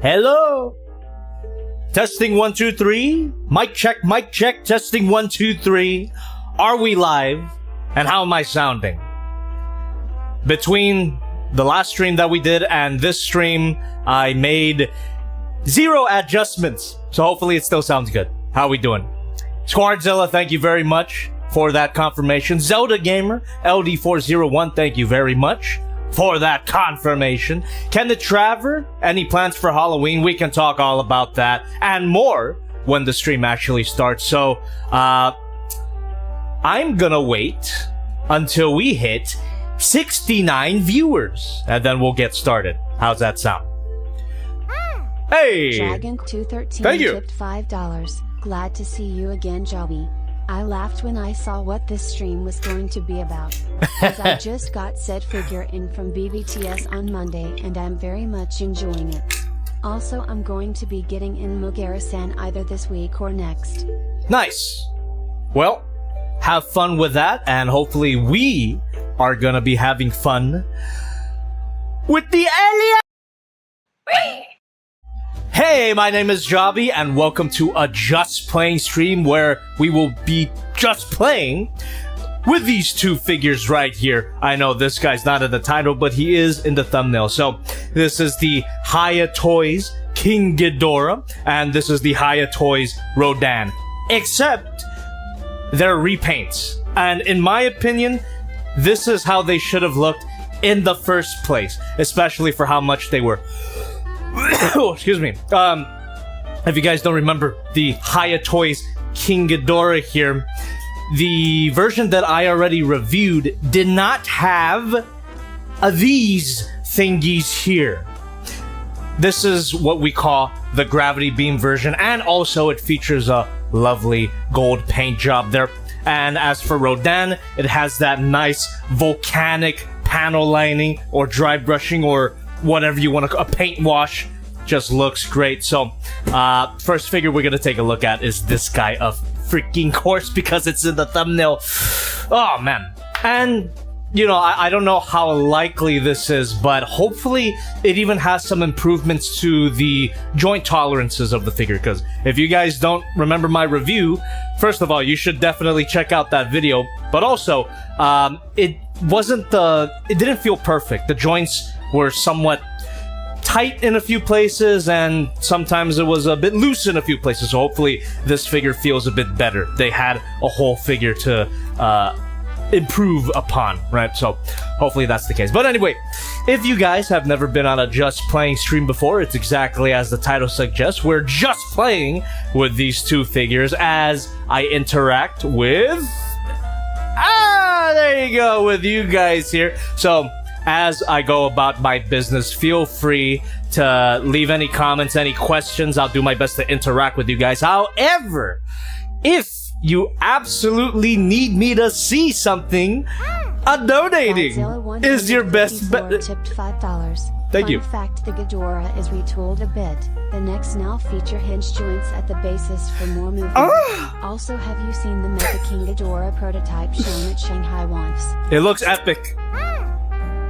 Hello? Testing 1, 2, 3. Mic check, testing 1, 2, 3. Are we live? And how am I sounding? Between the last stream that we did and this stream, I made 0 adjustments. So hopefully it still sounds good. How are we doing? Squardzilla, thank you very much for that confirmation. Zelda Gamer, LD401, thank you very much for that confirmation. Kenneth Traver, any plans for Halloween? We can talk all about that and more when the stream actually starts. So, I'm gonna wait until we hit 69 viewers, and then we'll get started. How's that sound? Hey! Dragon213 thank you. tipped $5. Glad to see you again, Joby. I laughed when I saw what this stream was going to be about, as I just got said figure in from BBTS on Monday and I'm very much enjoying it. Also, I'm going to be getting in Mugara-san either this week or next. Nice! Well, have fun with that, and hopefully we are gonna be having fun with the alien! Hey, my name is Javi, and welcome to a Just Playing stream where we will be just playing with these two figures right here. I know this guy's not in the title, but he is in the thumbnail. So, this is the Hiya Toys King Ghidorah, and this is the Hiya Toys Rodan. Except, they're repaints. And in my opinion, this is how they should have looked in the first place, especially for how much they were. Oh, excuse me. If you guys don't remember the Hiya Toys King Ghidorah here, the version that I already reviewed did not have these thingies here. This is what we call the gravity beam version, and also it features a lovely gold paint job there. And as for Rodan, it has that nice volcanic panel lining or dry brushing or whatever you want to call a paint wash. Just looks great. So first figure we're gonna take a look at is this guy, of freaking course, because it's in the thumbnail. Oh man. And you know, I don't know how likely this is, but hopefully it even has some improvements to the joint tolerances of the figure, because if you guys don't remember my review, first of all, you should definitely check out that video. But also, it didn't feel perfect. The joints were somewhat tight in a few places, and sometimes it was a bit loose in a few places. So hopefully this figure feels a bit better. They had a whole figure to improve upon, right? So hopefully that's the case. But anyway, if you guys have never been on a Just Playing stream before, it's exactly as the title suggests. We're just playing with these two figures as I interact with there you go, with you guys here. So as I go about my business, feel free to leave any comments, any questions. I'll do my best to interact with you guys. However, if you absolutely need me to see something, donating is your best bet. Tipped $5. Thank you. Fun fact, the Ghidorah is retooled a bit. The necks now feature hinge joints at the bases for more movement. Also, have you seen the Mega King Ghidorah prototype shown at Shanghai once? It looks epic.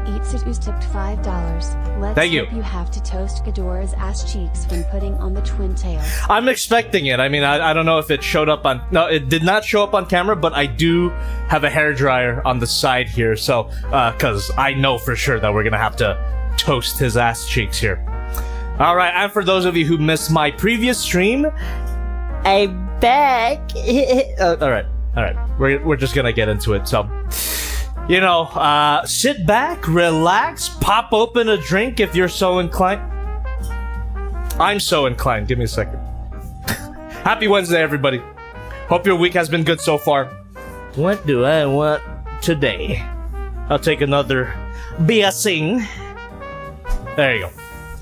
Eatsu's tipped $5. Let's Thank you. hope you have to toast Ghidorah's ass cheeks when putting on the twin tails. I'm expecting it. I mean, I don't know if it showed up on... No, it did not show up on camera, but I do have a hairdryer on the side here. So, because I know for sure that we're going to have to toast his ass cheeks here. Alright, and for those of you who missed my previous stream, I'm back. Alright. We're just going to get into it. So... You know, sit back, relax, pop open a drink if you're so inclined. I'm so inclined. Give me a second. Happy Wednesday, everybody. Hope your week has been good so far. What do I want today? I'll take another BSing. There you go.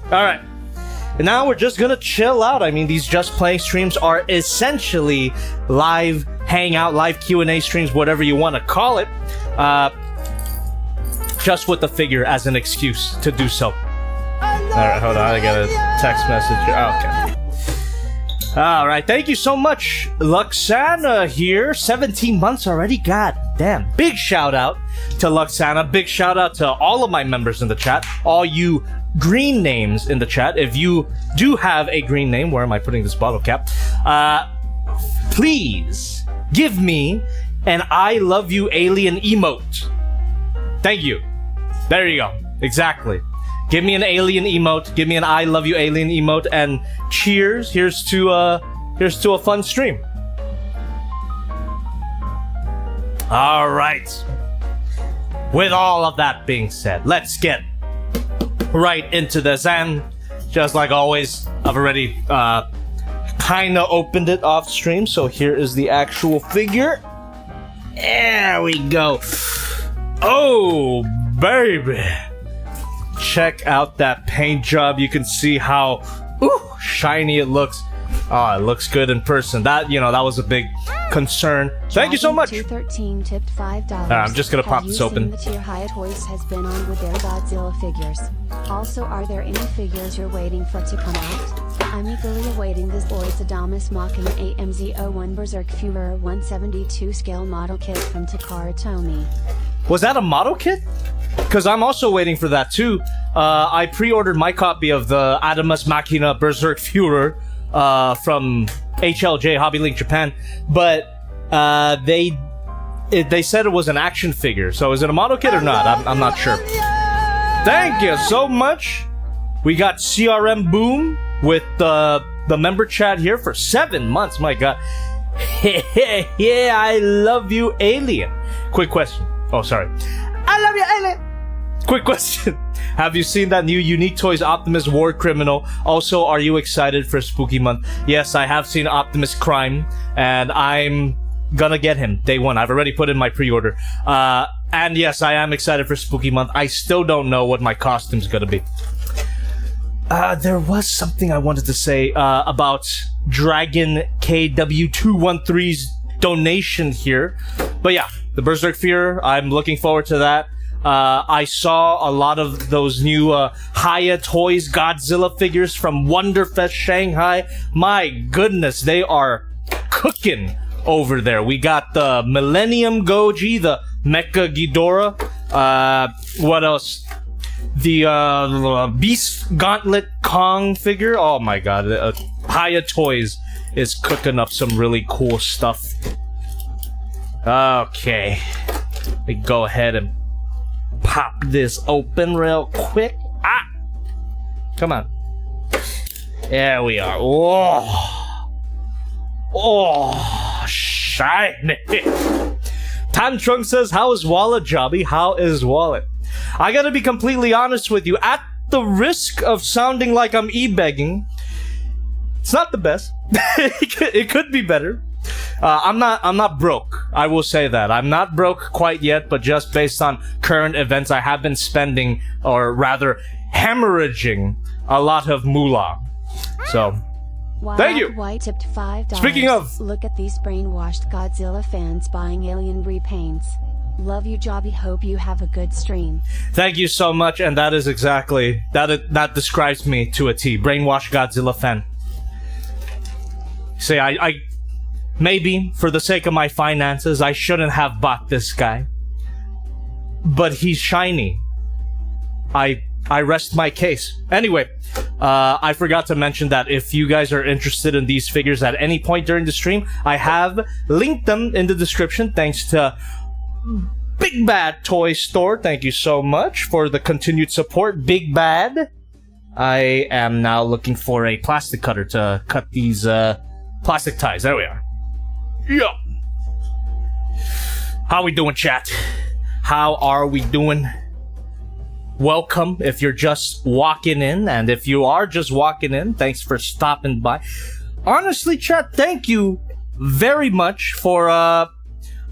Alright. And now we're just gonna chill out. I mean, these Just Playing streams are essentially live Hangout, live Q&A streams, whatever you want to call it. Just with the figure as an excuse to do so. Alright, hold on, I got a text message here. Oh, okay. Alright, thank you so much. Luxana here. 17 months already. God damn. Big shout out to Luxana. Big shout out to all of my members in the chat. All you green names in the chat. If you do have a green name, where am I putting this bottle cap? Please give me an I love you alien emote. Thank you. There you go. Exactly. Give me an alien emote. Give me an I love you alien emote. And cheers. Here's to a fun stream. All right. With all of that being said, let's get right into this. And just like always, I've already kind of opened it off stream. So here is the actual figure. There we go. Oh, baby. Check out that paint job. You can see how shiny it looks. Oh, it looks good in person. That was a big concern. Thank you so much. 213 tipped $5. I'm just gonna pop this open. Have you seen the tier Hiya Toys has been on with their Godzilla figures? Also, are there any figures you're waiting for to come out? I'm eagerly awaiting this boy's Adamus Machina AMZ01 Berserk Führer 172 scale model kit from Takara Tomy. Was that a model kit? Because I'm also waiting for that too. I pre-ordered my copy of the Adamus Machina Berserk Führer from HLJ Hobby Link Japan, but they said it was an action figure. So is it a model kit or not? I'm not sure. Thank you so much. We got CRM Boom with the member chat here for 7 months. My God. Yeah, I love you, alien. Quick question. Oh, sorry. I love you, alien. Quick question. Have you seen that new Unique Toys Optimus War Criminal? Also, are you excited for Spooky Month? Yes, I have seen Optimus Crime, and I'm gonna get him day one. I've already put in my pre-order. And yes, I am excited for Spooky Month. I still don't know what my costume's gonna be. There was something I wanted to say about Dragon KW213's donation here. But yeah, the Berserk Fear, I'm looking forward to that. I saw a lot of those new Hiya Toys Godzilla figures from Wonderfest Shanghai. My goodness, they are cooking over there. We got the Millennium Goji, the Mecha Ghidorah. What else? The Beast Gauntlet Kong figure. Oh my God, Hiya Toys is cooking up some really cool stuff. Okay, we go ahead and pop this open real quick. Come on. There we are. Oh, shiny. Tantrunk says, how is Wallet, Jobby? How is Wallet? I gotta be completely honest with you. At the risk of sounding like I'm e-begging, it's not the best. It could be better. I'm not broke. I will say that. I'm not broke quite yet, but just based on current events, I have been spending, or rather, hemorrhaging a lot of moolah. So, thank you! White tipped $5. Speaking of... Look at these brainwashed Godzilla fans buying alien repaints. Love you, Jobby. Hope you have a good stream. Thank you so much, and that is exactly... That describes me to a T. Brainwashed Godzilla fan. See, I maybe, for the sake of my finances, I shouldn't have bought this guy. But he's shiny. I rest my case. Anyway, I forgot to mention that if you guys are interested in these figures at any point during the stream, I have linked them in the description thanks to Big Bad Toy Store. Thank you so much for the continued support, Big Bad. I am now looking for a plastic cutter to cut these plastic ties. There we are. Yeah. How we doing, chat? How are we doing? Welcome if you're just walking in, and if you are just walking in, thanks for stopping by. Honestly, chat, thank you very much for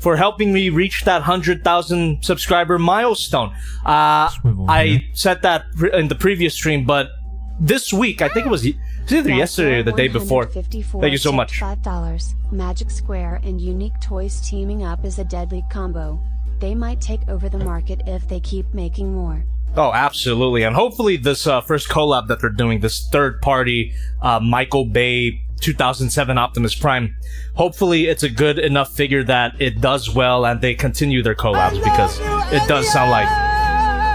helping me reach that 100,000 subscriber milestone. I said that in the previous stream, but this week, I think it was either yesterday or the day before. Thank you so much. $5. Magic Square and Unique Toys teaming up is a deadly combo. They might take over the market if they keep making more. Oh, absolutely. And hopefully this first collab that they're doing, this third-party Michael Bay 2007 Optimus Prime. Hopefully it's a good enough figure that it does well and they continue their collabs, because it does sound like...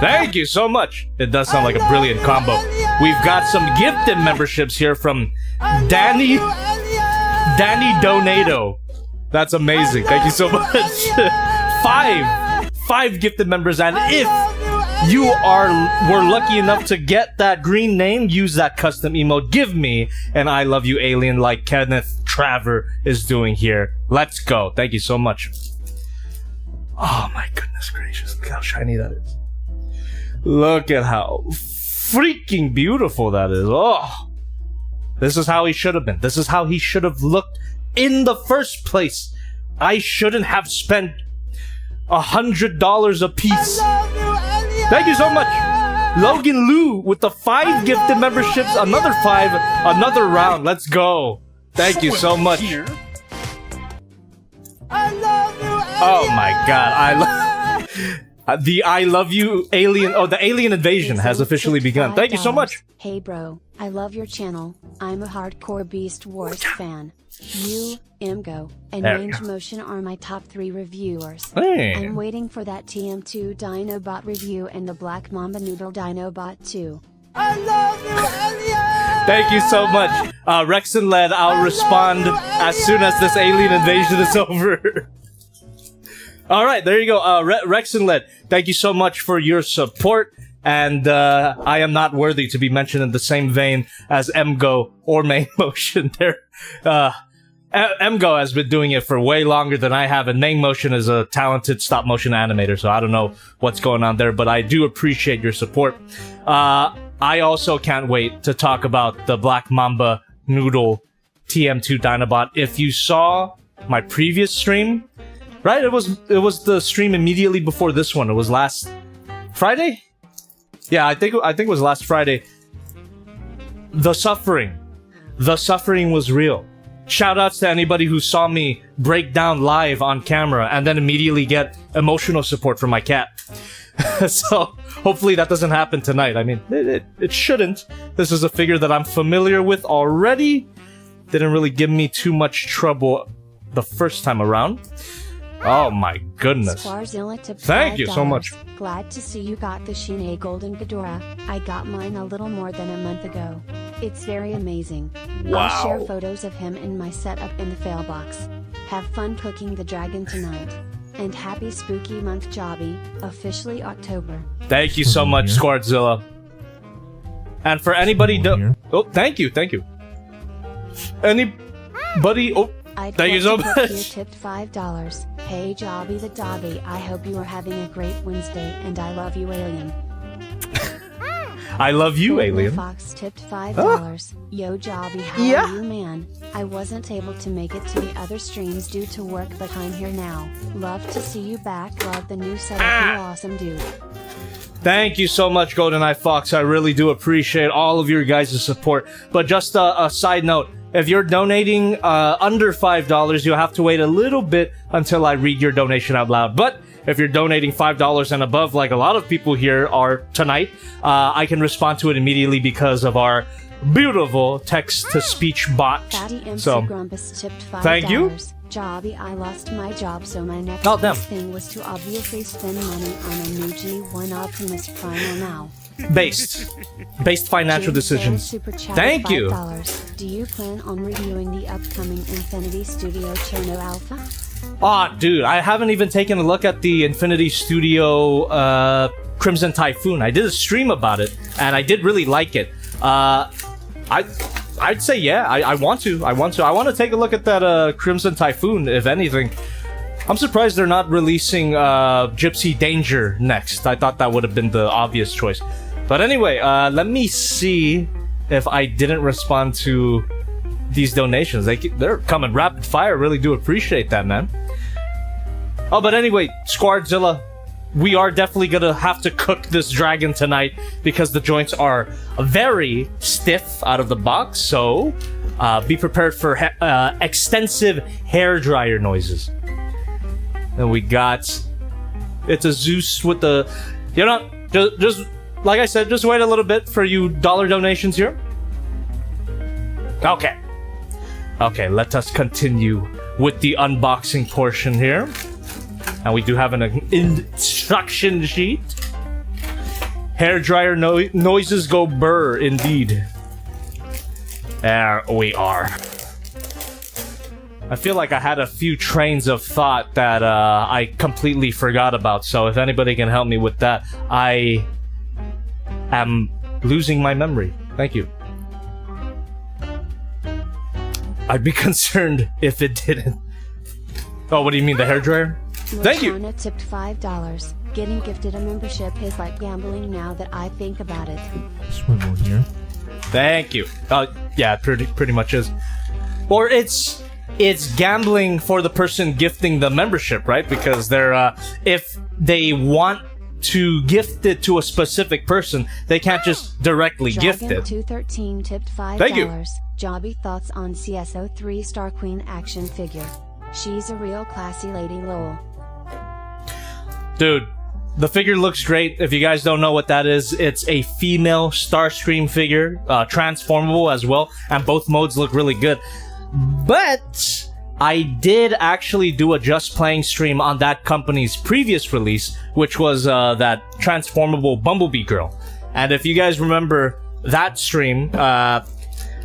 Thank you so much! It does sound like a brilliant combo. We've got some gifted memberships here from Danny Donato. That's amazing. Thank you so much. Five gifted members, and if you were lucky enough to get that green name, use that custom emote. Give me an I love you alien like Kenneth Traver is doing here. Let's go. Thank you so much. Oh my goodness gracious. Look how shiny that is. Look at how freaking beautiful that is. Oh, this is how he should have been. This is how he should have looked in the first place. I shouldn't have spent $100 a piece. Thank you so much. Logan Liu with the 5 gifted memberships. Another 5, another round. Let's go. Thank you so much. Oh my god. The I love you alien. Oh, the alien invasion has officially begun. Thank you so much. Hey bro, I love your channel. I'm a hardcore Beast Wars fan. You, Imgo, and Range Motion are my top 3 reviewers. Hey. I'm waiting for that TM2 Dinobot review and the Black Mamba Noodle Dinobot 2. I love you, alien! Thank you so much. Rex and Led, I'll respond as soon as this alien invasion is over. Alright, there you go. Rex and Led, thank you so much for your support. And I am not worthy to be mentioned in the same vein as Mgo or Main Motion. Mgo has been doing it for way longer than I have, and Main Motion is a talented stop-motion animator, so I don't know what's going on there, but I do appreciate your support. I also can't wait to talk about the Black Mamba Noodle TM2 Dinobot. If you saw my previous stream, right? It was the stream immediately before this one. It was last Friday? Yeah, I think it was last Friday. The suffering was real. Shoutouts to anybody who saw me break down live on camera and then immediately get emotional support from my cat. So hopefully that doesn't happen tonight. I mean, it shouldn't. This is a figure that I'm familiar with already. Didn't really give me too much trouble the first time around. Oh my goodness. Thank you so much. Glad to see you got the Shine Golden Ghidorah. I got mine a little more than a month ago. It's very amazing. Wow. I'll share photos of him in my setup in the fail box. Have fun cooking the dragon tonight. And happy spooky month, Jobby. Officially October. Thank you so much, Squartzilla. And for anybody oh, thank you. Anybody thank you so much. You tipped $5. Hey Jobby the Dobby, I hope you are having a great Wednesday, and I love you, alien. I love you, alien. Fox tipped $5. Yo Jobby, how are you, man? I wasn't able to make it to the other streams due to work, but I'm here now. Love to see you back. Love the new setup. You awesome dude. Thank you so much, GoldenEye Fox. I really do appreciate all of your guys' support. But just a side note, if you're donating under $5, you'll have to wait a little bit until I read your donation out loud. But if you're donating $5 and above, like a lot of people here are tonight, I can respond to it immediately because of our beautiful text-to-speech bot. So, thank you. Jobby, I lost my job, so my next thing was to obviously spend money on a new G1 Optimus Prime now. Based financial decisions. Thank you. Do you plan on reviewing the upcoming Infinity Studio Cherno Alpha? Aw, dude, I haven't even taken a look at the Infinity Studio Crimson Typhoon. I did a stream about it, and I did really like it. I'd say yeah, I want to. I want to take a look at that Crimson Typhoon, if anything. I'm surprised they're not releasing Gypsy Danger next. I thought that would have been the obvious choice. But anyway, let me see if I didn't respond to these donations. They're coming rapid fire. Really do appreciate that, man. Oh, but anyway, Squartzilla, we are definitely gonna have to cook this dragon tonight because the joints are very stiff out of the box. So be prepared for extensive hair dryer noises. And we got it's a Zeus with the just like I said, just wait a little bit for you dollar donations here. Okay. Okay, let us continue with the unboxing portion here. And we do have an instruction sheet. Hairdryer noises go burr, indeed. There we are. I feel like I had a few trains of thought that I completely forgot about, so if anybody can help me with that, I am losing my memory. Thank you. I'd be concerned if it didn't. Oh, what do you mean, the hairdryer? Thank you! Lashana tipped $5. Getting gifted a membership is like gambling now that I think about it. Swivel here. Thank you. Yeah, pretty much is. Or it's gambling for the person gifting the membership, right? Because they're if they want to gift it to a specific person, they can't just directly gift it. 213 tipped $5. Thank you. Jobby thoughts on CSO3 Star Queen action figure. She's a real classy lady, lol. Dude, the figure looks great. If you guys don't know what that is, it's a female Starscream figure, transformable as well, and both modes look really good. But I did actually do a Just Playing stream on that company's previous release, which was that transformable Bumblebee girl. And if you guys remember that stream,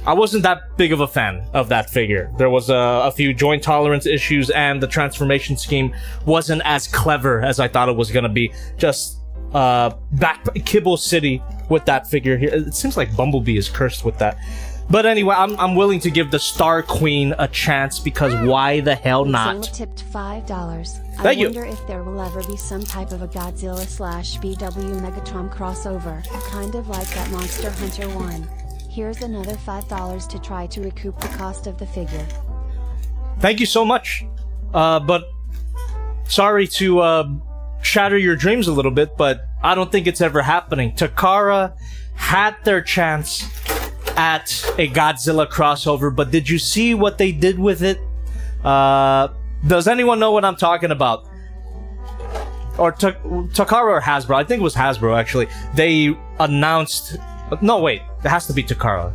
I wasn't that big of a fan of that figure. There was a few joint tolerance issues, and the transformation scheme wasn't as clever as I thought it was gonna be. Just back Kibble City with that figure here. It seems like Bumblebee is cursed with that. But anyway, I'm willing to give the Star Queen a chance, because why the hell not? Zayla tipped $5. Thank you. I wonder if there will ever be some type of a Godzilla/BW Megatron crossover, kind of like that Monster Hunter one. Here's another $5 to try to recoup the cost of the figure. Thank you so much. But sorry to shatter your dreams a little bit, but I don't think it's ever happening. Takara had their chance at a Godzilla crossover, but did you see what they did with it? Does anyone know what I'm talking about? Or Takara or Hasbro? I think it was Hasbro, actually. They announced... No, wait. It has to be Takara.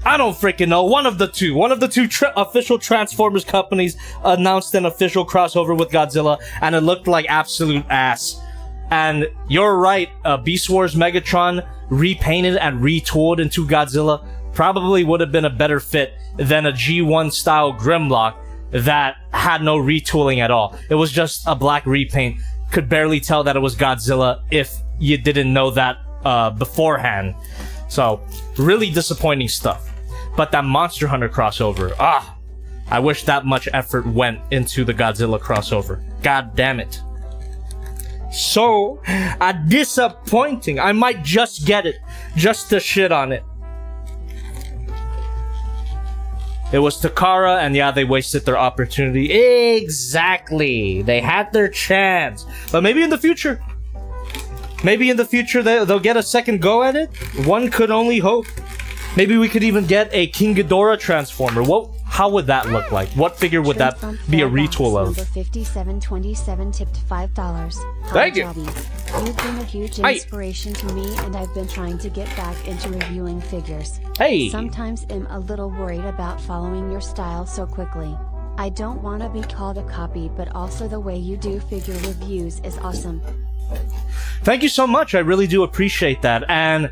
I don't freaking know. One of the two. One of the two official Transformers companies announced an official crossover with Godzilla, and it looked like absolute ass. And you're right, Beast Wars Megatron repainted and retooled into Godzilla probably would have been a better fit than a G1 style Grimlock that had no retooling at all. It was just a black repaint. Could barely tell that it was Godzilla if you didn't know that beforehand. So, really disappointing stuff. But that Monster Hunter crossover, I wish that much effort went into the Godzilla crossover. God damn it. So, disappointing. I might just get it, just to shit on it. It was Takara, and yeah, they wasted their opportunity. Exactly. They had their chance. But maybe in the future. Maybe in the future they'll get a second go at it. One could only hope. Maybe we could even get a King Ghidorah Transformer. How would that look like? What figure would that be a retool of? Number 5727 tipped $5. Thank you. You've been a huge inspiration to me, and I've been trying to get back into reviewing figures. Hey. Sometimes I'm a little worried about following your style so quickly. I don't want to be called a copy, but also the way you do figure reviews is awesome. Thank you so much. I really do appreciate that. And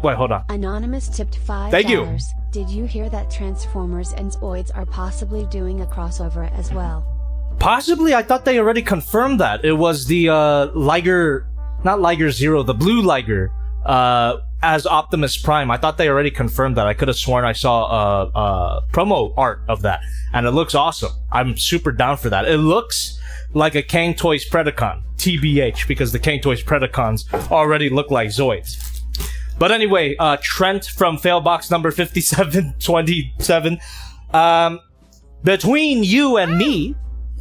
wait, hold on. Anonymous tipped $5. Thank you. Did you hear that Transformers and Zoids are possibly doing a crossover as well? Possibly? I thought they already confirmed that. It was the Liger, not Liger Zero, the blue Liger as Optimus Prime. I thought they already confirmed that. I could have sworn I saw promo art of that, and it looks awesome. I'm super down for that. It looks like a Kang Toys Predacon, TBH, because the Kang Toys Predacons already look like Zoids. But anyway, Trent from Failbox number 5727. Between you and me...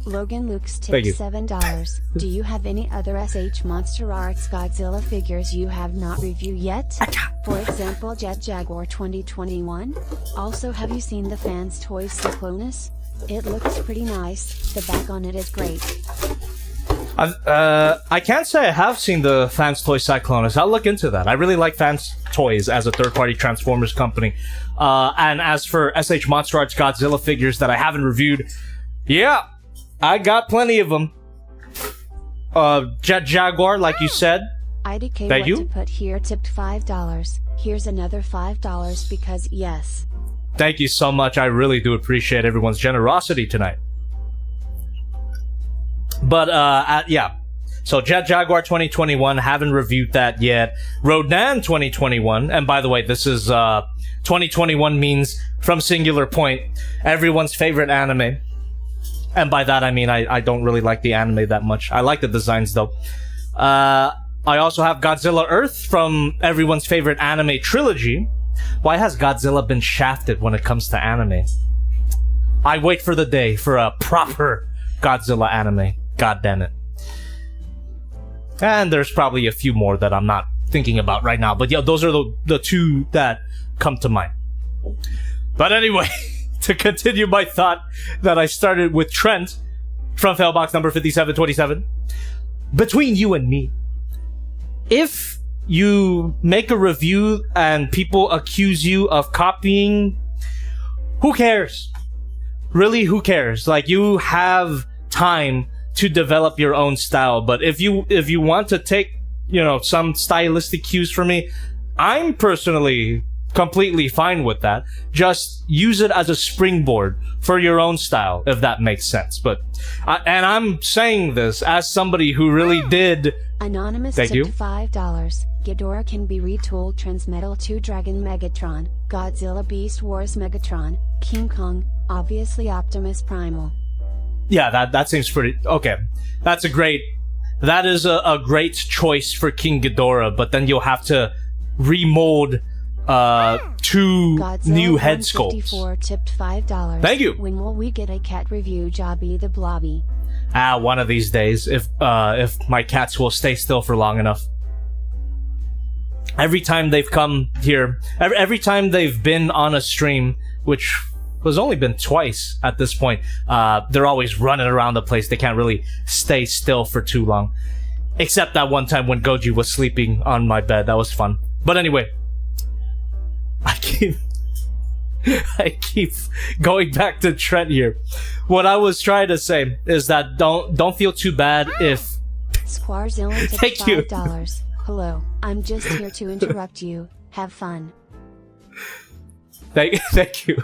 Logan Luke's tipped $7. Do you have any other SH Monster Arts Godzilla figures you have not reviewed yet? For example, Jet Jaguar 2021? Also, have you seen the Fans Toys Cyclonus? It looks pretty nice. The back on it is great. I can't say I have seen the Fans Toy Cyclonus. I'll look into that. I really like Fans Toys as a third-party Transformers company. And as for SH Monster Arts Godzilla figures that I haven't reviewed, yeah, I got plenty of them. Jet Jaguar, like you said. IDK Thank what you. to put here tipped $5. Here's another $5 because yes. Thank you so much. I really do appreciate everyone's generosity tonight. But, yeah. So, Jet Jaguar 2021, haven't reviewed that yet. Rodan 2021, and by the way, this is, 2021 means, from Singular Point, everyone's favorite anime. And by that, I mean, I don't really like the anime that much. I like the designs, though. I also have Godzilla Earth from everyone's favorite anime trilogy. Why has Godzilla been shafted when it comes to anime? I wait for the day for a proper Godzilla anime. God damn it. And there's probably a few more that I'm not thinking about right now. But yeah, those are the two that come to mind. But anyway, to continue my thought that I started with Trent from Failbox number 5727. Between you and me, if you make a review and people accuse you of copying, who cares? Really, who cares? Like, you have time to develop your own style. But if you want to take, you know, some stylistic cues from me, I'm personally completely fine with that. Just use it as a springboard for your own style, if that makes sense. But and I'm saying this as somebody who really did. Anonymous Thank you. tipped $5. Ghidorah can be retooled Transmetal 2 Dragon Megatron, Godzilla Beast Wars Megatron, King Kong, obviously Optimus Primal. Yeah, that seems pretty okay. That is a great choice for King Ghidorah, but then you'll have to remold two Godzilla new head sculpts. 154 tipped $5. Thank you. When will we get a cat review, Jobby the Blobby? One of these days, if my cats will stay still for long enough. Every time they've come here, every time they've been on a stream, which has only been twice at this point, they're always running around the place. They can't really stay still for too long. Except that one time when Goji was sleeping on my bed. That was fun. But anyway, I keep going back to Trent here. What I was trying to say is that don't feel too bad if... Squarzilla tipped Thank you. $5. Hello, I'm just here to interrupt you. Have fun. Thank you.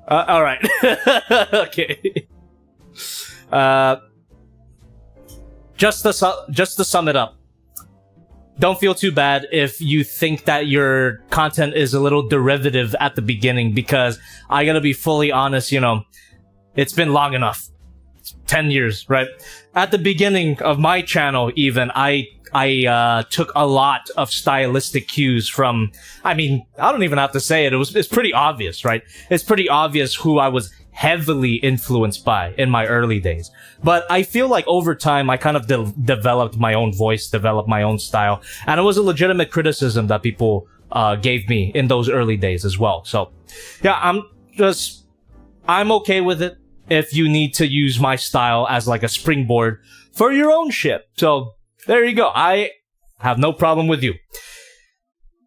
Alright. Okay. Just to sum it up. Don't feel too bad if you think that your content is a little derivative at the beginning, because I gotta be fully honest, you know, it's been long enough. 10 years, right? At the beginning of my channel, even, I took a lot of stylistic cues from, I mean, I don't even have to say it. It's pretty obvious, right? It's pretty obvious who I was heavily influenced by in my early days. But I feel like over time, I kind of developed my own voice, developed my own style. And it was a legitimate criticism that people gave me in those early days as well. So, yeah, I'm okay with it if you need to use my style as like a springboard for your own shit. So, there you go. I have no problem with you.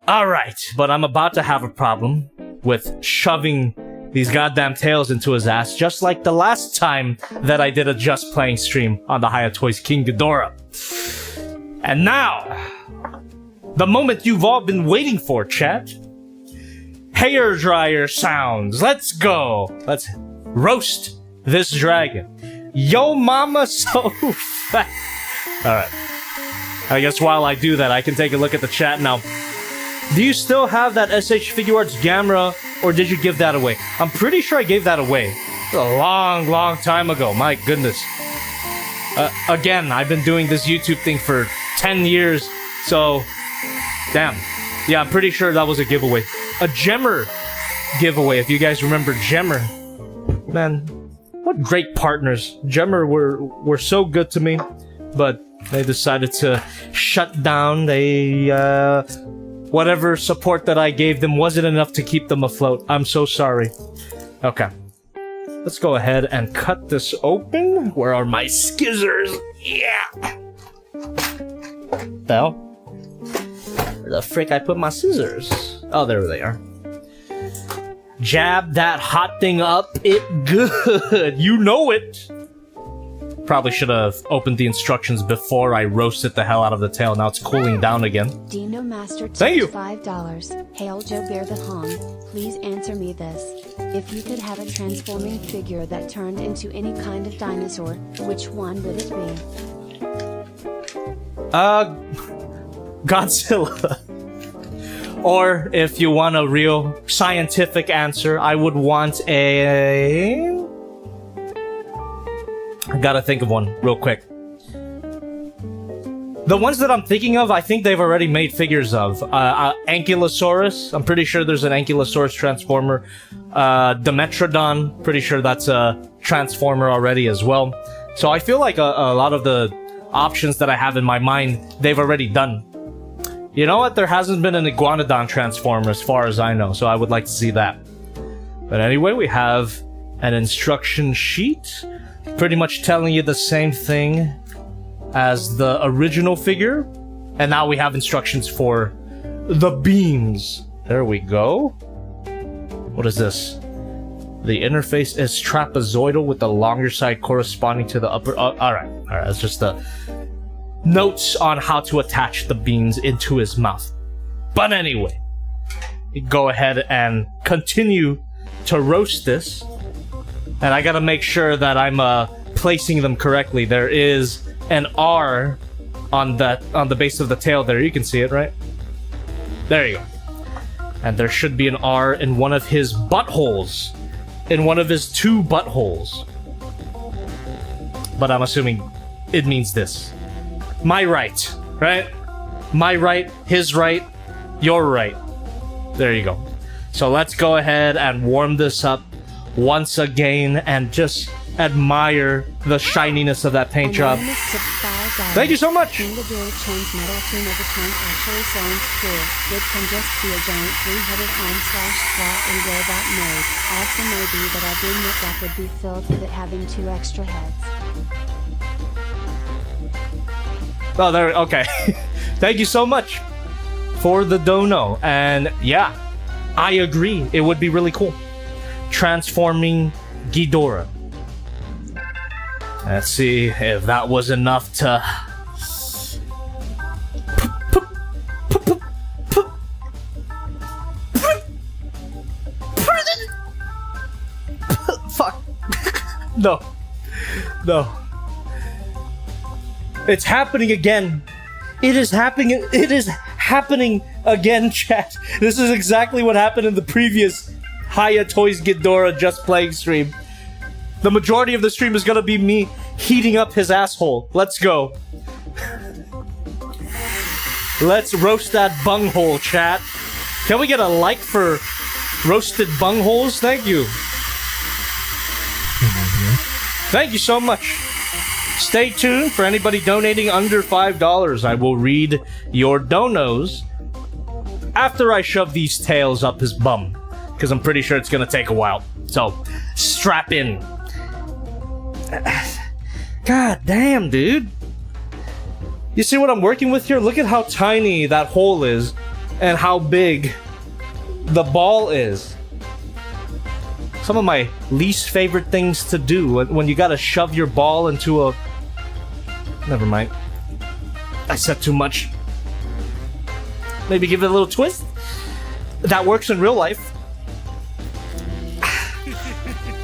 Alright, but I'm about to have a problem with shoving these goddamn tails into his ass, just like the last time that I did a Just Playing stream on the Hiya Toys King Ghidorah. And now, the moment you've all been waiting for, chat. Hair dryer sounds. Let's go. Let's roast this dragon. Yo mama so fat. Alright. I guess while I do that, I can take a look at the chat now. Do you still have that SH Figuarts Gamera, or did you give that away? I'm pretty sure I gave that away. A long, long time ago. My goodness. Again, I've been doing this YouTube thing for 10 years, so... Damn. Yeah, I'm pretty sure that was a giveaway. A Gemmer giveaway, if you guys remember Gemmer. Man, what great partners. Gemmer were so good to me, but they decided to shut down. Whatever support that I gave them wasn't enough to keep them afloat. I'm so sorry. Okay. Let's go ahead and cut this open. Where are my skizzers? Yeah. The hell? Where the frick I put my scissors? Oh, there they are. Jab that hot thing up it good. You know it. Probably should have opened the instructions before I roasted the hell out of the tail. Now it's cooling down again. Dino Master tips Thank you. $5. Hail Joe Bear the Hong. Please answer me this. If you could have a transforming figure that turned into any kind of dinosaur, which one would it be? Godzilla. Or if you want a real scientific answer, I would want a... I gotta think of one real quick. The ones that I'm thinking of, I think they've already made figures of. Ankylosaurus, I'm pretty sure there's an Ankylosaurus transformer. Dimetrodon, pretty sure that's a transformer already as well. So I feel like a lot of the options that I have in my mind, they've already done. You know what? There hasn't been an Iguanodon transformer as far as I know, so I would like to see that. But anyway, we have an instruction sheet, pretty much telling you the same thing as the original figure. And now we have instructions for the beams. There we go. What is this? The interface is trapezoidal with the longer side corresponding to the upper... Alright, that's just the notes on how to attach the beams into his mouth. But anyway, go ahead and continue to roast this. And I gotta make sure that I'm placing them correctly. There is an R on the base of the tail there. You can see it, right? There you go. And there should be an R in one of his buttholes. In one of his 2 buttholes. But I'm assuming it means this. My right, right? My right, his right, your right. There you go. So let's go ahead and warm this up once again and just admire the shininess of that paint job. Thank you so much! The Ghidorah turns metal to Megatron actually sounds cool. It can just be a giant 3-headed arm/claw in robot mode. Also maybe that our beam that would be filled with it having 2 extra heads. Oh, there, okay. Thank you so much for the dono. And yeah, I agree. It would be really cool. Transforming Ghidorah. Let's see if that was enough to... Fuck. No. No. It's happening again. It is happening. It is happening again, chat. This is exactly what happened in the previous Hiya Toys Ghidorah Just Playing stream. The majority of the stream is gonna be me heating up his asshole. Let's go. Let's roast that bunghole, chat. Can we get a like for roasted bungholes? Thank you. Thank you so much. Stay tuned for anybody donating under $5. I will read your donos after I shove these tails up his bum, because I'm pretty sure it's gonna take a while. So, strap in. God damn, dude. You see what I'm working with here? Look at how tiny that hole is and how big the ball is. Some of my least favorite things to do when you gotta shove your ball into a... Never mind. I said too much. Maybe give it a little twist? That works in real life.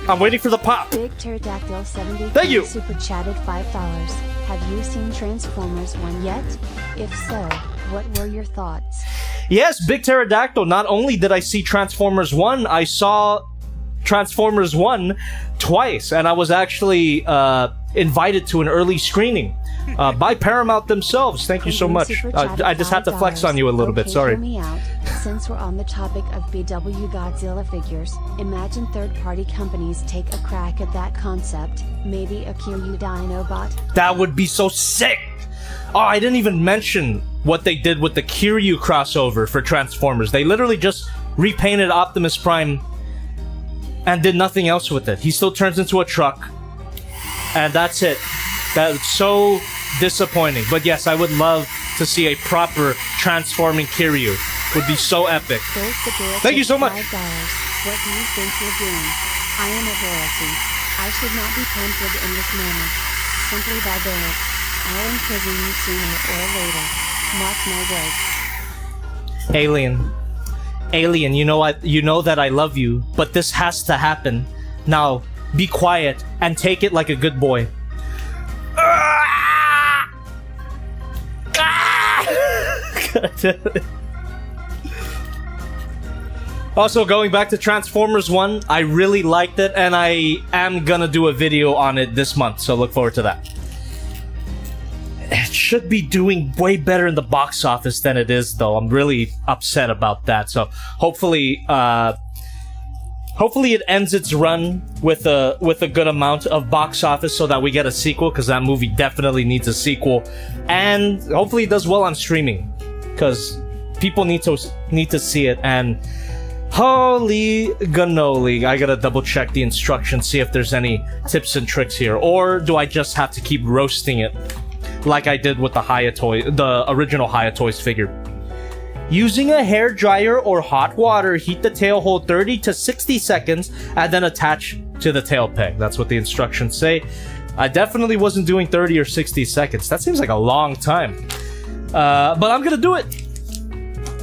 I'm waiting for the pop. Big Pterodactyl 70 Thank you. Super chatted $5. Have you seen Transformers 1 yet? If so, what were your thoughts? Yes, Big Pterodactyl. Not only did I see Transformers 1, I saw Transformers 1 twice, and I was actually invited to an early screening by Paramount themselves. Thank you so much. I just had to flex on you a little bit, sorry. Hear me out. Since we're on the topic of BW Godzilla figures, imagine third-party companies take a crack at that concept. Maybe a Kiryu Dinobot? That would be so sick! Oh, I didn't even mention what they did with the Kiryu crossover for Transformers. They literally just repainted Optimus Prime and did nothing else with it. He still turns into a truck, and that's it. That's so disappointing. But yes, I would love to see a proper transforming Kiryu. Would be so epic. Thank you so much. $5. What do you think you're doing? I am a royalty. I should not be tempted in this manner. Simply barbaric. I'll imprison you sooner or later. Mark my words. Alien. Alien, you know what? You know that I love you, but this has to happen. Now, be quiet and take it like a good boy. Also, going back to Transformers 1, I really liked it, and I am gonna do a video on it this month, so look forward to that. It should be doing way better in the box office than it is, though. I'm really upset about that, so hopefully it ends its run with a good amount of box office so that we get a sequel, because that movie definitely needs a sequel, and hopefully it does well on streaming, because people need to see it. And holy cannoli, I gotta double check the instructions, see if there's any tips and tricks here, or do I just have to keep roasting it like I did with the original Hiya Toys figure? Using a hair dryer or hot water, heat the tail hole 30 to 60 seconds and then attach to the tail peg. That's what the instructions say. I definitely wasn't doing 30 or 60 seconds. That seems like a long time. But I'm gonna do it.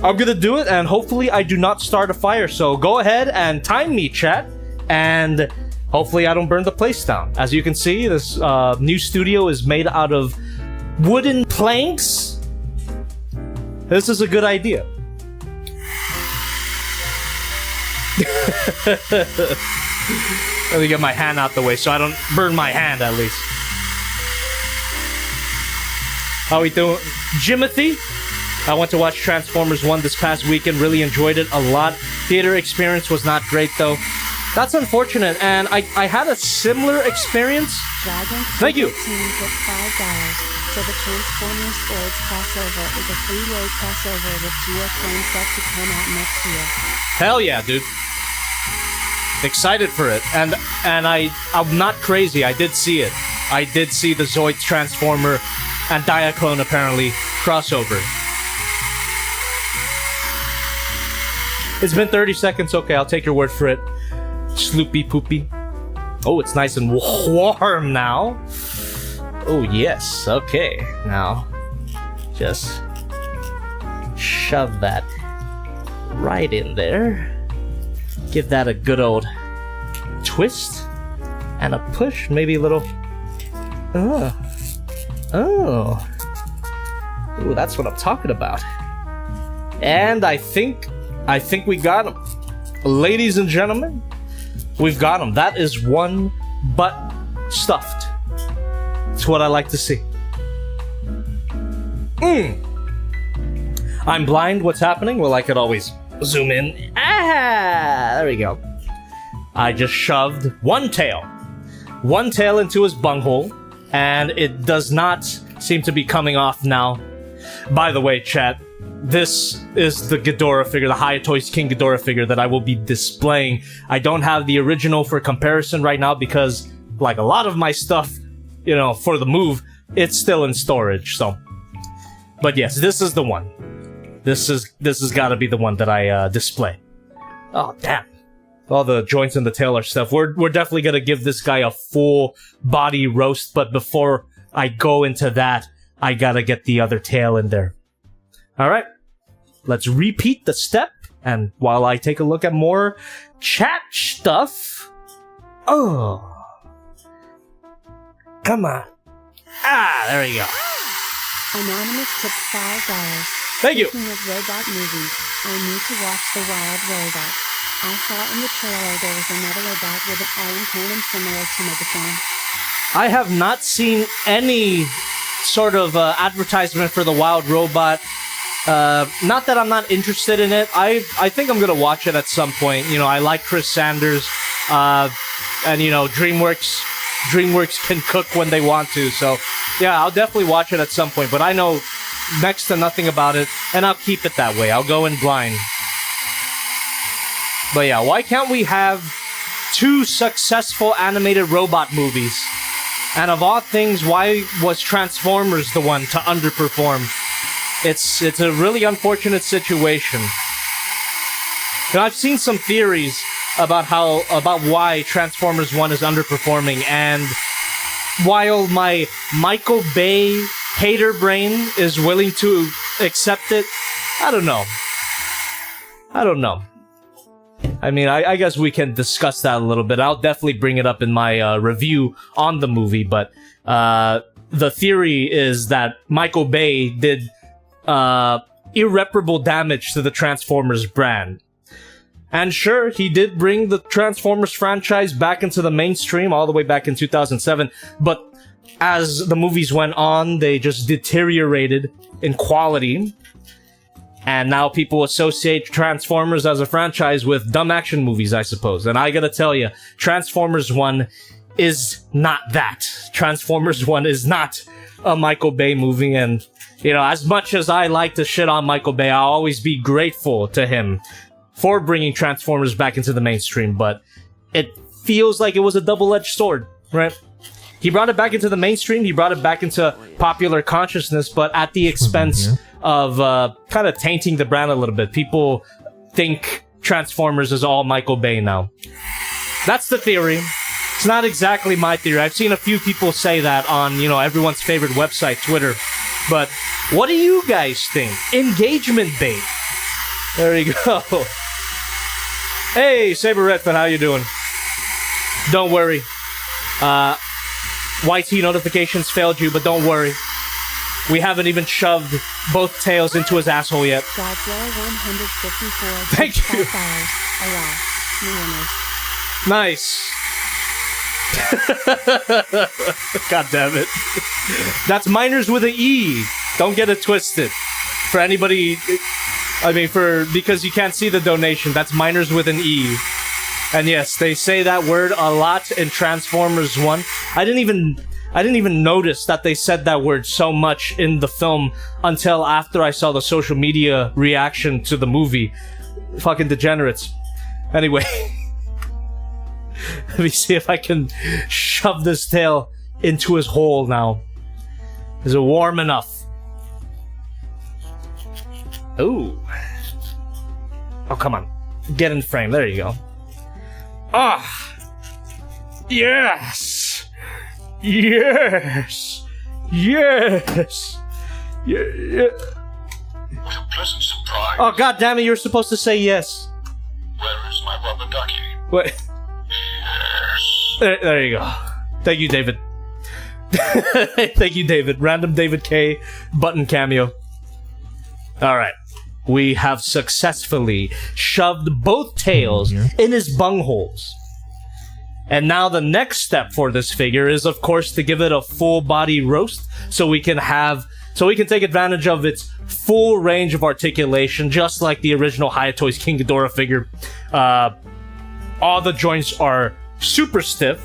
I'm gonna do it, and hopefully I do not start a fire. So go ahead and time me, chat, and hopefully I don't burn the place down. As you can see, this new studio is made out of wooden planks. This is a good idea. Let me get my hand out the way so I don't burn my hand, at least. How we doing? Jimothy? I went to watch Transformers 1 this past weekend. Really enjoyed it a lot. Theater experience was not great, though. That's unfortunate, and I had a similar experience. Thank you. $5. So the Transformers Ords crossover is a three-way crossover with Geoclone set to come out next year. Hell yeah, dude. Excited for it. And I'm not crazy. I did see it. I did see the Zoids Transformer and Diaclone apparently crossover. It's been 30 seconds. Okay, I'll take your word for it. Sloopy poopy. Oh, it's nice and warm now. Oh, yes. Okay. Now, just shove that right in there. Give that a good old twist and a push. Maybe a little... Oh. Ooh, that's what I'm talking about. And I think we got him. Ladies and gentlemen, we've got him. That is one butt stuffed. It's what I like to see. I'm blind. What's happening? Well, I could always zoom in. Ah, there we go. I just shoved one tail into his bunghole, and it does not seem to be coming off now. By the way, chat, this is the Ghidorah figure, the Hiya Toys King Ghidorah figure that I will be displaying. I don't have the original for comparison right now because, like a lot of my stuff, you know, for the move, it's still in storage, so. But yes, this is the one. This has got to be the one that I display. Oh, damn. All the joints in the tail are stuff. We're definitely gonna give this guy a full body roast, but before I go into that, I gotta get the other tail in there. Alright. Let's repeat the step, and while I take a look at more chat stuff... Oh... Come on. Ah, there we go. Anonymous tipped $5. Thank you. Speaking of robot movies, I need to watch The Wild Robot. I saw in the trailer there was another robot with an iron cannon similar to Megatron. I have not seen any sort of advertisement for The Wild Robot. Not that I'm not interested in it. I think I'm gonna watch it at some point. You know, I like Chris Sanders, and you know, DreamWorks can cook when they want to. So yeah, I'll definitely watch it at some point. But I know next to nothing about it, and I'll keep it that way. I'll go in blind. But yeah, why can't we have 2 successful animated robot movies? And of all things, why was Transformers the one to underperform? It's a really unfortunate situation. Now, I've seen some theories about why Transformers 1 is underperforming, and while my Michael Bay hater brain is willing to accept it, I don't know. I mean, I guess we can discuss that a little bit. I'll definitely bring it up in my review on the movie, but the theory is that Michael Bay did irreparable damage to the Transformers brand. And sure, he did bring the Transformers franchise back into the mainstream all the way back in 2007, but as the movies went on, they just deteriorated in quality. And now people associate Transformers as a franchise with dumb action movies, I suppose. And I gotta tell you, Transformers 1 is not that. Transformers 1 is not a Michael Bay movie, and, you know, as much as I like to shit on Michael Bay, I'll always be grateful to him for bringing Transformers back into the mainstream, but it feels like it was a double-edged sword, right? He brought it back into the mainstream, he brought it back into popular consciousness, but at the expense of kind of tainting the brand a little bit. People think Transformers is all Michael Bay now. That's the theory. It's not exactly my theory. I've seen a few people say that on, you know, everyone's favorite website, Twitter. But what do you guys think? Engagement bait. There you go. Hey, Saber Redfin, how you doing? Don't worry. YT notifications failed you, but don't worry. We haven't even shoved both tails into his asshole yet. Godzilla 154. Thank you. Nice. God damn it. That's minors with an E. Don't get it twisted. For anybody, I mean, because you can't see the donation, that's minors with an E. And yes, they say that word a lot in Transformers 1. I didn't even notice that they said that word so much in the film until after I saw the social media reaction to the movie. Fucking degenerates. Anyway. Let me see if I can shove this tail into his hole now. Is it warm enough? Ooh. Oh, come on. Get in frame. There you go. Ah! Yes! Yes! Yes! Yeah. What a pleasant surprise. Oh, god damn it, you're supposed to say yes. Where is my rubber ducky? Wait. Yes. There you go. Thank you, David. Thank you, David. Random David K. button cameo. Alright. We have successfully shoved both tails in his bungholes. And now the next step for this figure is, of course, to give it a full body roast so we can take advantage of its full range of articulation, just like the original Hiya Toys King Ghidorah figure. All the joints are super stiff,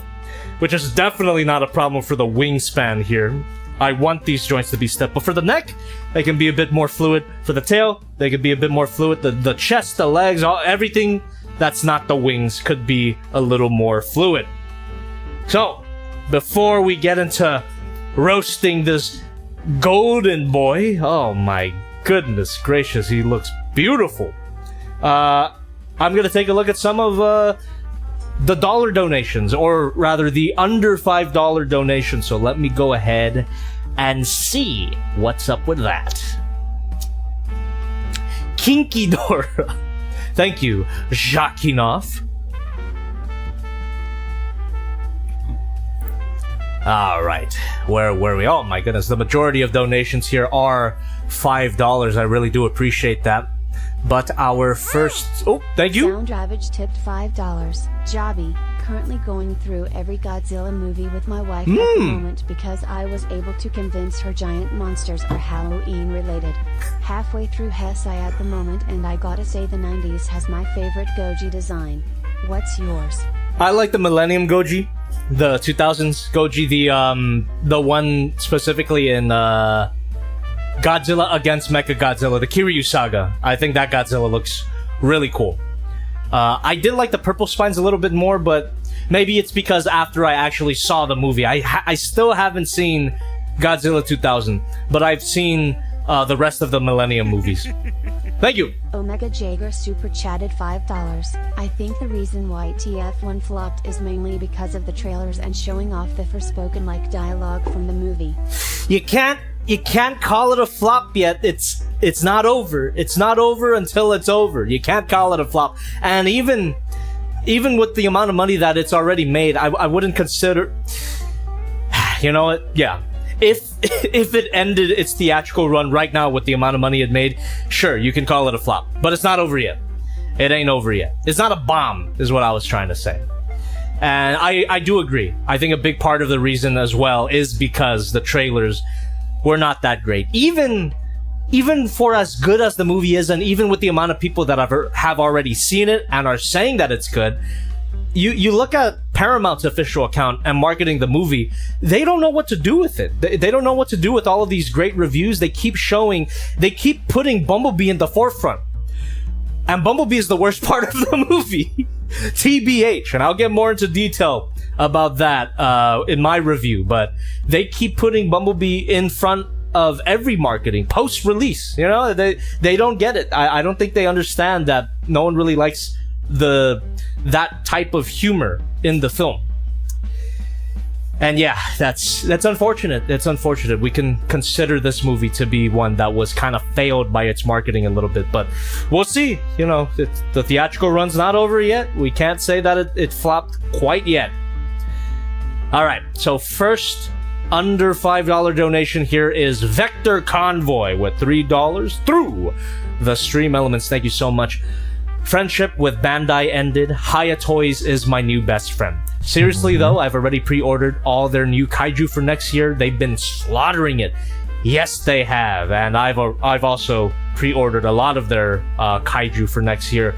which is definitely not a problem for the wingspan here. I want these joints to be stiff, but for the neck, they can be a bit more fluid. For the tail, they can be a bit more fluid. The chest, the legs, everything that's not the wings could be a little more fluid. So, before we get into roasting this golden boy, oh my goodness gracious, he looks beautiful. I'm gonna take a look at some of the dollar donations, or rather the under $5 donations. So let me go ahead and see what's up with that. King Ghidorah. Thank you, Jacquinoff. Alright, where were we? Oh my goodness, the majority of donations here are $5. I really do appreciate that. But our first... Oh, thank you. Sound Ravage tipped $5. Jobby, currently going through every Godzilla movie with my wife at the moment because I was able to convince her giant monsters are Halloween related. Halfway through Heisei at the moment, and I gotta say the 90s has my favorite Goji design. What's yours? I like the Millennium Goji. The 2000s Goji, the one specifically in Godzilla against Mechagodzilla, the Kiryu Saga. I think that Godzilla looks really cool. I did like the purple spines a little bit more, but Maybe it's because after I actually saw the movie, I still haven't seen Godzilla 2000, but I've seen the rest of the Millennium movies. Thank you. Omega Jager super chatted $5. I think the reason why TF1 flopped is mainly because of the trailers and showing off the Forspoken like dialogue from the movie. You can't call it a flop yet. It's not over. It's not over until it's over. You can't call it a flop. And even with the amount of money that it's already made, I wouldn't consider. You know what? Yeah. If it ended its theatrical run right now with the amount of money it made, sure, you can call it a flop. But it's not over yet. It ain't over yet. It's not a bomb, is what I was trying to say. And I do agree. I think a big part of the reason as well is because the trailers were not that great. Even for as good as the movie is, and even with the amount of people that have already seen it and are saying that it's good, you look at Paramount's official account and marketing the movie, they don't know what to do with it. They don't know what to do with all of these great reviews. They keep putting Bumblebee in the forefront. And Bumblebee is the worst part of the movie. TBH. And I'll get more into detail about that in my review. But they keep putting Bumblebee in front of every marketing post-release. You know, they don't get it. I don't think they understand that no one really likes that type of humor in the film. And yeah, that's unfortunate. It's unfortunate. We can consider this movie to be one that was kind of failed by its marketing a little bit, but we'll see. You know, the theatrical run's not over yet. We can't say that it flopped quite yet. All right, so first under $5 donation here is Vector Convoy with $3 through the stream elements. Thank you so much. Friendship with Bandai ended. Hiya Toys is my new best friend. Seriously though, I've already pre-ordered all their new kaiju for next year. They've been slaughtering it. Yes, they have. And I've also pre-ordered a lot of their kaiju for next year.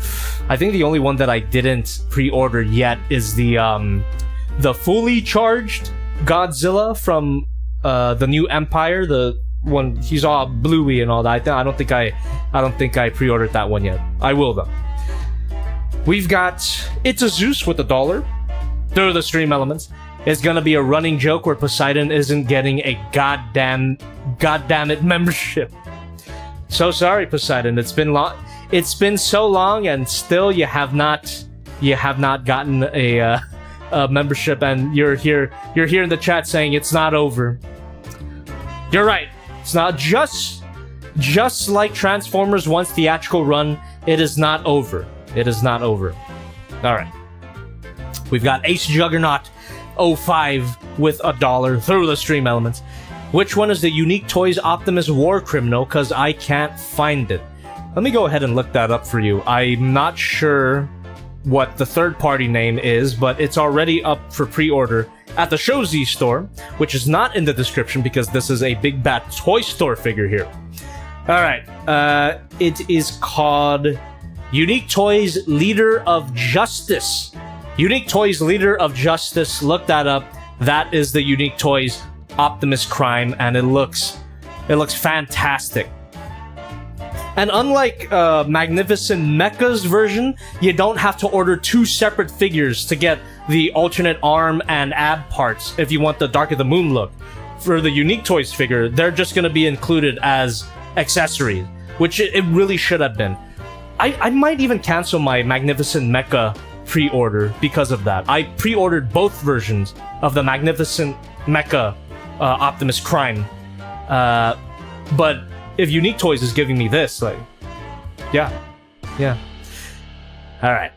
I think the only one that I didn't pre-order yet is the fully charged Godzilla from the new Empire, the one he's all bluey and all that. I don't think I pre-ordered that one yet. I will though. We've got It's a Zeus with $1 through the stream elements. It's gonna be a running joke where Poseidon isn't getting a goddamn it membership. So sorry, Poseidon. It's been long. It's been so long, and still you have not gotten a membership, and you're here in the chat saying it's not over. You're right. It's not just like Transformers once theatrical run. It is not over. It is not over. All right. We've got Ace Juggernaut 05 with $1 through the stream elements. Which one is the Unique Toys Optimus War Criminal? Because I can't find it. Let me go ahead and look that up for you. I'm not sure what the third-party name is, but it's already up for pre-order at the Show Z store, which is not in the description because this is a Big Bad Toy Store figure here. All right. It is called Unique Toys Leader of Justice. Unique Toys Leader of Justice. Look that up. That is the Unique Toys Optimus Prime, and it looks fantastic. And unlike Magnificent Mecha's version, you don't have to order two separate figures to get the alternate arm and ab parts if you want the Dark of the Moon look. For the Unique Toys figure, they're just going to be included as accessories, which it really should have been. I might even cancel my Magnificent Mecha pre-order because of that. I pre-ordered both versions of the Magnificent Mecha Optimus Prime, but if Unique Toys is giving me this, like, yeah. All right,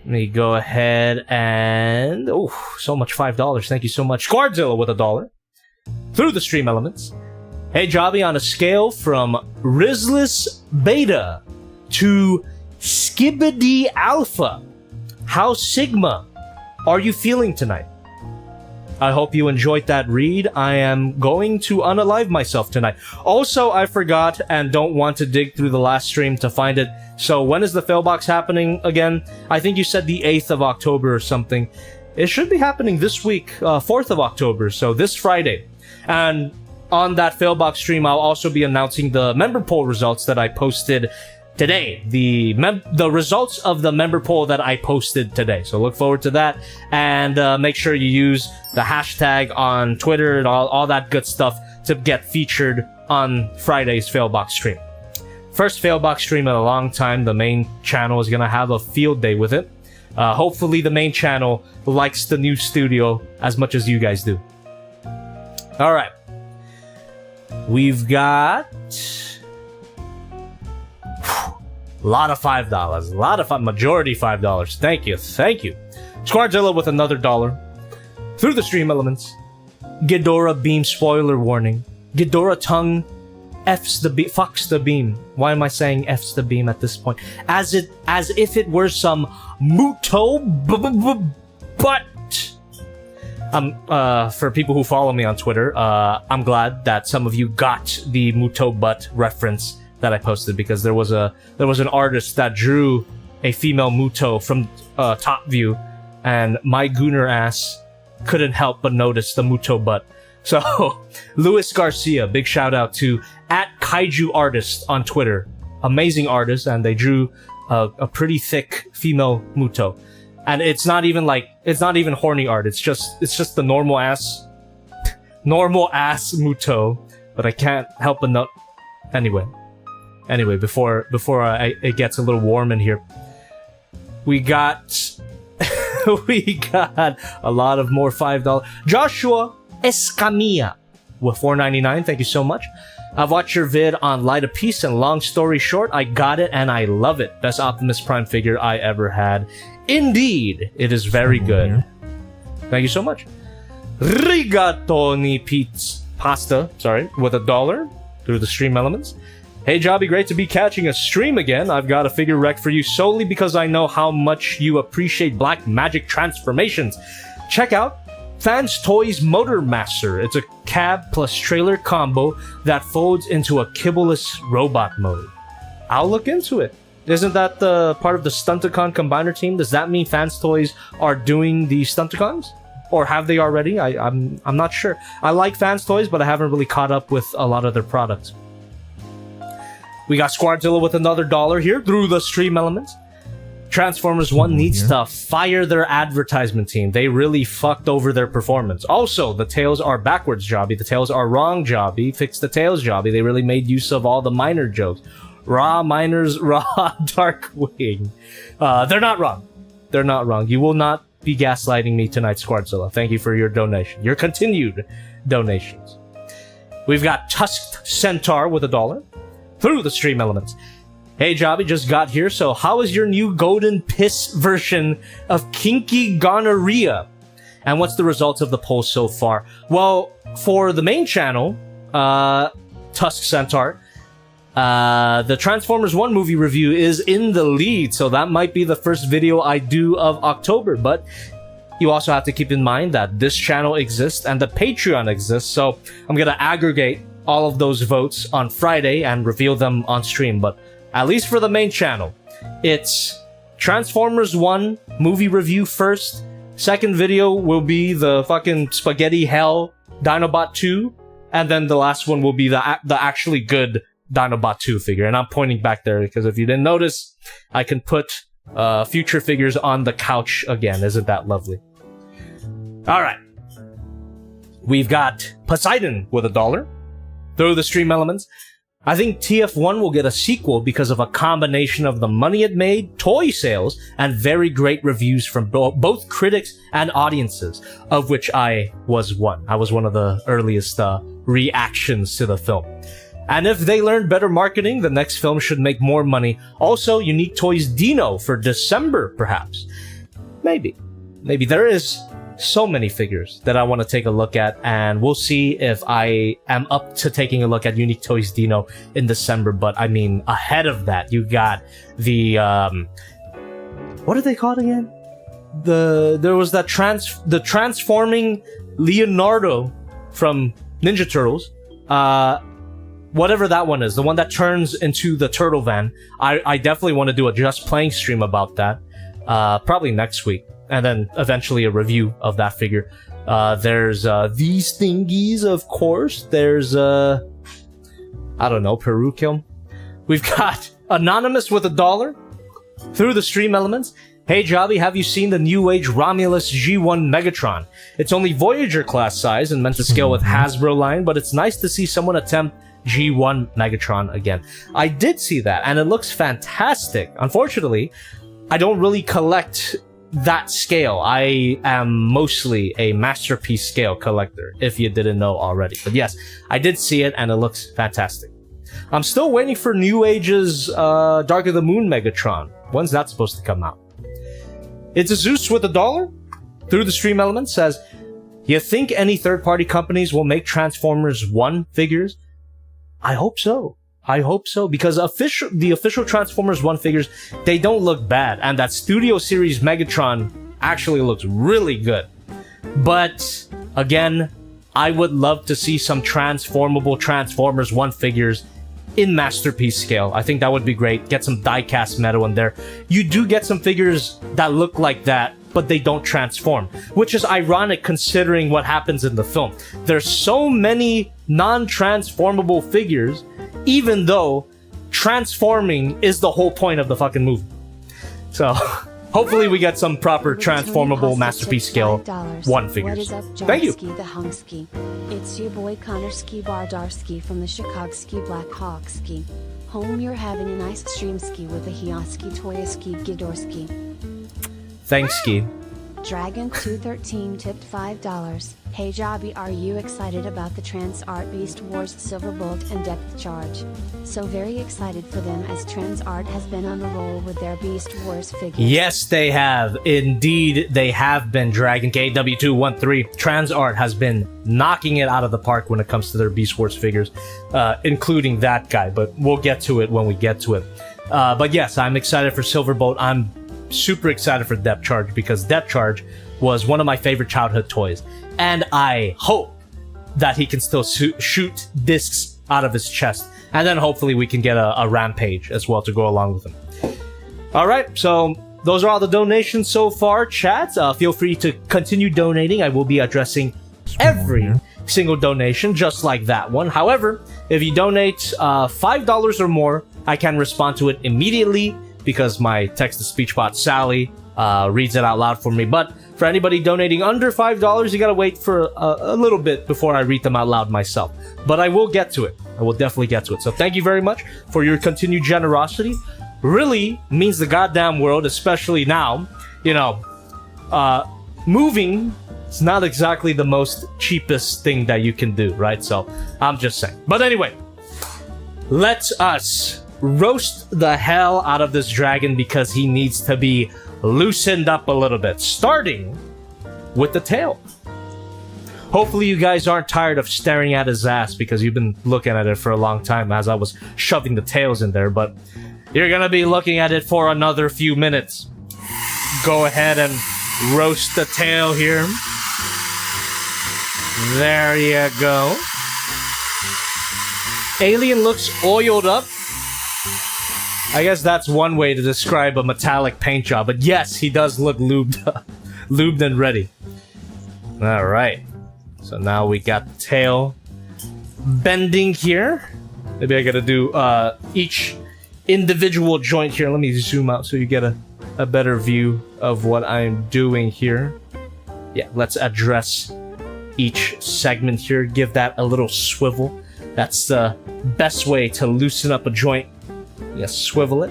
let me go ahead and so much $5. Thank you so much, Squardzilla with $1 through the stream elements. Hey Jobby, on a scale from Rizless Beta to Skibidi Alpha, how Sigma are you feeling tonight? I hope you enjoyed that read. I am going to unalive myself tonight. Also, I forgot and don't want to dig through the last stream to find it. So when is the Failbox happening again? I think you said the 8th of October or something. It should be happening this week, 4th of October, so this Friday. And on that Failbox stream, I'll also be announcing the member poll results that I posted today. The results of the member poll that I posted today. So look forward to that, and make sure you use the hashtag on Twitter and all that good stuff to get featured on Friday's Failbox stream. First Failbox stream in a long time. The main channel is gonna have a field day with it. Hopefully the main channel likes the new studio as much as you guys do. Alright. We've got a lot of $5. A lot of majority $5. Thank you. Thank you. Squardzilla with another $1. Through the stream elements. Ghidorah beam spoiler warning. Ghidorah tongue fucks the beam. Why am I saying F's the beam at this point? As if it were some Muto butt. For people who follow me on Twitter, I'm glad that some of you got the Muto butt reference that I posted, because there was an artist that drew a female Muto from top view, and my gooner ass couldn't help but notice the Muto butt. So, Luis Garcia, big shout out to @KaijuArtist on Twitter. Amazing artist, and they drew a pretty thick female Muto. And it's not even horny art. It's just the normal ass Muto. But I can't help but not. Anyway, before it gets a little warm in here, we got a lot of more $5. Joshua Escamilla with $4.99. Thank you so much. I've watched your vid on Light of Peace, and long story short, I got it and I love it. Best Optimus Prime figure I ever had. Indeed, it is very good. Thank you so much. Rigatoni pasta, with $1 through the stream elements. Hey Jobby, great to be catching a stream again. I've got a figure rec for you solely because I know how much you appreciate black magic transformations. Check out Fans Toys Motor Master. It's a cab plus trailer combo that folds into a kibbleless robot mode. I'll look into it. Isn't that the part of the Stunticon combiner team? Does that mean Fans Toys are doing the Stunticons? Or have they already? I'm not sure. I like Fans Toys, but I haven't really caught up with a lot of their products. We got Squardzilla with another $1 here through the stream elements. Transformers 1 needs to fire their advertisement team. They really fucked over their performance. Also, the tails are backwards, Jobby. The tails are wrong, Jobby. Fix the tails, Jobby. They really made use of all the minor jokes. Raw miners, raw Darkwing. They're not wrong. They're not wrong. You will not be gaslighting me tonight, Squardzilla. Thank you for your donation. Your continued donations. We've got Tusked Centaur with $1 through the stream elements. Hey Jobby, just got here, so how is your new golden piss version of Kinky Gonorrhea? And what's the results of the poll so far? Well, for the main channel, Tusk Centaur, the Transformers 1 movie review is in the lead, so that might be the first video I do of October, but you also have to keep in mind that this channel exists and the Patreon exists, so I'm gonna aggregate all of those votes on Friday and reveal them on stream, but at least for the main channel, it's Transformers 1 movie review first. Second video will be the fucking Spaghetti Hell Dinobot 2. And then the last one will be the actually good Dinobot 2 figure. And I'm pointing back there because if you didn't notice, I can put future figures on the couch again. Isn't that lovely? Alright. We've got Poseidon with $1 through the stream elements. I think TF1 will get a sequel because of a combination of the money it made, toy sales, and very great reviews from both critics and audiences, of which I was one. I was one of the earliest reactions to the film. And if they learn better marketing, the next film should make more money. Also, Unique Toys Dino for December, perhaps. Maybe. There is so many figures that I want to take a look at, and we'll see if I am up to taking a look at Unique Toys Dino in December. But I mean, ahead of that, you got the what are they called again? There was that the transforming Leonardo from Ninja Turtles. Whatever that one is, the one that turns into the turtle van. I definitely want to do a Just Playing stream about that. Probably next week. And then eventually a review of that figure. There's these thingies, of course. There's I don't know, Perukium. We've got Anonymous with $1 through the stream elements. Hey Jobby, have you seen the New Age Romulus G1 Megatron? It's only Voyager class size and meant to scale with Hasbro line, but it's nice to see someone attempt G1 Megatron again. I did see that, and it looks fantastic. Unfortunately, I don't really collect that scale. I am mostly a masterpiece scale collector, if you didn't know already. But yes, I did see it, and it looks fantastic. I'm still waiting for New Age's Dark of the Moon Megatron. When's that supposed to come out? It's a Zeus with $1 through the stream element says, you think any third-party companies will make Transformers 1 figures? I hope so. I hope so, because the official Transformers 1 figures, they don't look bad, and that Studio Series Megatron actually looks really good. But, again, I would love to see some transformable Transformers 1 figures in masterpiece scale. I think that would be great. Get some die-cast metal in there. You do get some figures that look like that, but they don't transform, which is ironic considering what happens in the film. There's so many non-transformable figures, even though transforming is the whole point of the fucking movie. So, hopefully we get some proper transformable masterpiece scale 1 figures. What is up, Thank you. the Hungski? It's your boy Connor Ski Bardarski from the Chicago Ski Black Hawk Ski. Home, you're having a nice stream ski with the Hiya Toys King Ghidorah. Thanks, Ski. Dragon213 tipped $5. Hey Jobby, are you excited about the Trans Art Beast Wars Silverbolt and Depth Charge? So very excited for them, as Trans Art has been on a roll with their Beast Wars figures. Yes, they have. Indeed, they have been. Dragon KW213. Trans Art has been knocking it out of the park when it comes to their Beast Wars figures, including that guy, but we'll get to it when we get to it. But yes, I'm excited for Silverbolt. I'm super excited for Depth Charge, because Depth Charge was one of my favorite childhood toys, and I hope that he can still shoot discs out of his chest, and then hopefully we can get a Rampage as well to go along with him. Alright, so those are all the donations so far, chat. Feel free to continue donating. I will be addressing every single donation, just like that one. However, if you donate $5 or more, I can respond to it immediately, because my text-to-speech bot Sally reads it out loud for me. But for anybody donating under $5, you gotta wait for a little bit before I read them out loud myself. But I will get to it. I will definitely get to it. So thank you very much for your continued generosity. Really means the goddamn world, especially now. You know, moving is not exactly the most cheapest thing that you can do, right? So I'm just saying. But anyway, let us roast the hell out of this dragon, because he needs to be loosened up a little bit, starting with the tail. Hopefully you guys aren't tired of staring at his ass, because you've been looking at it for a long time as I was shoving the tails in there, but you're gonna be looking at it for another few minutes. Go ahead and roast the tail here. There you go. Alien looks oiled up. I guess that's one way to describe a metallic paint job, but yes, he does look lubed and ready. Alright, so now we got the tail bending here. Maybe I gotta do each individual joint here. Let me zoom out so you get a better view of what I'm doing here. Yeah, let's address each segment here, give that a little swivel. That's the best way to loosen up a joint. Yes, swivel it.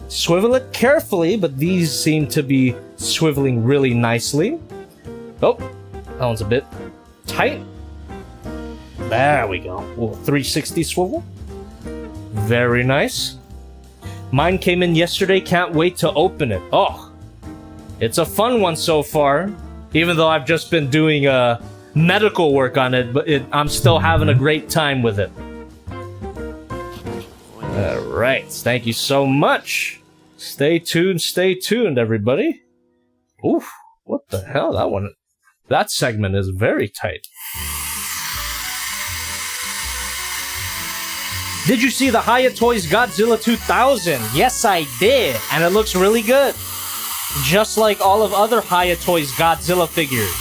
Swivel it carefully, but these seem to be swiveling really nicely. Oh, that one's a bit tight. There we go. Little 360 swivel. Very nice. Mine came in yesterday. Can't wait to open it. Oh, it's a fun one so far. Even though I've just been doing medical work on it, but I'm still having a great time with it. Alright, thank you so much. Stay tuned, everybody. Oof, what the hell? That segment is very tight. Did you see the Hiya Toys Godzilla 2000? Yes, I did, and it looks really good. Just like all of other Hiya Toys Godzilla figures.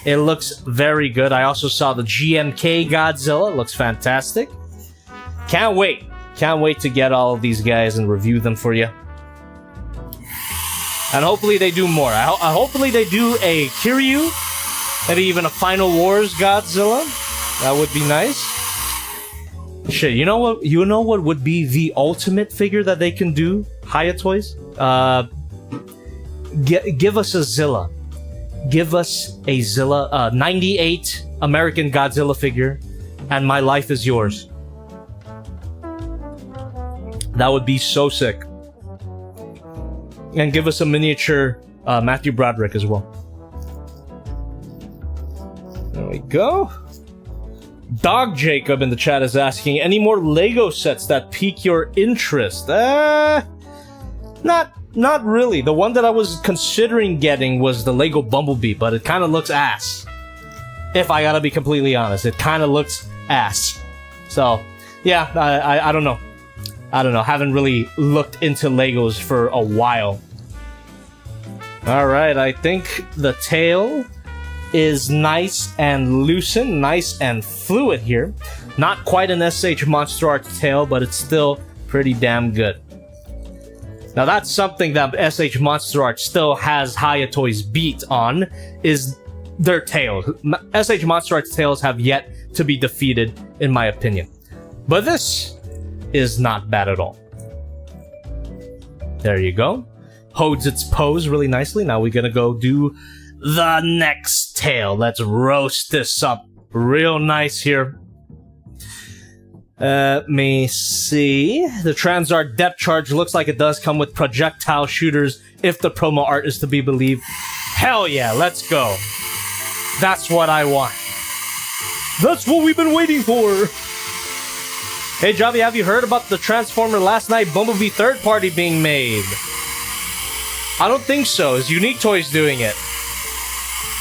It looks very good. I also saw the GMK Godzilla. It looks fantastic. Can't wait Can't wait to get all of these guys and review them for you. And hopefully they do more. Hopefully they do a Kiryu, maybe even a Final Wars Godzilla. That would be nice. Shit, you know what? You know what would be the ultimate figure that they can do? Hiya Toys? Give us a Zilla. Give us a Zilla, 98 American Godzilla figure, and my life is yours. That would be so sick. And give us a miniature Matthew Broderick as well. There we go. Dog Jacob in the chat is asking, any more Lego sets that pique your interest? Not really. The one that I was considering getting was the Lego Bumblebee, but it kind of looks ass. If I gotta be completely honest, it kind of looks ass. So, yeah, I don't know. I don't know. Haven't really looked into Legos for a while. Alright, I think the tail is nice and loosened, nice and fluid here. Not quite an SH Monster Arts tail, but it's still pretty damn good. Now that's something that SH Monster Arts still has Hiya Toys beat on, is their tails. SH Monster Arts tails have yet to be defeated, in my opinion. But this is not bad at all. There you go. Holds its pose really nicely. Now we're gonna go do the next tail. Let's roast this up real nice here. Let me see. The Transart depth charge looks like it does come with projectile shooters if the promo art is to be believed. Hell yeah, let's go. That's what I want. That's what we've been waiting for. Hey Javi, have you heard about the Transformer Last Night Bumblebee third party being made? I don't think so. Is Unique Toys doing it?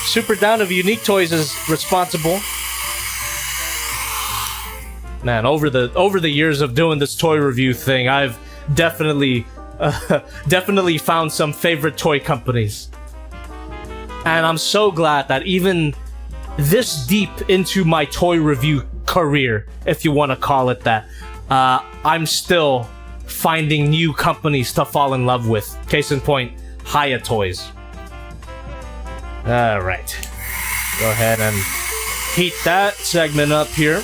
Super down if Unique Toys is responsible. Man, over the years of doing this toy review thing, I've definitely found some favorite toy companies. And I'm so glad that even this deep into my toy review career, if you want to call it that, I'm still finding new companies to fall in love with. Case in point, Hiya Toys. Alright. Go ahead and heat that segment up here.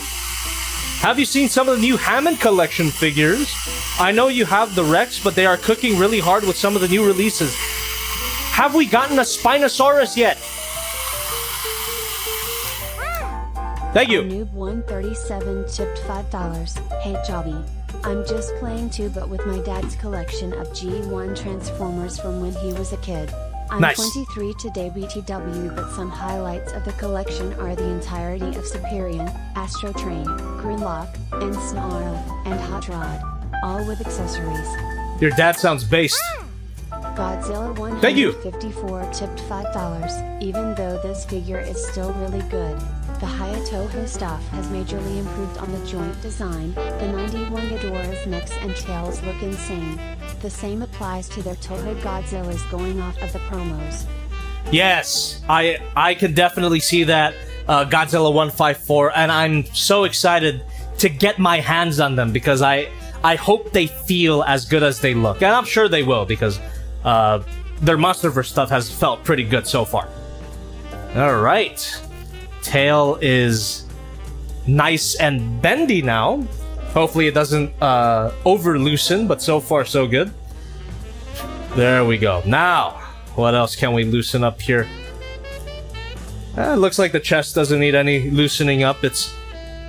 Have you seen some of the new Hammond Collection figures? I know you have the Rex, but they are cooking really hard with some of the new releases. Have we gotten a Spinosaurus yet? Thank you. Noob 137 tipped $5. Hey Jobby. I'm just playing too, but with my dad's collection of G1 Transformers from when he was a kid. I'm Nice. 23 today BTW, but some highlights of the collection are the entirety of Superion, Astro Train, Grimlock, and Snarl, and Hot Rod, all with accessories. Your dad sounds based. Godzilla Thank you. 154 tipped $5. Even though this figure is still really good, the Hiya Toys stuff has majorly improved on the joint design. The 91 Ghidorah's necks and tails look insane. The same applies to their Toho Godzillas going off of the promos. Yes, I can definitely see that, Godzilla 154, and I'm so excited to get my hands on them because I hope they feel as good as they look. And I'm sure they will because their Monsterverse stuff has felt pretty good so far. Alright. Tail is nice and bendy now. Hopefully it doesn't over loosen, but so far so good. There we go. Now, what else can we loosen up here? It looks like the chest doesn't need any loosening up. It's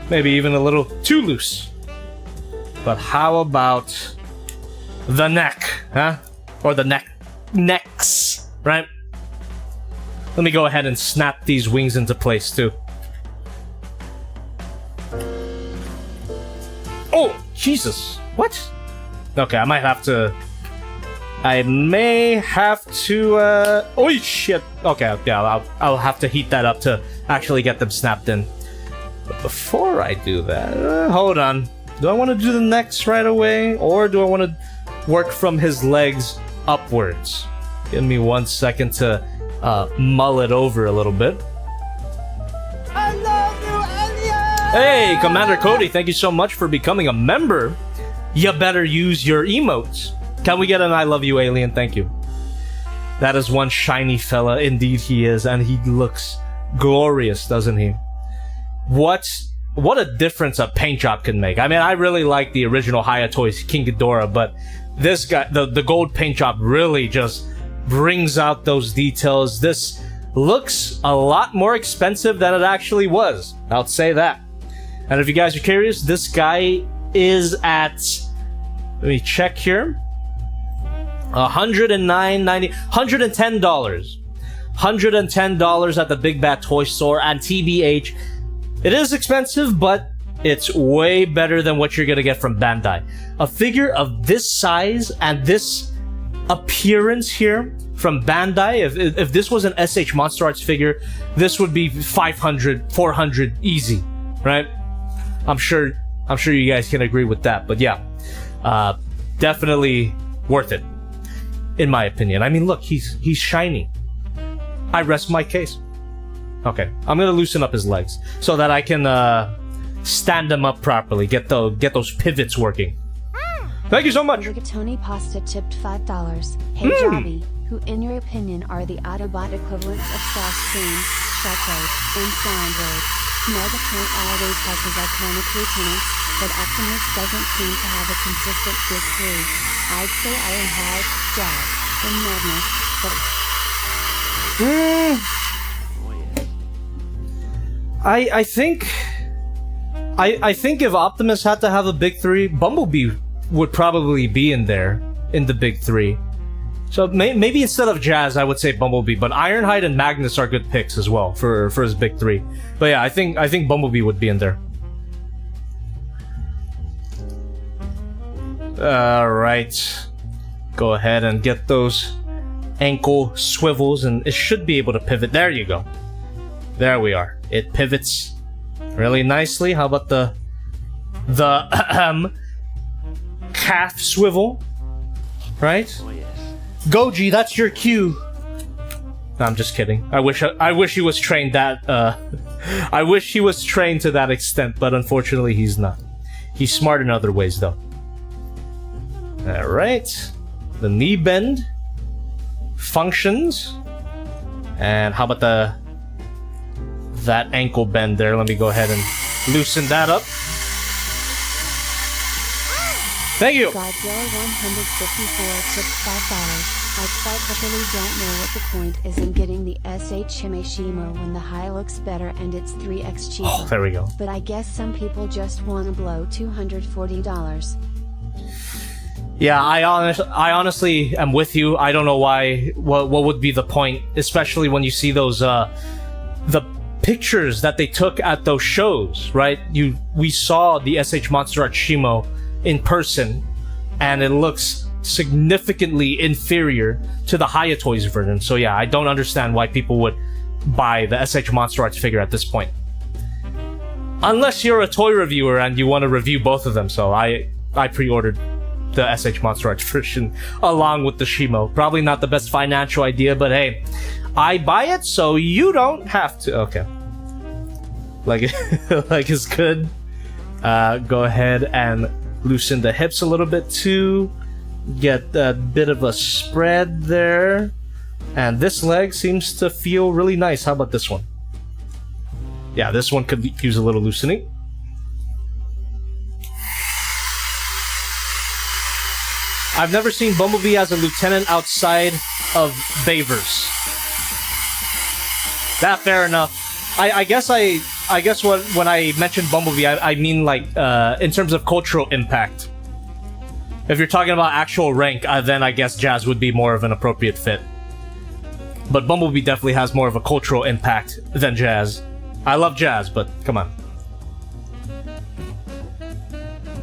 maybe even a little too loose. But how about the neck, huh? Or the necks, right? Let me go ahead and snap these wings into place too. Oh, Jesus. What? Okay, I may have to... Oh, shit. Okay, yeah, I'll have to heat that up to actually get them snapped in. But before I do that... hold on. Do I want to do the necks right away? Or do I want to work from his legs upwards? Give me 1 second to mull it over a little bit. I love you, Elliot! Hey, Commander Cody, thank you so much for becoming a member. you better use your emotes. Can we get an I love you, alien? Thank you. That is one shiny fella. Indeed he is. And he looks glorious, doesn't he? What a difference a paint job can make. I mean, I really like the original Hiya Toys King Ghidorah, but this guy, the gold paint job really just brings out those details. This looks a lot more expensive than it actually was. I'll say that. And if you guys are curious, this guy is at, let me check here, $110. $110 at the Big Bad Toy Store. And TBH, it is expensive, but it's way better than what you're gonna get from Bandai. A figure of this size and this appearance here from Bandai, if this was an SH Monster Arts figure, this would be 500, 400 easy, right? I'm sure you guys can agree with that. But yeah, definitely worth it, in my opinion. I mean, look, he's shiny. I rest my case. Okay, I'm gonna loosen up his legs so that I can stand him up properly. Get those pivots working. Thank you so much. Rigatoni Pasta tipped $5. Hey Jobby, who in your opinion are the Autobot equivalents of Starscream, Sharkbird, and Soundbird? Megatron always has his iconic lieutenants, but Optimus doesn't seem to have a consistent big three. I'd say Ironhide, Jazz, and Magnus, but... I think if Optimus had to have a big three, Bumblebee would probably be in there, in the big three. So maybe instead of Jazz, I would say Bumblebee, but Ironhide and Magnus are good picks as well for his big three. But yeah, I think Bumblebee would be in there. Alright. Go ahead and get those ankle swivels, and it should be able to pivot. There you go. There we are. It pivots really nicely. How about the calf swivel? Right? Oh yes. Goji, that's your cue. No, I'm just kidding. I wish he was trained that. I wish he was trained to that extent, but unfortunately he's not. He's smart in other ways, though. All right, the knee bend functions, and how about that ankle bend there? Let me go ahead and loosen that up. Thank you. Godzilla 154 tipped $5. I quite literally don't know what the point is in getting the SH Himeshimo when the high looks better and it's 3x cheaper. Oh, there we go. But I guess some people just want to blow $240. Yeah, I honestly am with you. I don't know why. What would be the point, especially when you see those the pictures that they took at those shows, right? We saw the SH Monster Arts Shimo in person, and it looks significantly inferior to the Hiya Toys version. So yeah, I don't understand why people would buy the SH Monster Arts figure at this point. Unless you're a toy reviewer and you want to review both of them. So I pre-ordered the SH Monster Arts version along with the Shimo. Probably not the best financial idea, but hey, I buy it so you don't have to. Okay. Like it's good. Go ahead and loosen the hips a little bit too. Get a bit of a spread there. And this leg seems to feel really nice. How about this one? Yeah, this one could use a little loosening. I've never seen Bumblebee as a lieutenant outside of Bayverse. That fair enough. I guess when I mentioned Bumblebee, I mean like in terms of cultural impact. If you're talking about actual rank, then I guess Jazz would be more of an appropriate fit. But Bumblebee definitely has more of a cultural impact than Jazz. I love Jazz, but come on.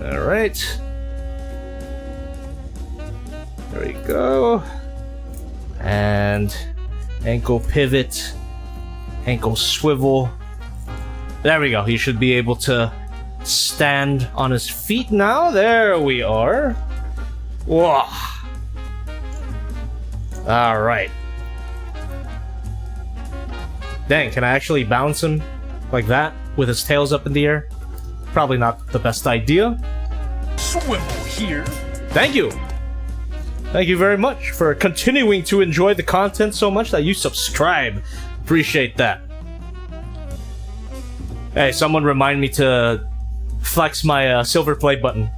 Alright. There we go. And ankle pivot. Ankle swivel. There we go. He should be able to stand on his feet now. There we are. Whoa. Alright. Dang, can I actually bounce him like that with his tails up in the air? Probably not the best idea. Swivel here. Thank you. Thank you very much for continuing to enjoy the content so much that you subscribe. Appreciate that. Hey, someone remind me to flex my silver play button.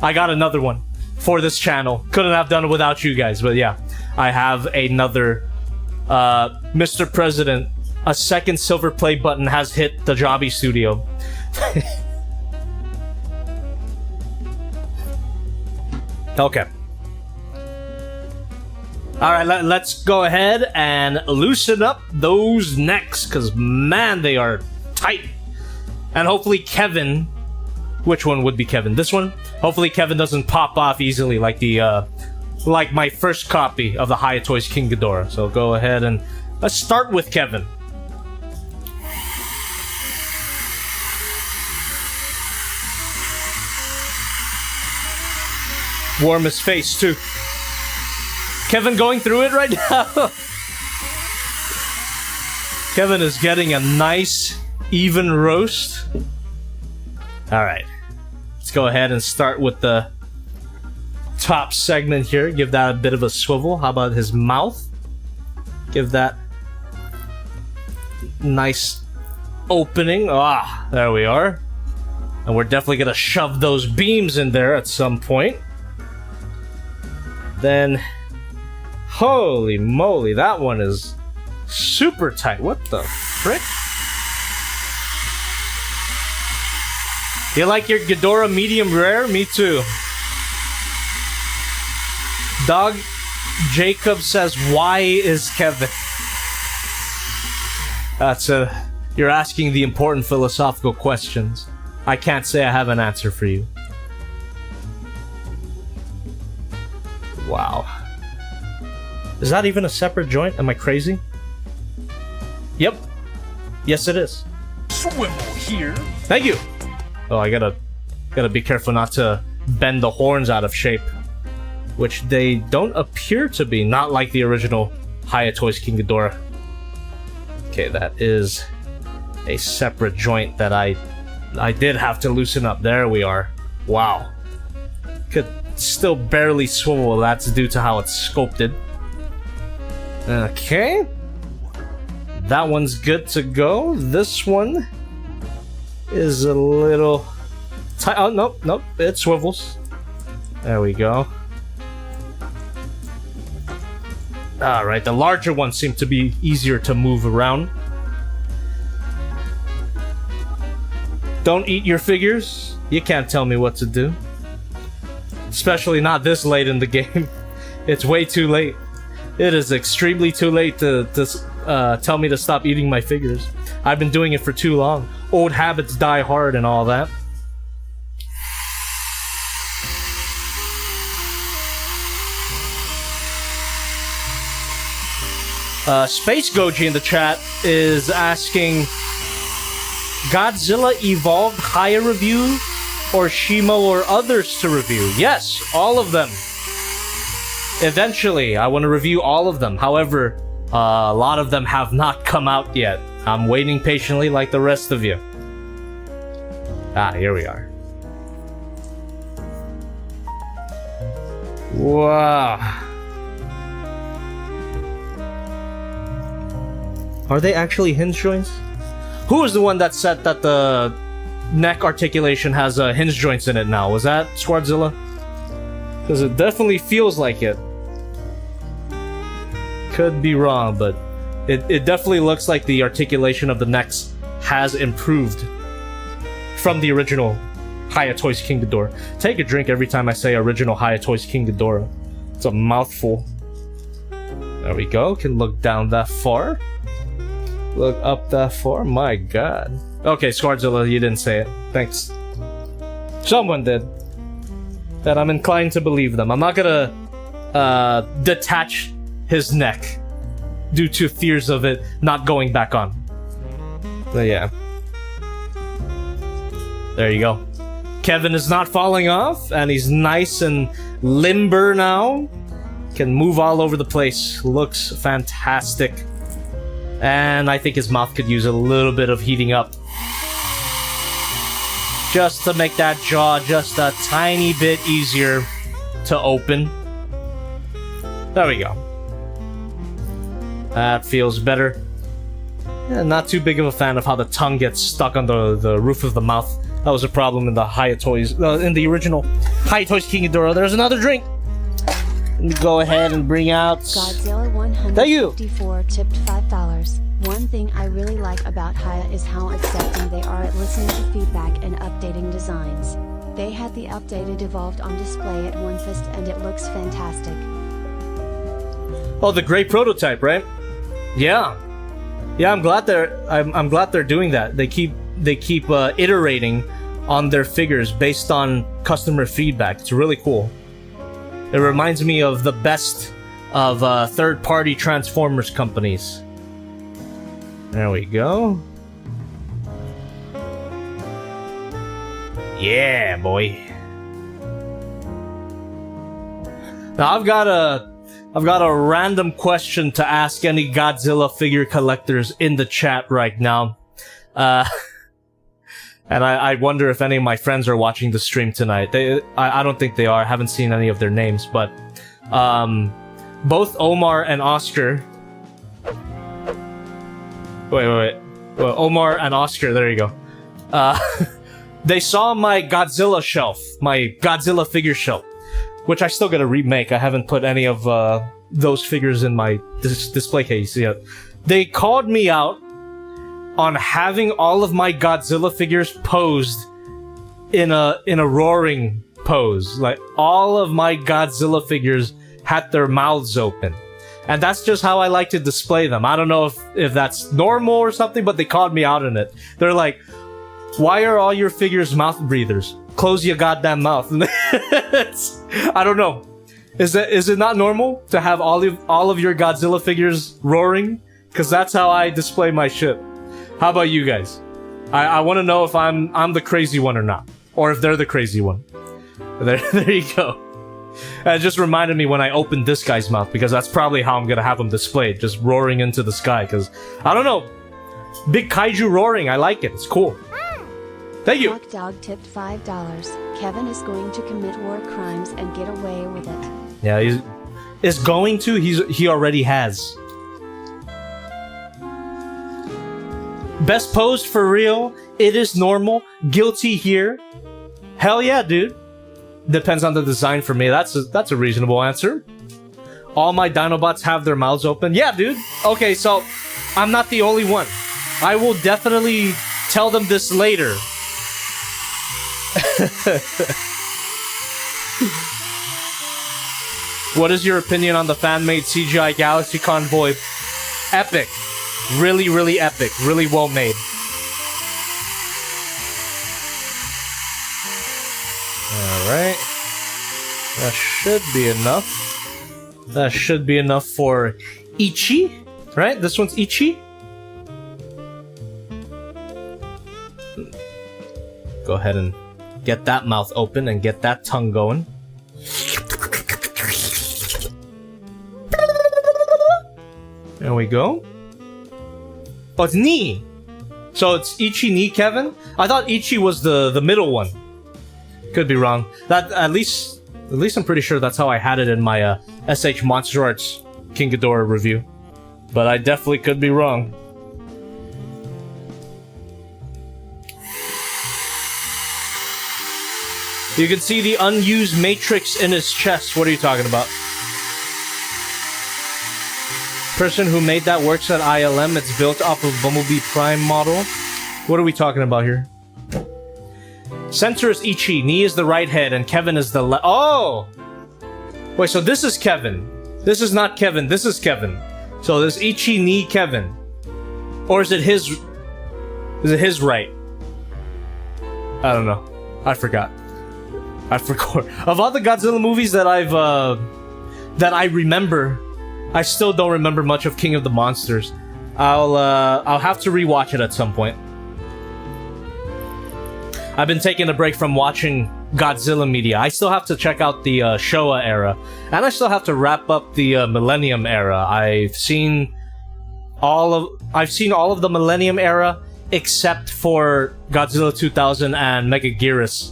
I got another one for this channel. Couldn't have done it without you guys, but yeah. I have another Mr. President. A second silver play button has hit the Jobby studio. Okay. Alright, let's go ahead and loosen up those necks, because man, they are tight. And hopefully Kevin... Which one would be Kevin? This one? Hopefully Kevin doesn't pop off easily like the, like my first copy of the Hiya Toys King Ghidorah. So go ahead and let's start with Kevin. Warm his face, too. Kevin going through it right now. Kevin is getting a nice, even roast. Alright. Let's go ahead and start with the top segment here. Give that a bit of a swivel. How about his mouth? Give that nice opening. Ah, there we are. And we're definitely gonna shove those beams in there at some point. Then, holy moly, that one is super tight. What the frick? You like your Ghidorah medium rare? Me too. Dog Jacob says, why is Kevin? That's you're asking the important philosophical questions. I can't say I have an answer for you. Wow. Is that even a separate joint? Am I crazy? Yep. Yes, it is. Swivel here. Thank you. Oh, I gotta be careful not to bend the horns out of shape, which they don't appear to be. Not like the original Hiya Toys King Ghidorah. Okay, that is a separate joint that I did have to loosen up. There we are. Wow. Could still barely swivel. That's due to how it's sculpted. Okay. That one's good to go. This one is a little tight. Oh, nope, nope. It swivels. There we go. Alright, the larger ones seem to be easier to move around. Don't eat your figures. You can't tell me what to do. Especially not this late in the game. It's way too late. It is extremely too late to tell me to stop eating my figures. I've been doing it for too long. Old habits die hard and all that. Space Goji in the chat is asking, Godzilla Evolved Hiya review or Shimo or others to review? Yes, all of them. Eventually, I want to review all of them. However, a lot of them have not come out yet. I'm waiting patiently like the rest of you. Ah, here we are. Wow. Are they actually hinge joints? Who was the one that said that the neck articulation has hinge joints in it now? Was that Squadzilla? Because it definitely feels like it. Could be wrong, but it definitely looks like the articulation of the necks has improved from the original Hiya Toys King Ghidorah. Take a drink every time I say original Hiya Toys King Ghidorah. It's a mouthful. There we go. Can look down that far. Look up that far. My god. Okay, Squadzilla, you didn't say it. Thanks. Someone did. That I'm inclined to believe them. I'm not gonna detach his neck due to fears of it not going back on. But yeah. There you go. Kevin is not falling off, and he's nice and limber now. Can move all over the place. Looks fantastic. And I think his mouth could use a little bit of heating up. just to make that jaw just a tiny bit easier to open. There we go. That feels better. Yeah, not too big of a fan of how the tongue gets stuck on the roof of the mouth. That was a problem in the Hiya Toys, in the original Hiya Toys King Ghidorah. There's another drink. Let me go ahead and bring out Godzilla 154 tipped $5. One thing I really like about Hiya is how accepting they are at listening to feedback and updating designs. They had the updated Evolved on display at One Fist and it looks fantastic. Oh, the gray prototype, right? Yeah. Yeah, I'm glad they're doing that. They keep iterating on their figures based on customer feedback. It's really cool. It reminds me of the best of third-party Transformers companies. There we go. Yeah, boy. Now I've got a random question to ask any Godzilla figure collectors in the chat right now. And I wonder if any of my friends are watching the stream tonight. I don't think they are. I haven't seen any of their names, but both Omar and Oscar. Wait. Well, Omar and Oscar, there you go. They saw my Godzilla shelf, my Godzilla figure shelf, which I still gotta remake. I haven't put any of those figures in my display case yet. They called me out on having all of my Godzilla figures posed in a roaring pose. Like, all of my Godzilla figures had their mouths open. And that's just how I like to display them. I don't know if that's normal or something, but they called me out on it. They're like, why are all your figures mouth breathers? Close your goddamn mouth. I don't know. Is it not normal to have all of your Godzilla figures roaring? Because that's how I display my shit. How about you guys? I want to know if I'm the crazy one or not, or if they're the crazy one. There you go. It just reminded me when I opened this guy's mouth, because that's probably how I'm gonna have him displayed, just roaring into the sky. Because I don't know, big kaiju roaring. I like it. It's cool. Thank you. Black Dog tipped $5. Kevin is going to commit war crimes and get away with it. Yeah, he's going to. He already has. Best posed for real. It is normal. Guilty here. Hell yeah, dude. Depends on the design for me. That's a reasonable answer. All my Dinobots have their mouths open. Yeah, dude. Okay, so I'm not the only one. I will definitely tell them this later. What is your opinion on the fan-made CGI Galaxy Convoy? Epic. Really, really epic. Really well made. Alright. That should be enough. That should be enough for Ichi. Right? This one's Ichi. Go ahead and get that mouth open and get that tongue going. There we go. Oh, it's Ni. So it's Ichi Ni Kevin? I thought Ichi was the middle one. Could be wrong. That at least I'm pretty sure that's how I had it in my SH Monster Arts King Ghidorah review. But I definitely could be wrong. You can see the unused matrix in his chest. What are you talking about? Person who made that works at ILM. It's built off of Bumblebee Prime model. What are we talking about here? Center is Ichi, Ni is the right head, and Kevin is the left. Oh! Wait, so this is Kevin. This is not Kevin, this is Kevin. So this Ichi, Ni, Kevin. Or is it his... Is it his right? I don't know. I forgot. I forgot. Of all the Godzilla movies that that I remember, I still don't remember much of King of the Monsters. I'll have to rewatch it at some point. I've been taking a break from watching Godzilla media. I still have to check out the Showa era, and I still have to wrap up the Millennium era. I've seen all of the Millennium era except for Godzilla 2000 and Megaguirus.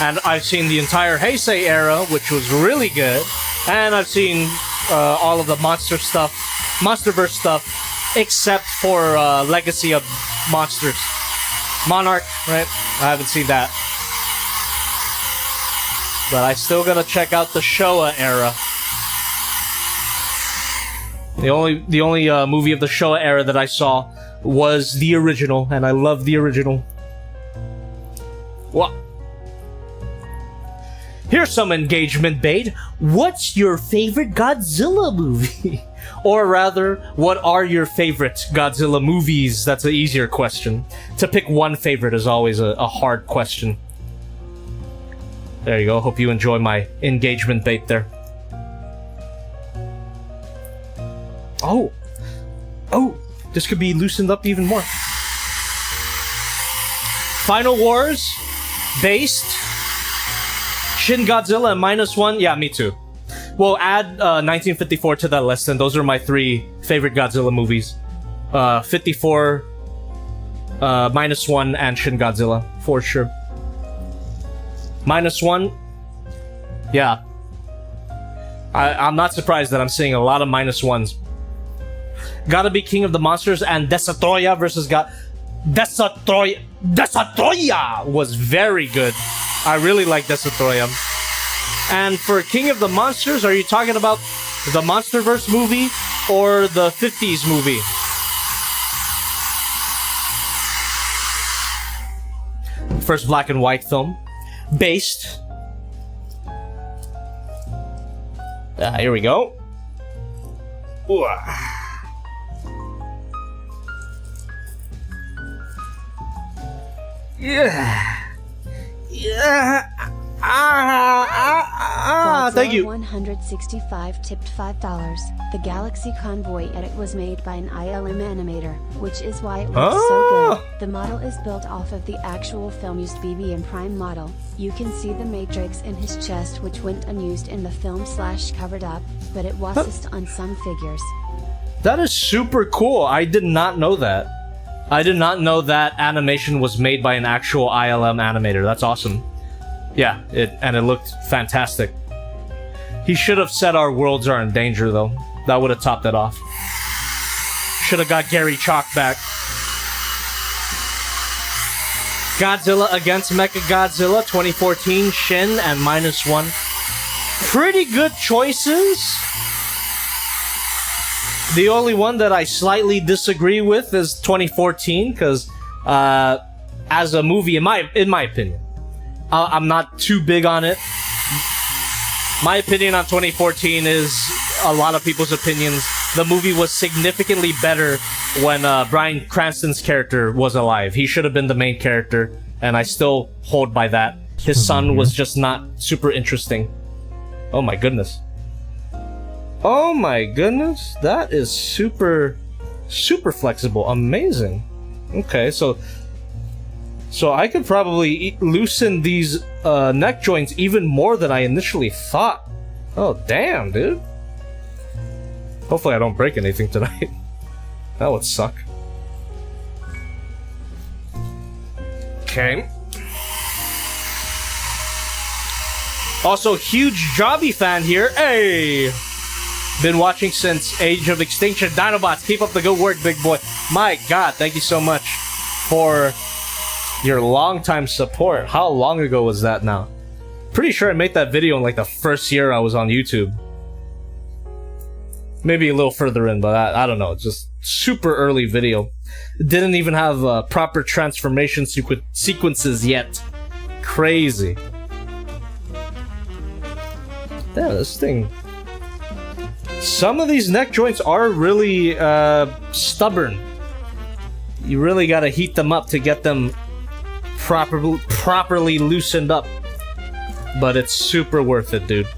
And I've seen the entire Heisei era, which was really good. And I've seen all of the Monsterverse stuff, except for Legacy of Monsters. Monarch, right? I haven't seen that. But I still gotta check out the Showa era. The only movie of the Showa era that I saw was the original, and I love the original. What? Here's some engagement bait. What's your favorite Godzilla movie? Or rather, what are your favorite Godzilla movies? That's an easier question. To pick one favorite is always a hard question. There you go. Hope you enjoy my engagement bait there. Oh! Oh! This could be loosened up even more. Final Wars, based. Shin Godzilla and -1. Yeah, me too. We'll add 1954 to that list, and those are my 3 favorite Godzilla movies. 54, -1, and Shin Godzilla, for sure. -1, yeah. I'm not surprised that I'm seeing a lot of -1s. Gotta be King of the Monsters and Destroya versus Destroya was very good. I really like Destroya. And for King of the Monsters, are you talking about the Monsterverse movie or the 50s movie? First black and white film. Based. Here we go. Ooh. Yeah. Yeah. Thank you. 165 tipped $5. The Galaxy Convoy edit was made by an ILM animator, which is why it looks so good. The model is built off of the actual film used BB and Prime model. You can see the Matrix in his chest, which went unused in the film / covered up, but it was on some figures. That is super cool. I did not know that. I did not know that animation was made by an actual ILM animator. That's awesome. Yeah, it looked fantastic. He should have said our worlds are in danger, though. That would have topped it off. Should have got Gary Chalk back. Godzilla against Mechagodzilla 2014, Shin and -1. Pretty good choices. The only one that I slightly disagree with is 2014, because as a movie, in my opinion, I'm not too big on it. My opinion on 2014 is a lot of people's opinions. The movie was significantly better when Bryan Cranston's character was alive. He should have been the main character, and I still hold by that. His son was just not super interesting. Oh my goodness. Oh my goodness. That is super flexible. Amazing. Okay, so I could probably loosen these neck joints even more than I initially thought. Oh, damn, dude. Hopefully I don't break anything tonight. That would suck. Okay. Also, huge Jobby fan here. Hey! Been watching since Age of Extinction. Dinobots, keep up the good work, big boy. My god, thank you so much for your long-time support. How long ago was that now? Pretty sure I made that video in like the first year I was on YouTube. Maybe a little further in, but I don't know. It's just super early video. Didn't even have proper transformation sequences yet. Crazy. Damn, this thing. Some of these neck joints are really stubborn. You really gotta heat them up to get them properly loosened up. But it's super worth it, dude.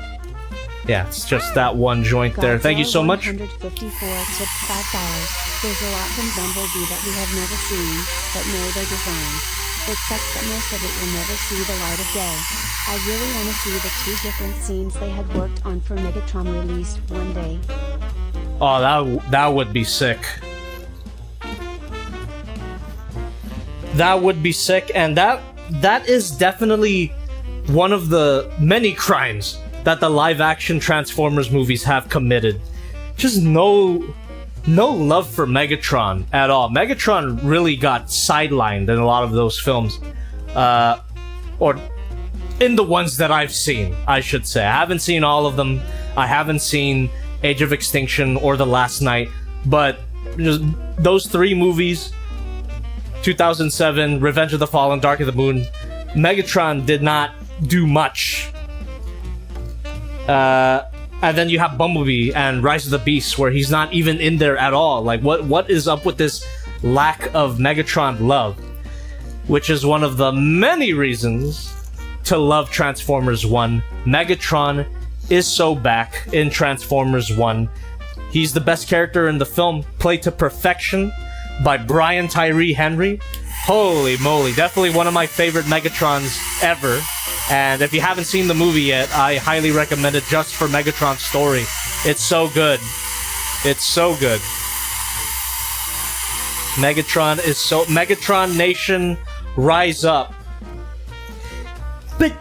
Yeah, it's just that one joint there. Thank you so much. 154 tipped $5. There's a lot from Bumblebee that we have never seen, but know their design. It sucks that most of it will never see the light of day. I really want to see the 2 different scenes they had worked on for Megatron released one day. Oh, that would be sick. That would be sick, and that is definitely one of the many crimes that the live-action Transformers movies have committed. Just no love for Megatron at all. Megatron really got sidelined in a lot of those films. Or in the ones that I've seen, I should say. I haven't seen all of them. I haven't seen Age of Extinction or The Last Knight, but just those three movies, 2007, Revenge of the Fallen, Dark of the Moon, Megatron did not do much. And then you have Bumblebee and Rise of the Beast, where he's not even in there at all. Like, what is up with this lack of Megatron love? Which is one of the many reasons to love Transformers 1. Megatron is so back in Transformers 1. He's the best character in the film, played to perfection by Brian Tyree Henry. Holy moly, definitely one of my favorite Megatrons ever. And if you haven't seen the movie yet, I highly recommend it just for Megatron's story. It's so good. It's so good. Megatron Nation, rise up. But,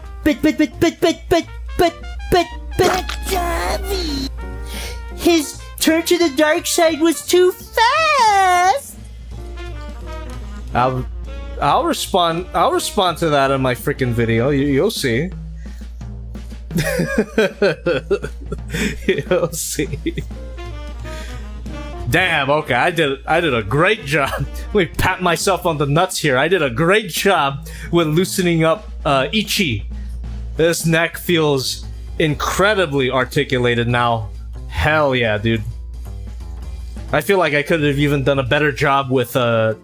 Johnny! His turn to the dark side was too fast! I'll respond to that in my freaking video. You'll see. You'll see. Damn, okay, I did a great job. Let me pat myself on the nuts here. I did a great job with loosening up Ichi. This neck feels incredibly articulated now. Hell yeah, dude. I feel like I could have even done a better job with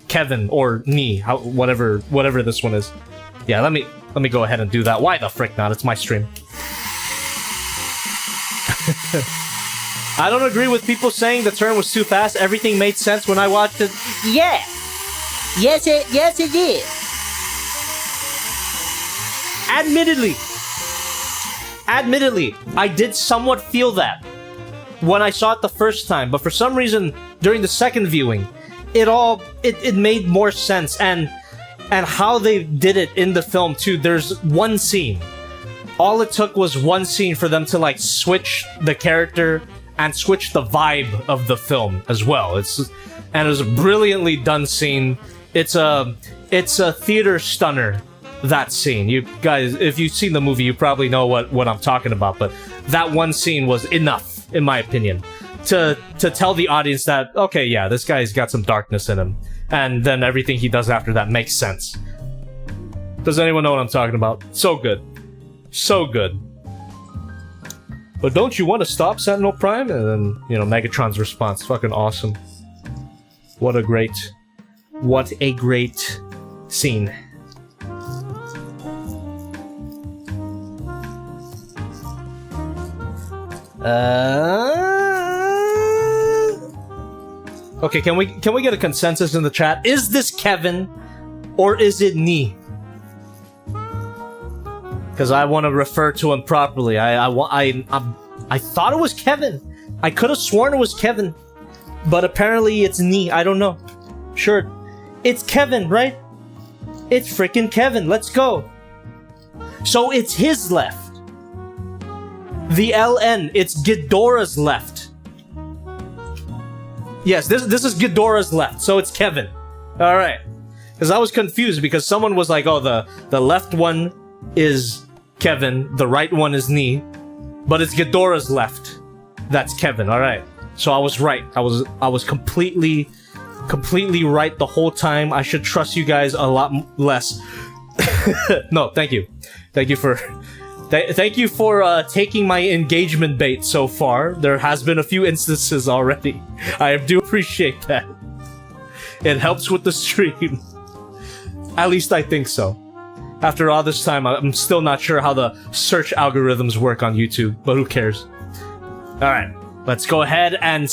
Kevin or Nee, whatever this one is. Yeah, let me go ahead and do that. Why the frick not? It's my stream. I don't agree with people saying the turn was too fast. Everything made sense when I watched it. Yeah. Yes, it did. Admittedly, I did somewhat feel that when I saw it the first time, but for some reason during the second viewing, it made more sense, and how they did it in the film too. There's one scene. All it took was one scene for them to like switch the character and switch the vibe of the film as well. It was a brilliantly done scene. It's a theater stunner, that scene. You guys, if you've seen the movie, you probably know what I'm talking about, but that one scene was enough, in my opinion, to tell the audience that, okay, yeah, this guy's got some darkness in him, and then everything he does after that makes sense. Does anyone know what I'm talking about? So good. So good. But don't you want to stop Sentinel Prime? And then, Megatron's response, fucking awesome. What a great scene. Okay, can we get a consensus in the chat? Is this Kevin or is it Nee? Because I want to refer to him properly. I thought it was Kevin. I could have sworn it was Kevin, but apparently it's Nee. I don't know. Sure, it's Kevin, right? It's freaking Kevin. Let's go. So it's his left. The LN. It's Ghidorah's left. Yes, this is Ghidorah's left. So it's Kevin. All right. Because I was confused because someone was like, "Oh, the left one is Kevin, the right one is Nee, but it's Ghidorah's left. That's Kevin." All right. So I was right. I was completely right the whole time. I should trust you guys a lot less. No, thank you. Thank you for taking my engagement bait so far. There has been a few instances already. I do appreciate that. It helps with the stream. At least I think so. After all this time, I'm still not sure how the search algorithms work on YouTube, but who cares? Alright, let's go ahead and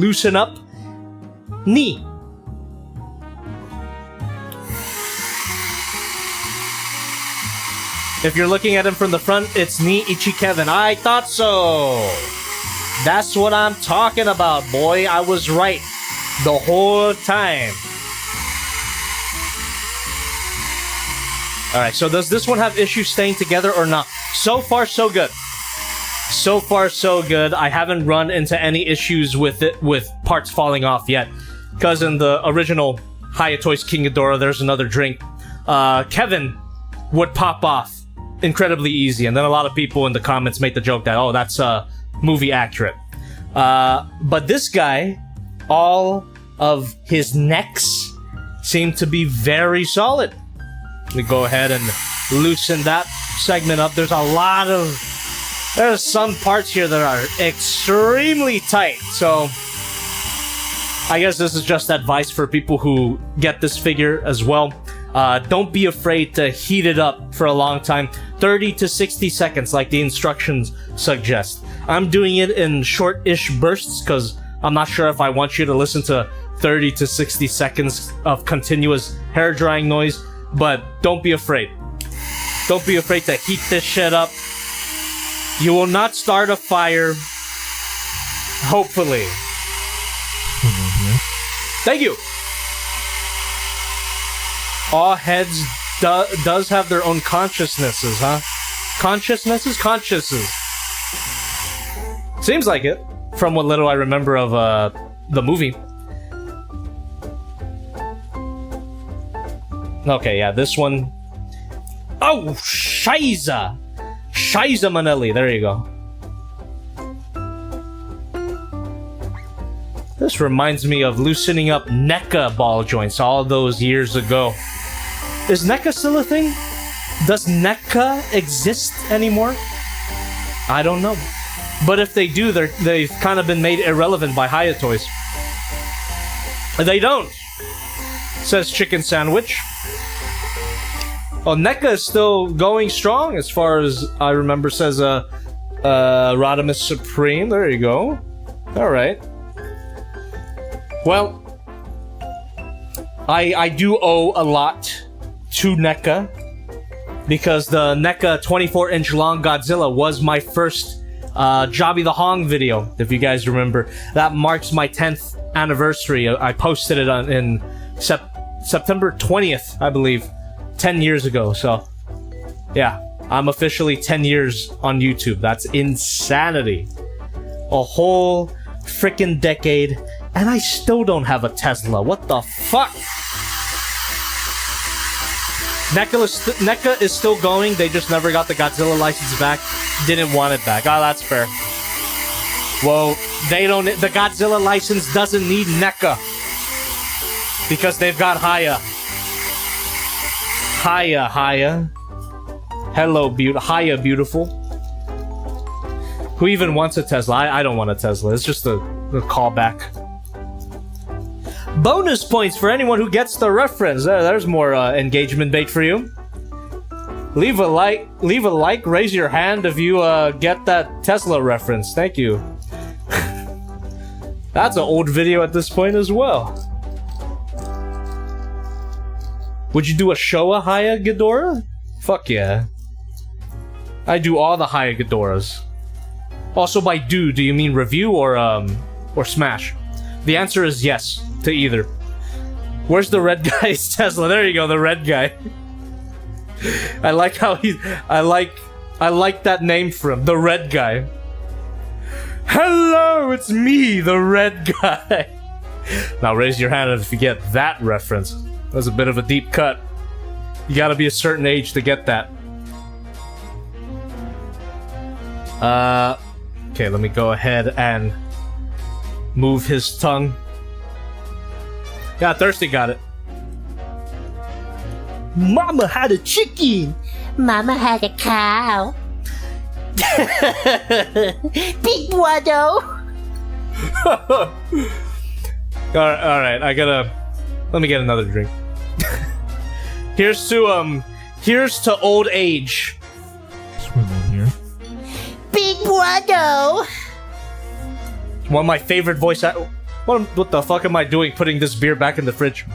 loosen up Nee. If you're looking at him from the front, it's Nee, Ichi, Kevin. I thought so! That's what I'm talking about, boy. I was right the whole time. Alright, so does this one have issues staying together or not? So far, so good. So far, so good. I haven't run into any issues with it, with parts falling off yet. Because in the original Hiya Toys King Ghidorah, there's another drink. Kevin would pop off incredibly easy. And then a lot of people in the comments make the joke that, oh, that's movie accurate. But this guy, all of his necks seem to be very solid. Let me go ahead and loosen that segment up. There's some parts here that are extremely tight. So I guess this is just advice for people who get this figure as well. Don't be afraid to heat it up for a long time. 30 to 60 seconds like the instructions suggest. I'm doing it in short-ish bursts because I'm not sure if I want you to listen to 30 to 60 seconds of continuous hair drying noise. But don't be afraid. Don't be afraid to heat this shit up. You will not start a fire. Hopefully. Thank you. All heads does have their own consciousnesses, huh? Consciousnesses? Consciouses. Seems like it, from what little I remember of the movie. Okay, yeah, this one... Oh, Shiza! Shiza Manelli, there you go. This reminds me of loosening up NECA ball joints all those years ago. Is NECA still a thing? Does NECA exist anymore? I don't know. But if they do, they've kind of been made irrelevant by Hiya Toys. They don't, says Chicken Sandwich. Well, NECA is still going strong as far as I remember, says Rodimus Supreme. There you go. Alright. Well, I do owe a lot to NECA because the NECA 24-inch long Godzilla was my first Jobby the Hong video, if you guys remember. That marks my 10th anniversary. I posted it in September 20th, I believe. 10 years ago, so yeah, I'm officially 10 years on YouTube. That's insanity. A whole freaking decade, and I still don't have a Tesla. What the fuck? NECA is still going. They just never got the Godzilla license back. Didn't want it back. Oh, that's fair. Well, they don't. The Godzilla license doesn't need NECA because they've got Hiya. Hiya. Hello, Hiya, beautiful. Who even wants a Tesla? I don't want a Tesla. It's just a callback. Bonus points for anyone who gets the reference. There's more engagement bait for you. Leave a like, raise your hand if you get that Tesla reference. Thank you. That's an old video at this point as well. Would you do a Showa Hiya Ghidorah? Fuck yeah. I do all the Hiya Ghidorahs. Also, by do you mean review or smash? The answer is yes to either. Where's the red guy's Tesla? There you go, the red guy. I like how I like that name for him, the red guy. Hello, it's me, the red guy. Now raise your hand if you get that reference. That was a bit of a deep cut. You gotta be a certain age to get that. Okay, let me go ahead and move his tongue. Yeah, Thirsty got it. Mama had a chicken. Mama had a cow. Big Wado. Alright, let me get another drink. Here's to old age. Swim in here. Big Wado. One of my favorite voice what the fuck am I doing putting this beer back in the fridge?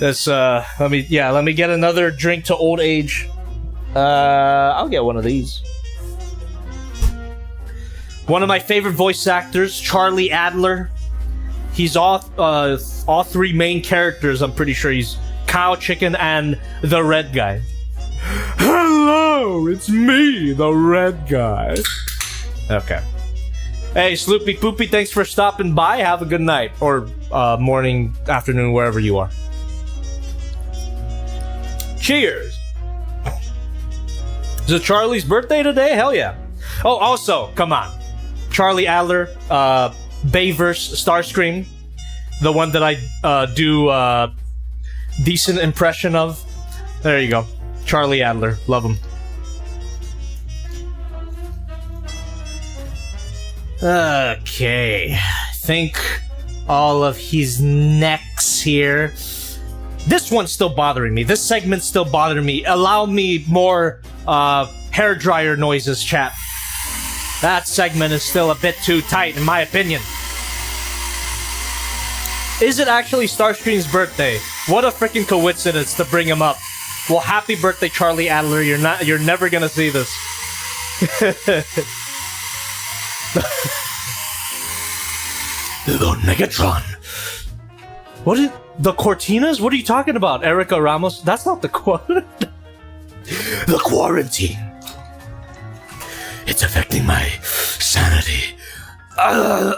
This let me get another drink to old age. I'll get one of these. One of my favorite voice actors, Charlie Adler. He's all three main characters. I'm pretty sure he's Cow, Chicken, and the Red Guy. Hello, it's me, the Red Guy. Okay. Hey, Sloopy Poopy, thanks for stopping by. Have a good night. Or morning, afternoon, wherever you are. Cheers. Is it Charlie's birthday today? Hell yeah. Oh, also, come on. Charlie Adler, Bayverse Starscream. The one that I do decent impression of. There you go. Charlie Adler. Love him. Okay. I think all of his necks here. This one's still bothering me. This segment's still bothering me. Allow me more hairdryer noises, chat. That segment is still a bit too tight, in my opinion. Is it actually Starscream's birthday? What a freaking coincidence to bring him up. Well, happy birthday, Charlie Adler. You're never gonna see this. The Megatron. What is the Cortinas? What are you talking about, Erica Ramos? That's not the the quarantine. It's affecting my sanity. I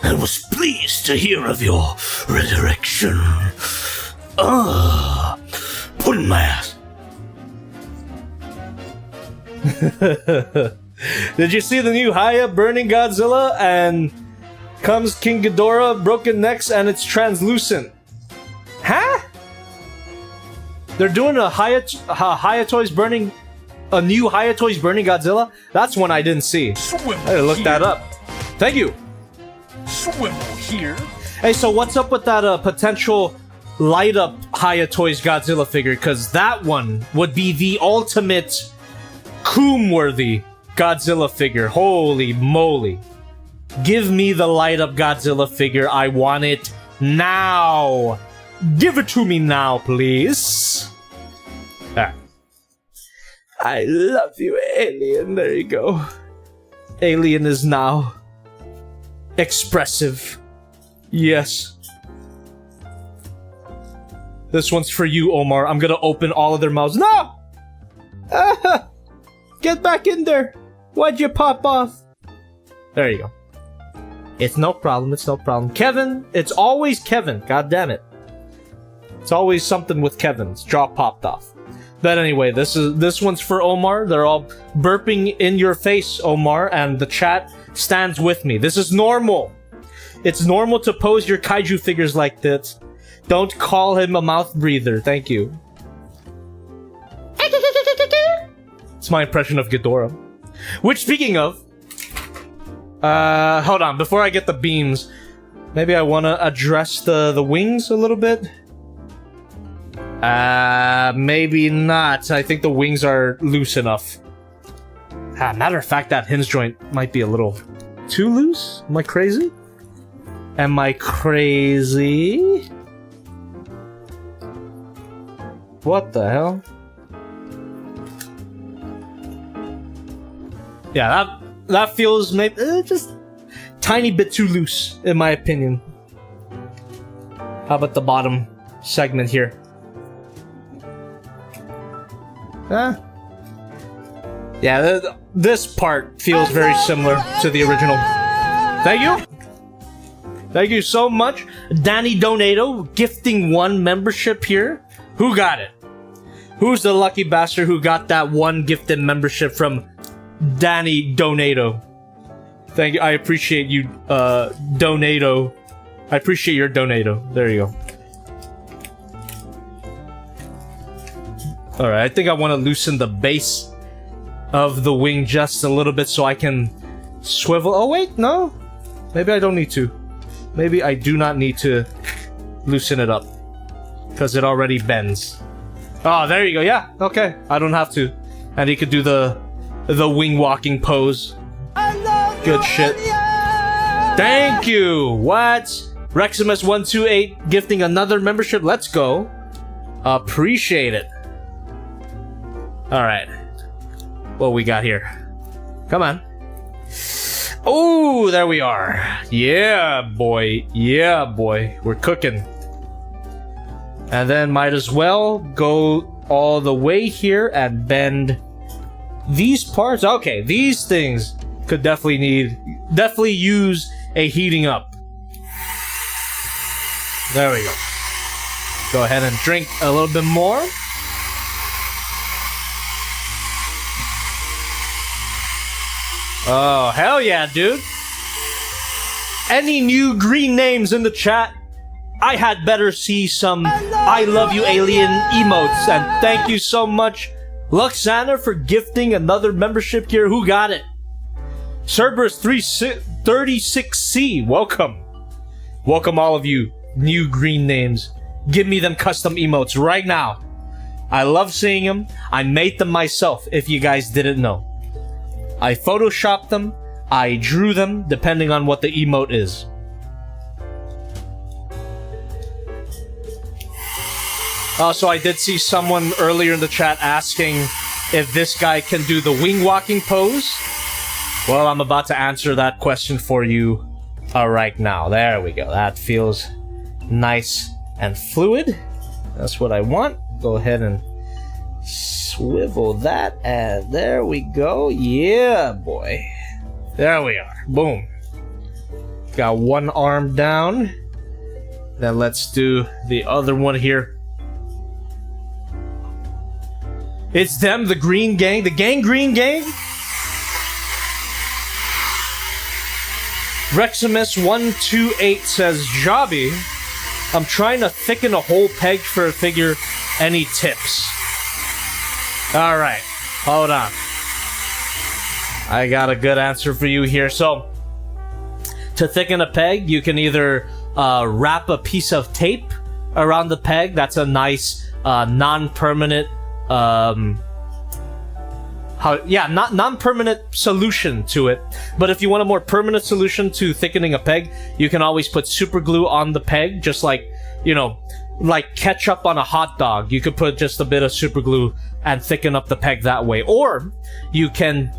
was pleased to hear of your resurrection. Put in my ass. Did you see the new Hiya Burning Godzilla? And comes King Ghidorah, broken necks, and it's translucent. Huh? They're doing a Hiya Toys Burning... A new Hiya Toys Burning Godzilla? That's one I didn't see. I gotta look that up. Thank you. Swivel here. Hey, so what's up with that potential light-up Hiya Toys Godzilla figure? Because that one would be the ultimate Coom-worthy Godzilla figure. Holy moly. Give me the light-up Godzilla figure. I want it now. Give it to me now, please. Ah. I love you, Alien. There you go. Alien is now expressive. Yes. This one's for you, Omar. I'm gonna open all of their mouths. No! Get back in there. Why'd you pop off? There you go. It's no problem. It's no problem. Kevin. It's always Kevin. God damn it. It's always something with Kevin's jaw popped off. But anyway, this one's for Omar. They're all burping in your face, Omar, and the chat stands with me. This is normal. It's normal to pose your kaiju figures like this. Don't call him a mouth breather. Thank you. It's my impression of Ghidorah. Which, speaking of, hold on. Before I get the beams, maybe I want to address the wings a little bit. Maybe not. I think the wings are loose enough. Matter of fact, that hinge joint might be a little too loose. Am I crazy? Am I crazy? What the hell? Yeah, that feels maybe just tiny bit too loose, in my opinion. How about the bottom segment here? Yeah, this part feels very similar to the original. Thank you. Thank you so much. Danny Donato gifting 1 membership here. Who got it? Who's the lucky bastard who got that 1 gifted membership from Danny Donato? Thank you. I appreciate you, Donato. I appreciate your Donato. There you go. Alright, I think I want to loosen the base of the wing just a little bit so I can swivel. Oh, wait, no. Maybe I don't need to. Maybe I do not need to loosen it up. Because it already bends. Oh, there you go. Yeah, okay. I don't have to. And he could do the wing walking pose. Good shit. Thank you. What? Reximus128 gifting another membership. Let's go. Appreciate it. Alright. What we got here? Come on. Oh, there we are. Yeah, boy. Yeah, boy. We're cooking. And then might as well go all the way here and bend these parts. Okay, these things could definitely use a heating up. There we go. Go ahead and drink a little bit more. Oh, hell yeah, dude. Any new green names in the chat? I had better see some I love you alien emotes. And thank you so much, Luxander, for gifting another membership here. Who got it? Cerberus 36C, welcome. Welcome all of you new green names. Give me them custom emotes right now. I love seeing them. I made them myself, if you guys didn't know. I photoshopped them, I drew them, depending on what the emote is. So I did see someone earlier in the chat asking if this guy can do the wing walking pose. Well, I'm about to answer that question for you right now. There we go. That feels nice and fluid. That's what I want. Go ahead and swivel that, and there we go. Yeah, boy. There we are. Boom. Got one arm down. Then let's do the other one here. It's them, the Green Gang. The Green Gang? Reximus128 says, Jobby, I'm trying to thicken a whole peg for a figure. Any tips? Alright, hold on. I got a good answer for you here. So, to thicken a peg, you can either wrap a piece of tape around the peg. That's a nice non-permanent non-permanent solution to it. But if you want a more permanent solution to thickening a peg, you can always put super glue on the peg, just like, you know, like ketchup on a hot dog. You could put just a bit of super glue and thicken up the peg that way. Or you can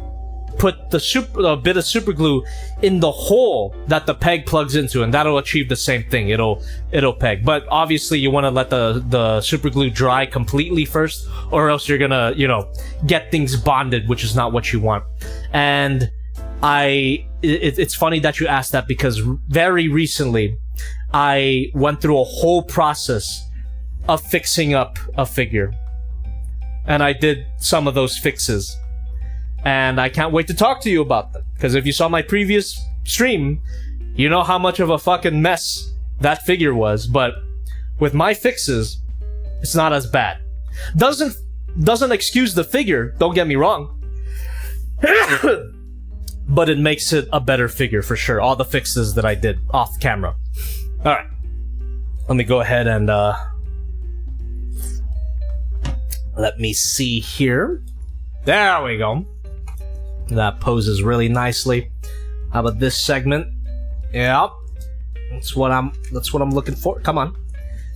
put a bit of super glue in the hole that the peg plugs into, and that'll achieve the same thing. It'll peg. But obviously you want to let the super glue dry completely first, or else you're gonna, you know, get things bonded, which is not what you want. And it's funny that you asked that, because very recently I went through a whole process of fixing up a figure, and I did some of those fixes. And I can't wait to talk to you about them. Because if you saw my previous stream, you know how much of a fucking mess that figure was. But with my fixes, it's not as bad. Doesn't excuse the figure, don't get me wrong. But it makes it a better figure for sure. All the fixes that I did off camera. Alright. Let me go ahead and let me see here. There we go. That poses really nicely. How about this segment? Yep. That's what I'm looking for. Come on.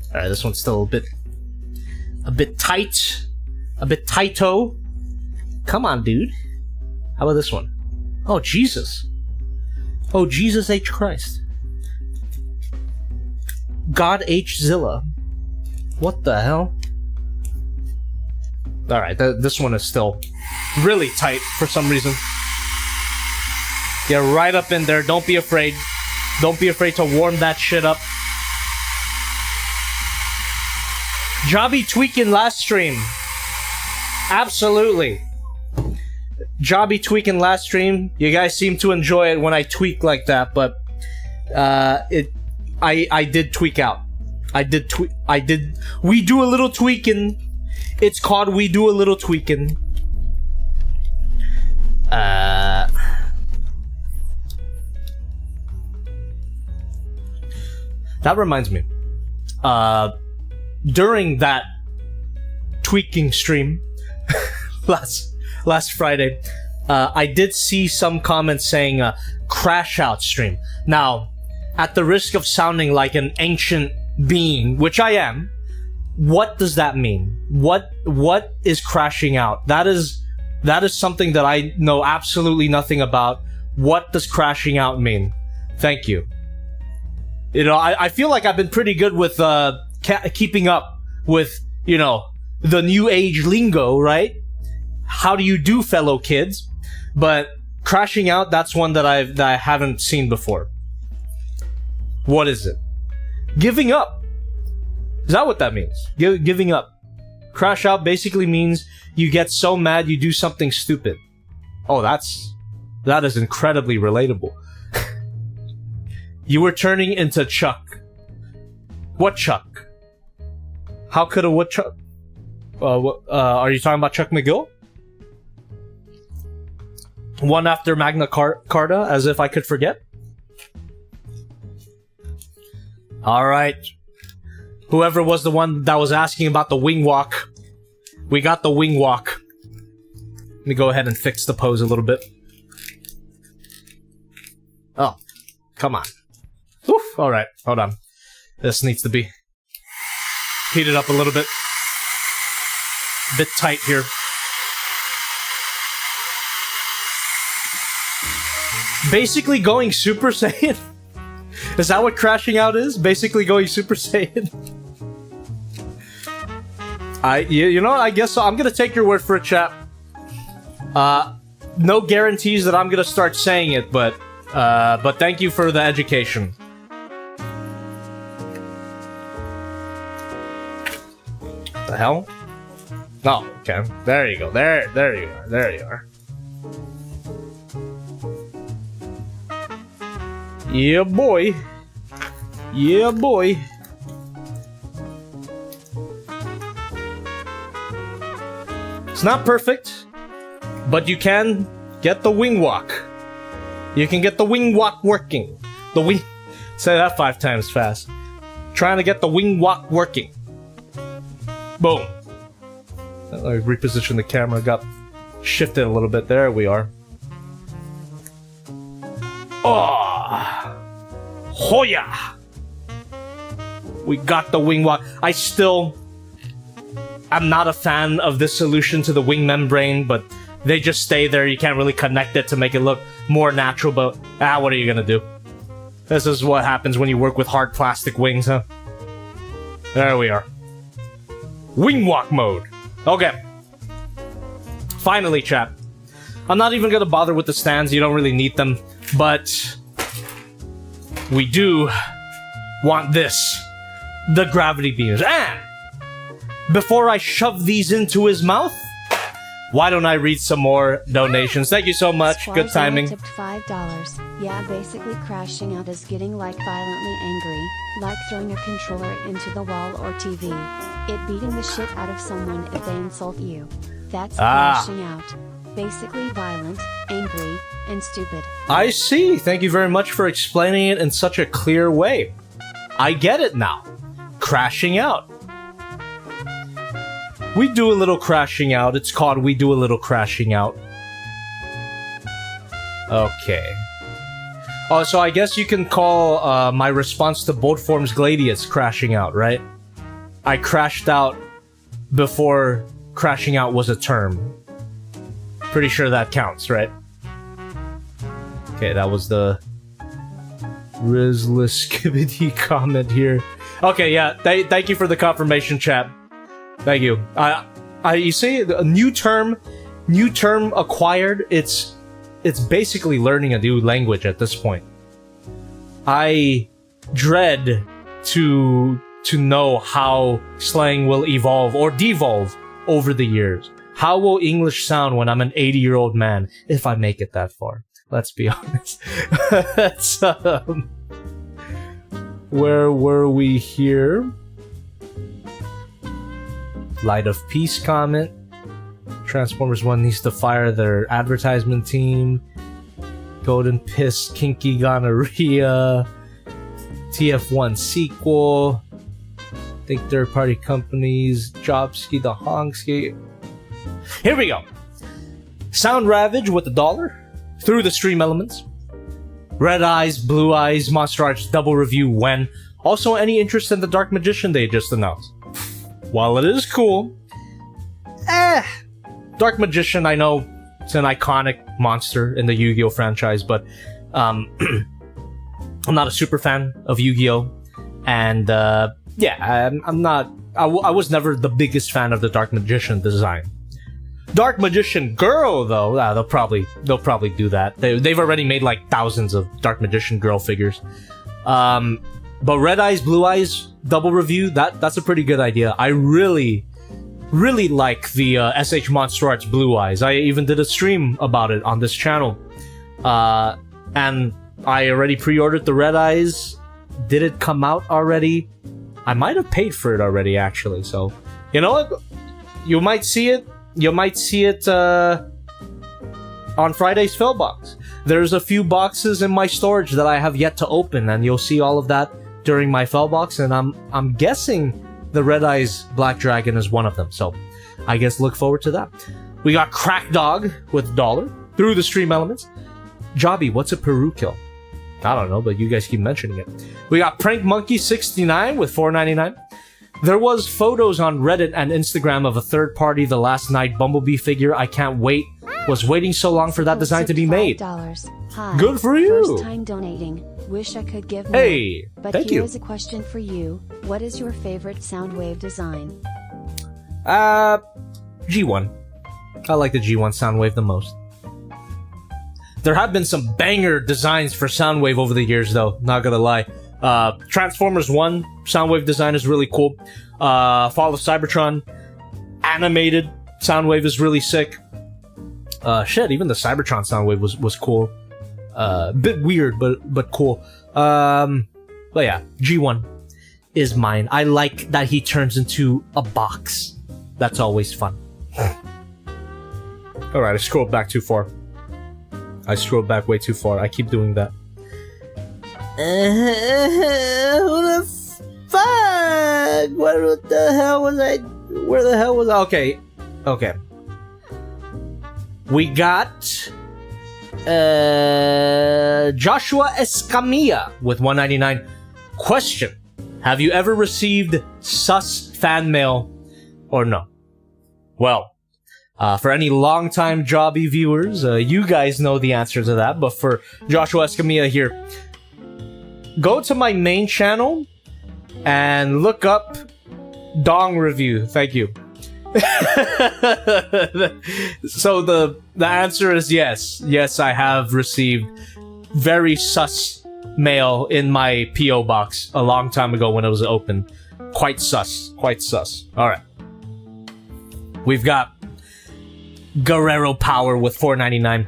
Alright, this one's still a bit tight. A bit tighto. Come on, dude. How about this one? Oh, Jesus. Oh, Jesus H. Christ. God H. Zilla. What the hell? Alright, this one is still really tight for some reason. Get right up in there. Don't be afraid. Don't be afraid to warm that shit up. Jobby tweaking last stream. Absolutely. Jobby tweaking last stream. You guys seem to enjoy it when I tweak like that, but I did tweak out. We do a little tweaking. It's called We Do a Little Tweaking. That reminds me. During that tweaking stream last Friday, I did see some comments saying crash out stream. Now, at the risk of sounding like an ancient being, which I am, what does that mean? What is crashing out? That is something that I know absolutely nothing about. What does crashing out mean? Thank you. You know, I feel like I've been pretty good with keeping up with, you know, the new age lingo, right? How do you do, fellow kids? But crashing out, that's one that I haven't seen before. What is it? Giving up. Is that what that means? Giving up. Crash out basically means you get so mad you do something stupid. Oh, that is incredibly relatable. You were turning into Chuck. What Chuck? How could a woodchuck? Are you talking about Chuck McGill? One after Magna Carta, as if I could forget. Alright. Whoever was the one that was asking about the wing walk, we got the wing walk. Let me go ahead and fix the pose a little bit. Oh, come on. Oof, alright, hold on. This needs to be heated up a little bit. Bit tight here. Basically going Super Saiyan? Is that what crashing out is? Basically going Super Saiyan? You know what? I guess so. I'm gonna take your word for it, chap. No guarantees that I'm gonna start saying it, but thank you for the education. The hell? Oh, okay. There you go. There you are. There you are. Yeah, boy. Yeah, boy. It's not perfect, but you can get the wing walk. You can get the wing walk working. The wing... Say that 5 times fast. Trying to get the wing walk working. Boom. I repositioned the camera, got shifted a little bit. There we are. Oh! Hoya! We got the wing walk. I'm not a fan of this solution to the wing membrane, but they just stay there. You can't really connect it to make it look more natural, but what are you gonna do? This is what happens when you work with hard plastic wings, huh? There we are. Wing walk mode. Okay. Finally, chat. I'm not even gonna bother with the stands. You don't really need them. But we do want this. The gravity beams. And before I shove these into his mouth, why don't I read some more donations? Thank you so much. Good timing. Tipped $5. Yeah, basically crashing out is getting like violently angry, like throwing a controller into the wall or TV. It beating the shit out of someone if they insult you. That's crashing out. Basically violent, angry, and stupid. I see. Thank you very much for explaining it in such a clear way. I get it now. Crashing out. We do a little crashing out. It's called We Do a Little Crashing Out. Okay. Oh, so I guess you can call my response to Bold Form's Gladius crashing out, right? I crashed out before crashing out was a term. Pretty sure that counts, right? Okay, that was the Rizless Skibbity comment here. Okay, yeah, thank you for the confirmation, chat. Thank you. You see, a new term acquired. It's basically learning a new language at this point. I dread to know how slang will evolve or devolve over the years. How will English sound when I'm an 80-year-old man, if I make it that far? Let's be honest. Where were we here? Light of Peace comment. Transformers 1 needs to fire their advertisement team. Golden Piss, Kinky Gonorrhea. TF1 sequel. Think third-party companies. Jobski the Hongsky. Here we go. Sound Ravage with $1. Through the Stream Elements. Red Eyes, Blue Eyes, Monster Arts double review when. Also, any interest in the Dark Magician they just announced? while it is cool, Dark Magician, I know it's an iconic monster in the Yu-Gi-Oh franchise, but I'm not a super fan of Yu-Gi-Oh, and yeah, I'm not. I was never the biggest fan of the Dark Magician design. Dark Magician Girl, though, they'll probably do that. They've already made like thousands of Dark Magician Girl figures. But Red Eyes, Blue Eyes double review, that's a pretty good idea. I really like the SH Monster Arts Blue Eyes. I even did a stream about it on this channel. And I already pre-ordered the Red Eyes. Did it come out already? I might have paid for it already, actually. So, you know what? You might see it. You might see it on Friday's Fill Box. There's a few boxes in my storage that I have yet to open, and you'll see all of that during my Fill Box. And I'm guessing the Red Eyes Black Dragon is one of them. So, I guess look forward to that. We got Crack Dog with $1 through the stream elements. Jobby, what's a Peru kill? I don't know, but you guys keep mentioning it. We got Prank Monkey 69 with $4.99. There was photos on Reddit and Instagram of a third party The Last Night Bumblebee figure. I can't wait. Was waiting so long for that design to be made. Hi. Good for you. First time donating. Wish I could give more. Hey, but thank here you. is a question for you. What is your favorite Soundwave design? G1. I like the G1 Soundwave the most. There have been some banger designs for Soundwave over the years, though. Not gonna lie. Transformers 1 Soundwave design is really cool. Fall of Cybertron animated Soundwave is really sick. Shit, even the Cybertron Soundwave was cool. Bit weird, but cool. But yeah, G1 is mine. I like that he turns into a box. That's always fun. Alright, I scrolled back too far. I scrolled back way too far. I keep doing that. Who the fuck? What the hell was I? Where the hell was I? Okay. We got Joshua Escamilla with $1.99. Question: have you ever received sus fan mail or no? Well, for any longtime Jobby viewers, you guys know the answer to that. But for Joshua Escamilla here, go to my main channel and look up Dong Review. Thank you. So the answer is yes. Yes, I have received very sus mail in my P.O. box a long time ago when it was open. Quite sus. Alright. We've got Guerrero Power with $4.99.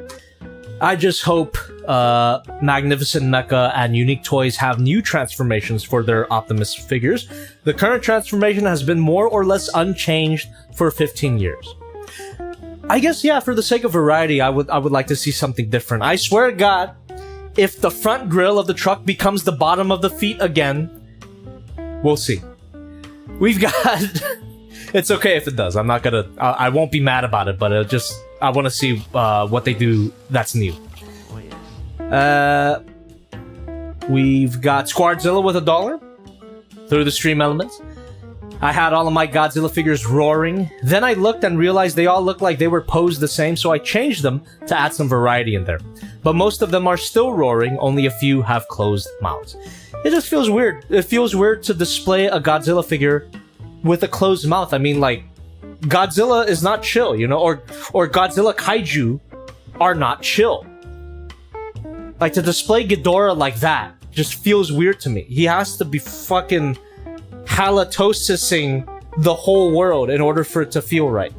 I just hope Magnificent Mecha and Unique Toys have new transformations for their Optimus figures. The current transformation has been more or less unchanged for 15 years. I guess, yeah, for the sake of variety, I would like to see something different. I swear to God, if the front grille of the truck becomes the bottom of the feet again, we'll see. We've got... It's okay if it does. I'm not gonna... I won't be mad about it, but I want to see what they do that's new. We've got Squardzilla with $1 through the stream elements. I had all of my Godzilla figures roaring. Then I looked and realized they all looked like they were posed the same, so I changed them to add some variety in there. But most of them are still roaring, only a few have closed mouths. It just feels weird. It feels weird to display a Godzilla figure with a closed mouth. I mean, like, Godzilla is not chill, you know? Or Godzilla Kaiju are not chill. Like, to display Ghidorah like that just feels weird to me. He has to be fucking halatosising the whole world in order for it to feel right.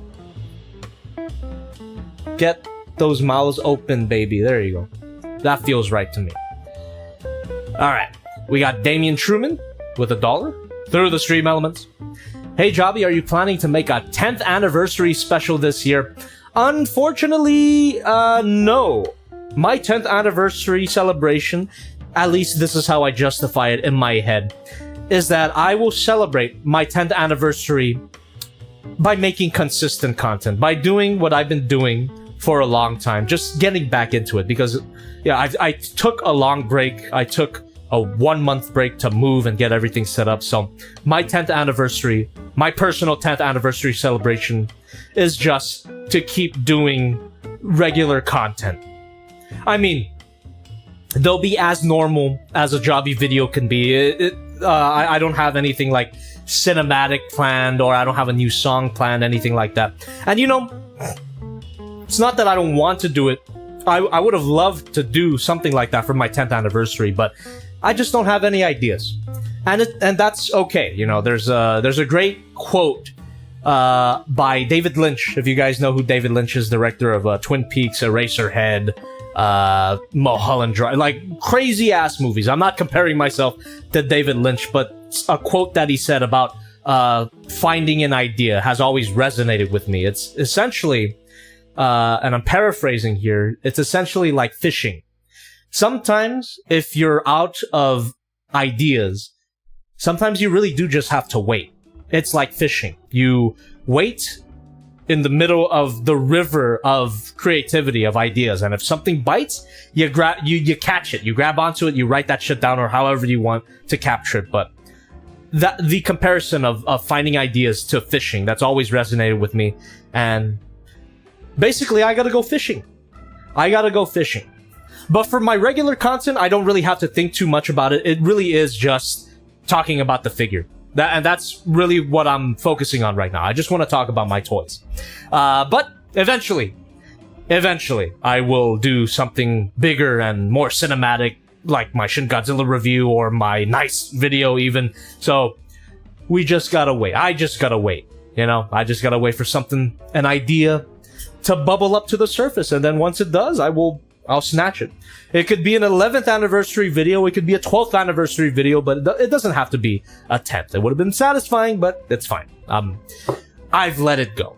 Get those mouths open, baby. There you go. That feels right to me. Alright. We got Damian Truman with $1 through the stream elements. Hey Jobby, are you planning to make a 10th anniversary special this year? Unfortunately, no. My 10th anniversary celebration, at least this is how I justify it in my head, is that I will celebrate my 10th anniversary by making consistent content, by doing what I've been doing for a long time, just getting back into it, because yeah, I took a long break. I took a 1-month break to move and get everything set up, so my 10th anniversary my personal 10th anniversary celebration is just to keep doing regular content. I mean, they'll be as normal as a Jobby video can be. I don't have anything like cinematic planned, or I don't have a new song planned, anything like that. And you know, it's not that I don't want to do it. I would have loved to do something like that for my 10th anniversary, but I just don't have any ideas. And that's okay. You know, there's a great quote by David Lynch. If you guys know who David Lynch is, director of Twin Peaks, Eraserhead, Mulholland Drive, like crazy ass movies. I'm not comparing myself to David Lynch, but a quote that he said about finding an idea has always resonated with me. It's essentially, and I'm paraphrasing here, it's essentially like fishing. Sometimes if you're out of ideas, sometimes you really do just have to wait. It's like fishing. You wait in the middle of the river of creativity, of ideas, and if something bites, you catch it, you grab onto it, you write that shit down, or however you want to capture it. But the comparison of finding ideas to fishing, that's always resonated with me. And basically, I gotta go fishing. But for my regular content, I don't really have to think too much about it. It really is just talking about the figure. And that's really what I'm focusing on right now. I just want to talk about my toys. But eventually, I will do something bigger and more cinematic, like my Shin Godzilla review or my Nice video even. So we just gotta wait. I just gotta wait. You know, I just gotta wait for something, an idea to bubble up to the surface. And then once it does, I'll snatch it. It could be an 11th anniversary video, it could be a 12th anniversary video, but it doesn't have to be a 10th. It would have been satisfying, but it's fine. I've let it go.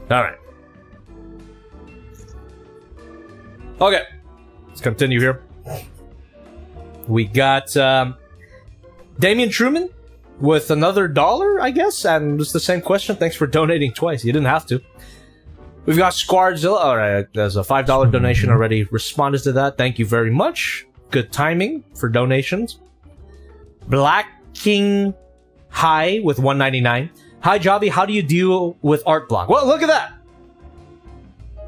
Alright. Okay. Let's continue here. We got Damien Truman with another $1, I guess, and it's the same question. Thanks for donating twice. You didn't have to. We've got Squardzilla. Alright, there's a $5 donation already. Responded to that. Thank you very much. Good timing for donations. Black King High with $1.99. Hi, Jobby. How do you deal with art block? Well, look at that.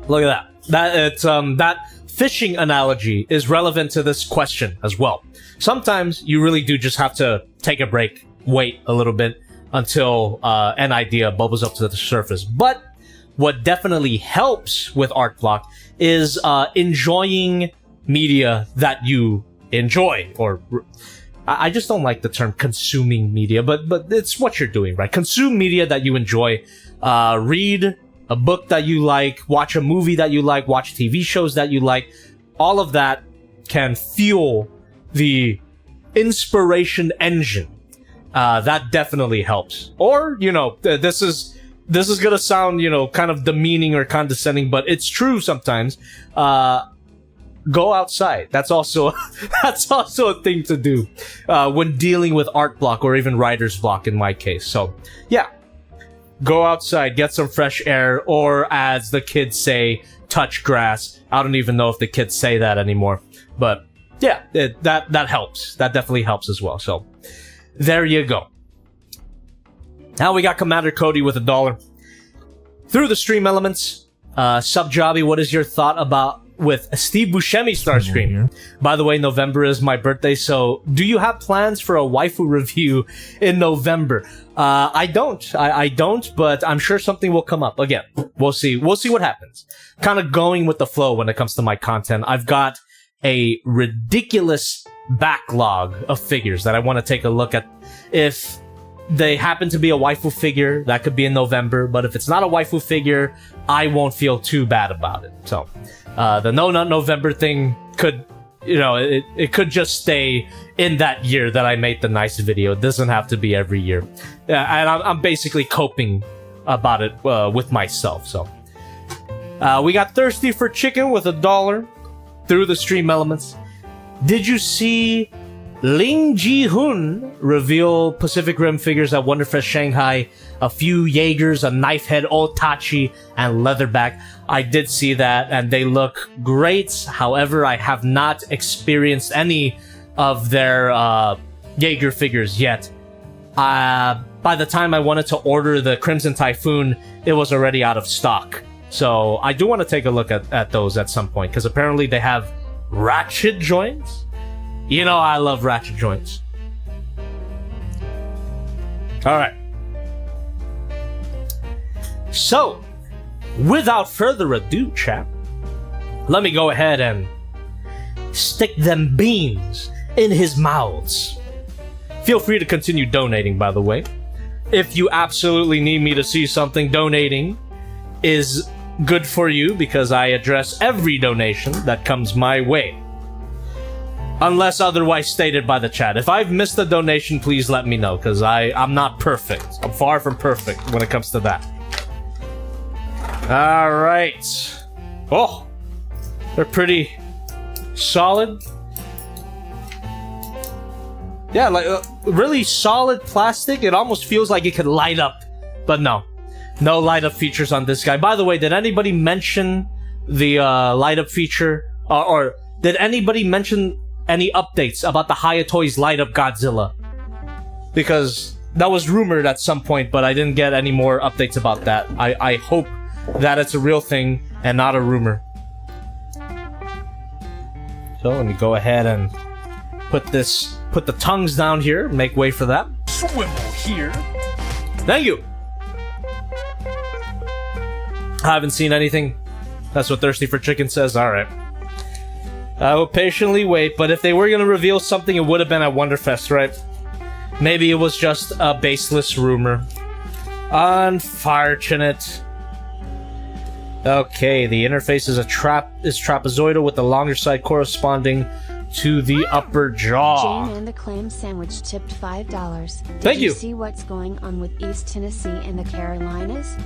Look at that. That fishing analogy is relevant to this question as well. Sometimes you really do just have to take a break, wait a little bit until an idea bubbles up to the surface. But what definitely helps with art block is enjoying media that you enjoy. Or I just don't like the term consuming media, but it's what you're doing, right? Consume media that you enjoy. Read a book that you like, watch a movie that you like, watch TV shows that you like. All of that can fuel the inspiration engine. That definitely helps. Or, you know, this is gonna sound, you know, kind of demeaning or condescending, but it's true sometimes. Go outside. That's also a thing to do when dealing with art block or even writer's block in my case. So, yeah. Go outside, get some fresh air, or as the kids say, touch grass. I don't even know if the kids say that anymore. But, yeah, that helps. That definitely helps as well. So, there you go. Now we got Commander Cody with $1. Through the stream elements, Sub Jobby, what is your thought about with Steve Buscemi Starscream? By the way, November is my birthday, so do you have plans for a waifu review in November? I don't, but I'm sure something will come up. Again, we'll see what happens. Kind of going with the flow when it comes to my content. I've got a ridiculous backlog of figures that I want to take a look at. If they happen to be a waifu figure, that could be in November, but if it's not a waifu figure, I won't feel too bad about it. So, the No Nut November thing could, you know, it could just stay in that year that I made the nice video. It doesn't have to be every year. And I'm basically coping about it with myself, so. We got Thirsty for Chicken with $1 through the stream elements. Did you see Ling Ji-hoon reveal Pacific Rim figures at Wonderfest Shanghai? A few Jaegers, a Knifehead, Otachi, and Leatherback. I did see that, and they look great. However, I have not experienced any of their Jaeger figures yet. by the time I wanted to order the Crimson Typhoon, it was already out of stock. So I do want to take a look at those at some point, because apparently they have ratchet joints. You know I love ratchet joints. Alright. So, without further ado, chap, let me go ahead and stick them beans in his mouths. Feel free to continue donating, by the way. If you absolutely need me to see something, donating is good for you because I address every donation that comes my way. Unless otherwise stated by the chat. If I've missed a donation, please let me know, because I'm not perfect. I'm far from perfect when it comes to that. Alright. Oh, they're pretty solid. Yeah, like really solid plastic. It almost feels like it could light up. But no. No light up features on this guy. By the way, did anybody mention the light up feature? Or did anybody mention any updates about the Hiya Toys light up Godzilla? Because that was rumored at some point, but I didn't get any more updates about that. I hope that it's a real thing and not a rumor. So let me go ahead and put the tongues down here, make way for that. Swivel here. Thank you. I haven't seen anything. That's what Thirsty for Chicken says. Alright. I will patiently wait, but if they were gonna reveal something, it would have been at Wonderfest, right? Maybe it was just a baseless rumor. Unfortunate. Okay, the interface is trapezoidal with the longer side corresponding to the upper jaw. Jane and the clam sandwich tipped $5. Thank you. Did you see what's going on with East Tennessee and the Carolinas?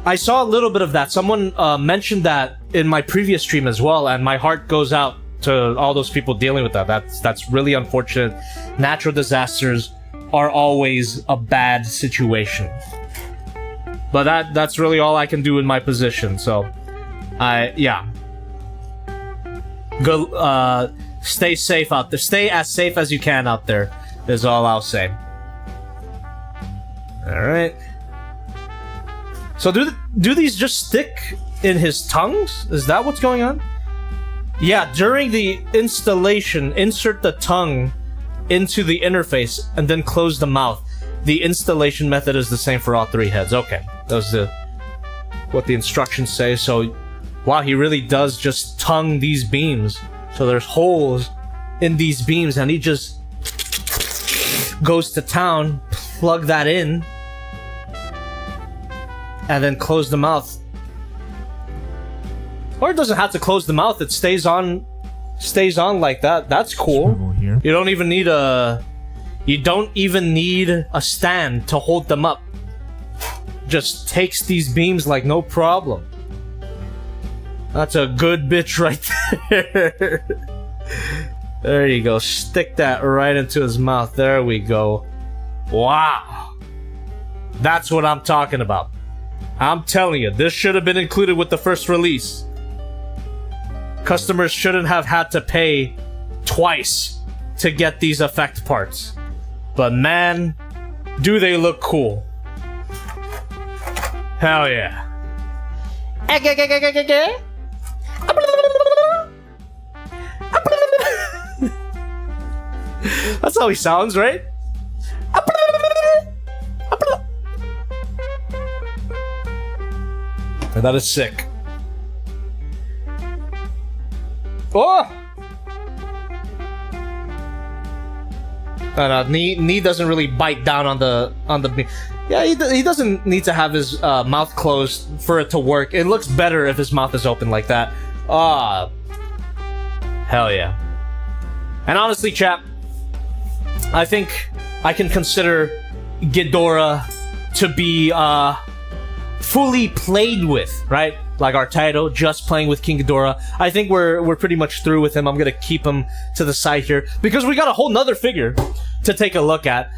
I saw a little bit of that. Someone mentioned that in my previous stream as well, and my heart goes out to all those people dealing with that. That's really unfortunate. Natural disasters are always a bad situation. But that's really all I can do in my position, so yeah. Go stay safe out there. Stay as safe as you can out there, is all I'll say. Alright. So do these just stick in his tongues? Is that what's going on? Yeah, during the installation, insert the tongue into the interface and then close the mouth. The installation method is the same for all three heads. Okay, that was what the instructions say. So, wow, he really does just tongue these beams. So there's holes in these beams and he just goes to town, plug that in, and then close the mouth. Or it doesn't have to close the mouth, it stays on like that. That's cool. Swivel here. You don't even need a stand to hold them up. Just takes these beams like no problem. That's a good bitch right there. There you go. Stick that right into his mouth. There we go. Wow. That's what I'm talking about. I'm telling you, this should have been included with the first release. Customers shouldn't have had to pay twice to get these effect parts. But man, do they look cool. Hell yeah. That's how he sounds, right? And that is sick. Oh! Knee doesn't really bite down on the yeah, he doesn't need to have his mouth closed for it to work. It looks better if his mouth is open like that. Ah, hell yeah. And honestly, chap, I think I can consider Ghidorah to be fully played with, right? Like our title, just playing with King Ghidorah. I think we're pretty much through with him. I'm gonna keep him to the side here because we got a whole nother figure to take a look at.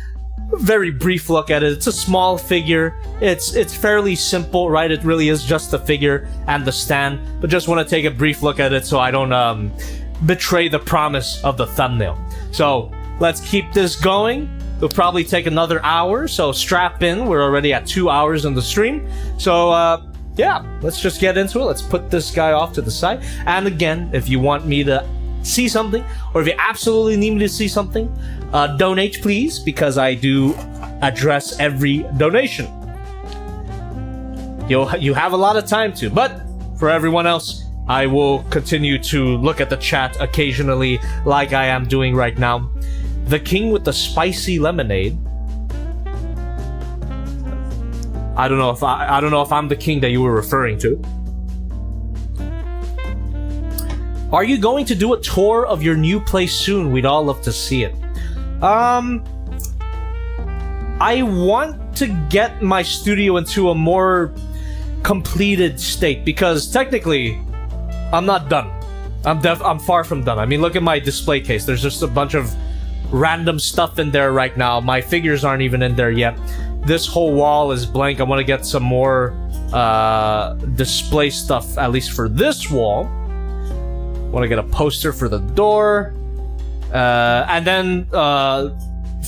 Very brief look at it. It's a small figure. It's fairly simple, right? It really is just the figure and the stand. But just want to take a brief look at it so I don't betray the promise of the thumbnail. So let's keep this going. It'll probably take another hour, so strap in. We're already at 2 hours in the stream. So, yeah, let's just get into it. Let's put this guy off to the side. And again, if you want me to see something, or if you absolutely need me to see something, donate, please, because I do address every donation. You have a lot of time to, but for everyone else, I will continue to look at the chat occasionally, like I am doing right now. The king with the spicy lemonade. I don't know if I'm the king that you were referring to. Are you going to do a tour of your new place soon? We'd all love to see it. I want to get my studio into a more completed state, because technically I'm not done. I'm far from done. I mean, look at my display case. There's just a bunch of random stuff in there right now. My figures aren't even in there yet. This whole wall is blank. I want to get some more display stuff, at least for this wall. I want to get a poster for the door. And then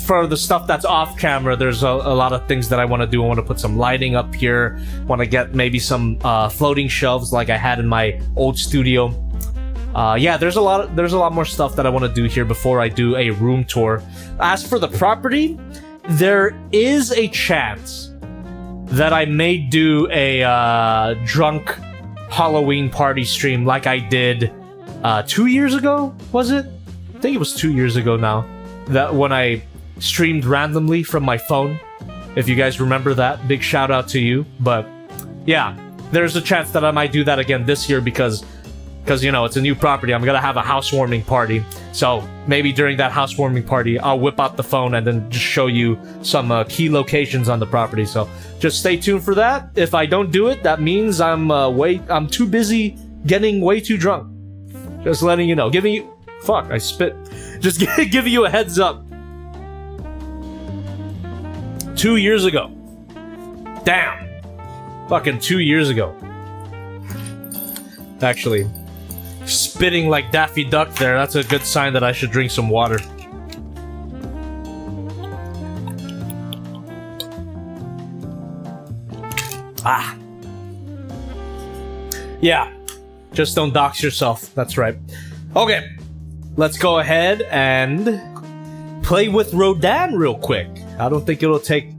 for the stuff that's off camera, there's a lot of things that I want to do. I want to put some lighting up here. Want to get maybe some floating shelves like I had in my old studio. Yeah, there's a lot more stuff that I want to do here before I do a room tour. As for the property, there is a chance that I may do a drunk Halloween party stream like I did 2 years ago, was it? I think it was 2 years ago now. That when I streamed randomly from my phone. If you guys remember that, big shout out to you. But yeah, there's a chance that I might do that again this year because you know, it's a new property. I'm gonna have a housewarming party. So maybe during that housewarming party, I'll whip out the phone and then just show you some key locations on the property. So just stay tuned for that. If I don't do it, that means I'm too busy getting way too drunk. Just letting you know. Fuck, I spit. Just giving you a heads up. 2 years ago. Damn. Fucking 2 years ago. Actually, spitting like Daffy Duck there. That's a good sign that I should drink some water. Ah. Yeah. Just don't dox yourself. That's right. Okay. Let's go ahead and play with Rodan real quick. I don't think it'll take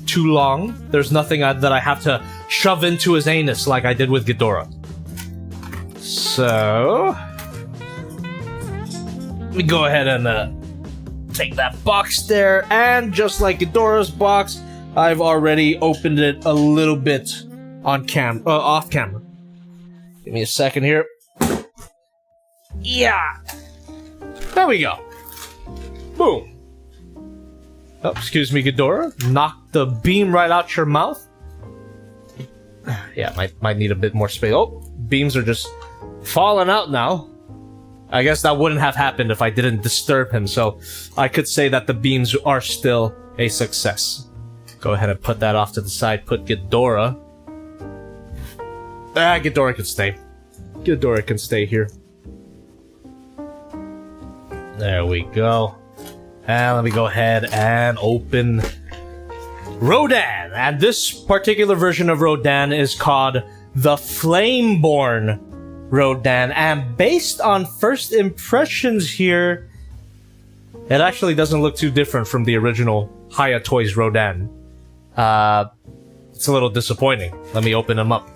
too long. There's nothing that I have to shove into his anus like I did with Ghidorah. So, let me go ahead and take that box there, and just like Ghidorah's box, I've already opened it a little bit on off camera. Give me a second here. Yeah, there we go. Boom. Oh, excuse me, Ghidorah. Knock the beam right out your mouth. Yeah, might need a bit more space. Oh, beams are just falling out now. I guess that wouldn't have happened if I didn't disturb him, so I could say that the beams are still a success. Go ahead and put that off to the side. Put Ghidorah. Ghidorah can stay. Ghidorah can stay here. There we go. And let me go ahead and open Rodan. And this particular version of Rodan is called the Flameborn Rodan. And based on first impressions here, it actually doesn't look too different from the original Hiya Toys Rodan. It's a little disappointing. Let me open them up.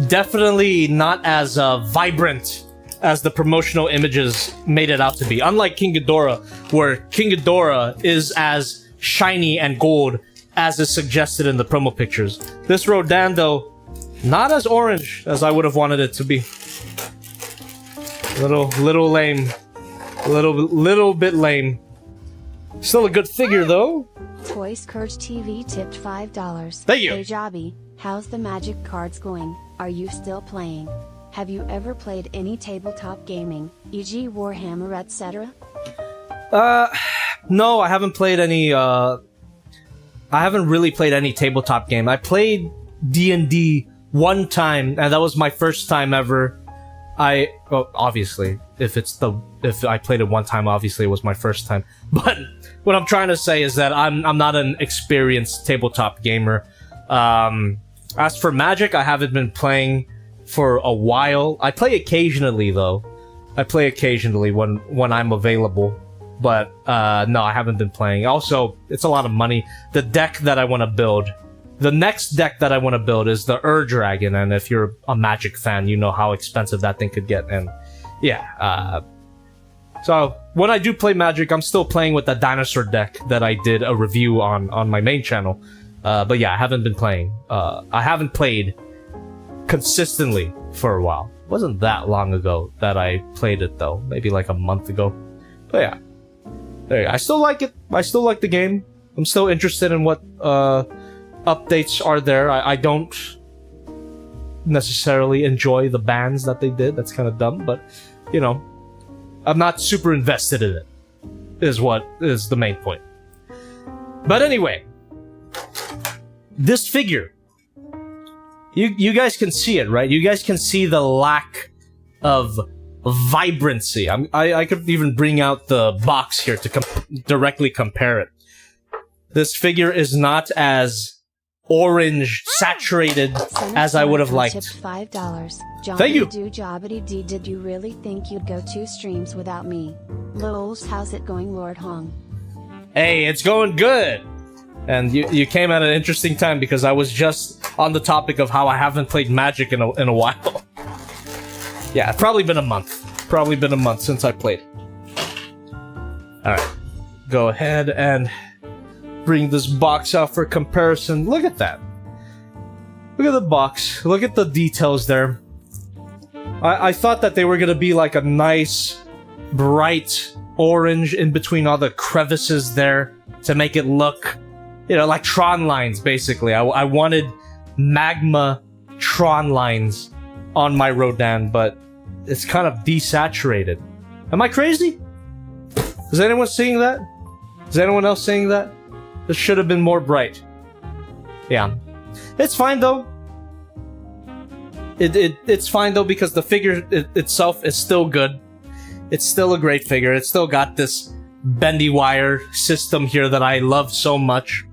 Definitely not as vibrant as the promotional images made it out to be. Unlike King Ghidorah, where King Ghidorah is as shiny and gold as is suggested in the promo pictures. This Rodan, though, not as orange as I would have wanted it to be. Little lame. Little bit lame. Still a good figure, though. Toy Scourge TV tipped $5. Thank you. Hey Jobby, how's the magic cards going? Are you still playing? Have you ever played any tabletop gaming, e.g. Warhammer, etc.? No, I haven't played any, I haven't really played any tabletop game. I played D&D one time, and that was my first time ever. Well, obviously, if I played it one time, obviously it was my first time. But what I'm trying to say is that I'm not an experienced tabletop gamer. As for Magic, I haven't been playing for a while. I play occasionally though. I play occasionally when I'm available. But no, I haven't been playing. Also, it's a lot of money. The deck that I want to build, the next deck that I want to build is the Dragon, and if you're a Magic fan, you know how expensive that thing could get. And yeah, so when I do play Magic, I'm still playing with the dinosaur deck that I did a review on my main channel. But yeah, I haven't been playing. I haven't played consistently for a while. It wasn't that long ago that I played it though, maybe like a month ago. But yeah. There you go. I still like it. I still like the game. I'm still interested in what updates are there. I don't necessarily enjoy the bans that they did. That's kind of dumb, but you know, I'm not super invested in it. Is what is the main point. But anyway, this figure, you guys can see it, right? You guys can see the lack of vibrancy. I could even bring out the box here to directly compare it. This figure is not as orange saturated as I would have liked. $5. Thank you. Jobbity-dee, did you really think you'd go 2 streams without me? Lols, how's it going, Lord Hong? Hey, it's going good. And you came at an interesting time because I was just on the topic of how I haven't played Magic in a while. Yeah, it's probably been a month. Probably been a month since I played. Alright. Go ahead and bring this box out for comparison. Look at that. Look at the box. Look at the details there. I thought that they were going to be like a nice, bright orange in between all the crevices there to make it look, you know, like Tron lines, basically. I wanted magma Tron lines on my Rodan, but it's kind of desaturated. Am I crazy? Is anyone seeing that? Is anyone else saying that? This should have been more bright. Yeah. It's fine though. It's fine though because the figure itself is still good. It's still a great figure. It's still got this bendy wire system here that I love so much.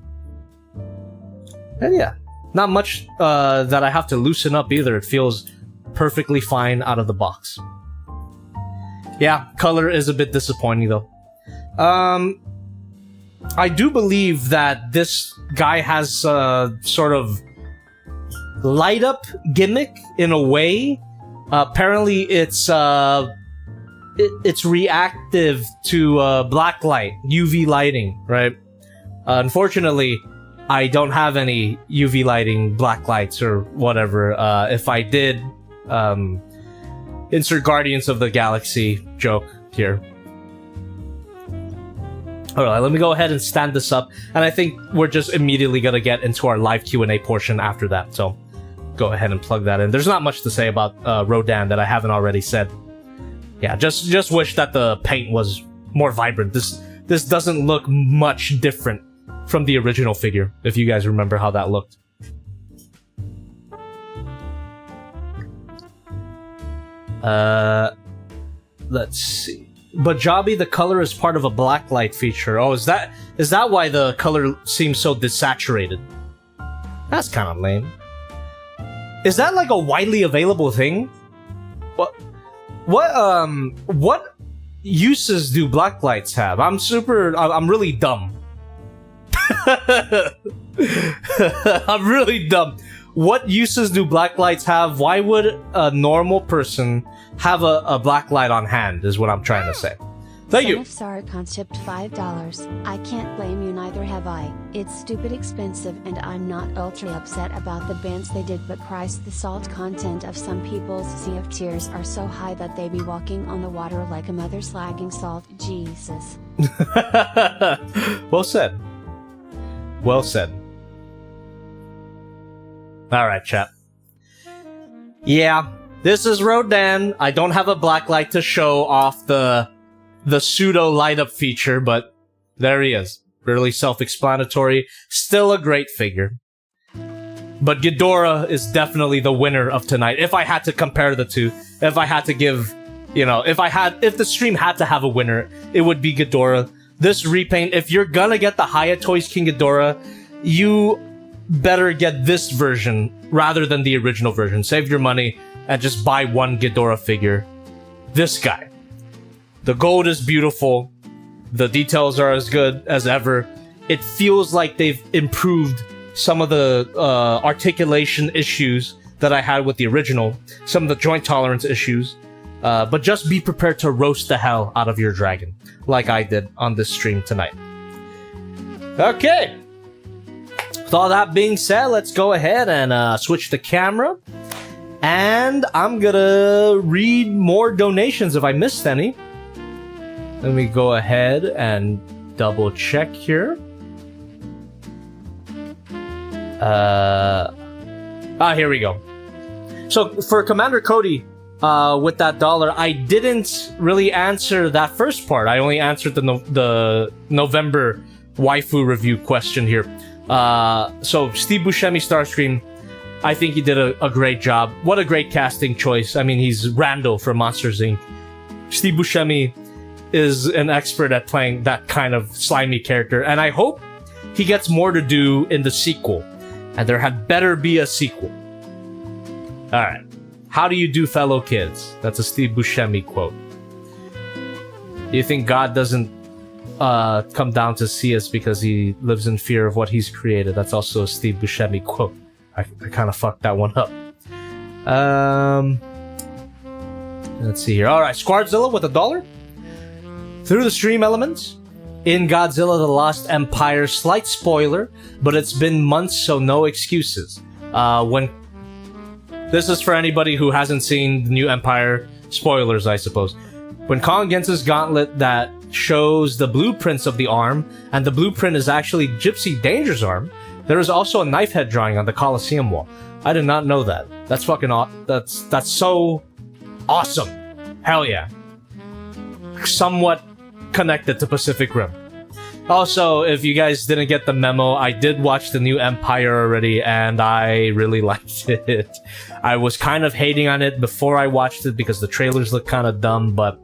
And yeah, not much that I have to loosen up either. It feels perfectly fine out of the box. Yeah, color is a bit disappointing though. I do believe that this guy has a sort of light up gimmick in a way. Apparently it's reactive to black light, UV lighting, right? Unfortunately, I don't have any UV lighting, black lights, or whatever. If I did, insert Guardians of the Galaxy joke here. Alright, let me go ahead and stand this up, and I think we're just immediately gonna get into our live Q&A portion after that, so go ahead and plug that in. There's not much to say about Rodan that I haven't already said. Yeah, just wish that the paint was more vibrant. This doesn't look much different from the original figure, if you guys remember how that looked. Let's see. But Jobby, the color is part of a blacklight feature. Oh, is that why the color seems so desaturated? That's kind of lame. Is that like a widely available thing? What uses do blacklights have? I'm really dumb. I'm really dumb. What uses do blacklights have? Why would a normal person have a blacklight on hand, is what I'm trying to say. Thank you. Saracon tipped $5. I can't blame you, neither have I. It's stupid expensive and I'm not ultra upset about the bans they did, but Christ, the salt content of some people's sea of tears are so high that they be walking on the water like a mother slagging salt. Jesus. Well said. Well said. Alright, chat. Yeah, this is Rodan. I don't have a blacklight to show off the pseudo light up feature, but there he is. Really self-explanatory. Still a great figure. But Ghidorah is definitely the winner of tonight. If I had to compare the two, if I had to give You know, if the stream had to have a winner, it would be Ghidorah. This repaint, if you're gonna get the Hiya Toys King Ghidorah, you better get this version rather than the original version. Save your money and just buy one Ghidorah figure. This guy. The gold is beautiful. The details are as good as ever. It feels like they've improved some of the articulation issues that I had with the original, some of the joint tolerance issues. But just be prepared to roast the hell out of your dragon, like I did on this stream tonight. Okay. With all that being said, let's go ahead and switch the camera. And I'm gonna read more donations if I missed any. Let me go ahead and double check here. Here we go. So for Commander Cody, with that $1, I didn't really answer that first part. I only answered the November waifu review question here. So Steve Buscemi Starscream, I think he did a great job. What a great casting choice. I mean, he's Randall from Monsters Inc. Steve Buscemi is an expert at playing that kind of slimy character, and I hope he gets more to do in the sequel. And there had better be a sequel. Alright. How do you do, fellow kids? That's a Steve Buscemi quote. Do you think God doesn't come down to see us because he lives in fear of what he's created? That's also a Steve Buscemi quote. I kind of fucked that one up. Let's see here. Alright, Squardzilla with $1. Through the stream elements. In Godzilla The Lost Empire, slight spoiler, but it's been months, so no excuses. This is for anybody who hasn't seen the new Empire. Spoilers, I suppose. When Kong gets his gauntlet that shows the blueprints of the arm, and the blueprint is actually Gypsy Danger's arm, there is also a knife head drawing on the Colosseum wall. I did not know that. That's fucking that's so awesome. Hell yeah. Somewhat connected to Pacific Rim. Also, if you guys didn't get the memo, I did watch the new Empire already, and I really liked it. I was kind of hating on it before I watched it because the trailers look kind of dumb, but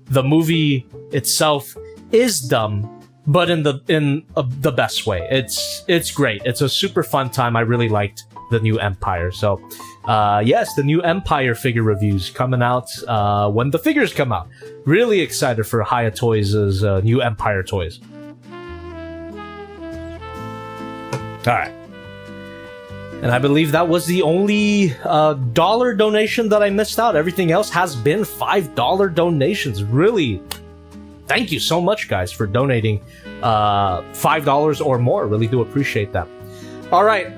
the movie itself is dumb, but in the best way. It's great. It's a super fun time. I really liked the new Empire. So, yes, the new Empire figure reviews coming out when the figures come out. Really excited for Hiya Toys' new Empire toys. Alright. And I believe that was the only dollar donation that I missed out. Everything else has been $5 donations. Really, thank you so much, guys, for donating $5 or more. Really do appreciate that. Alright,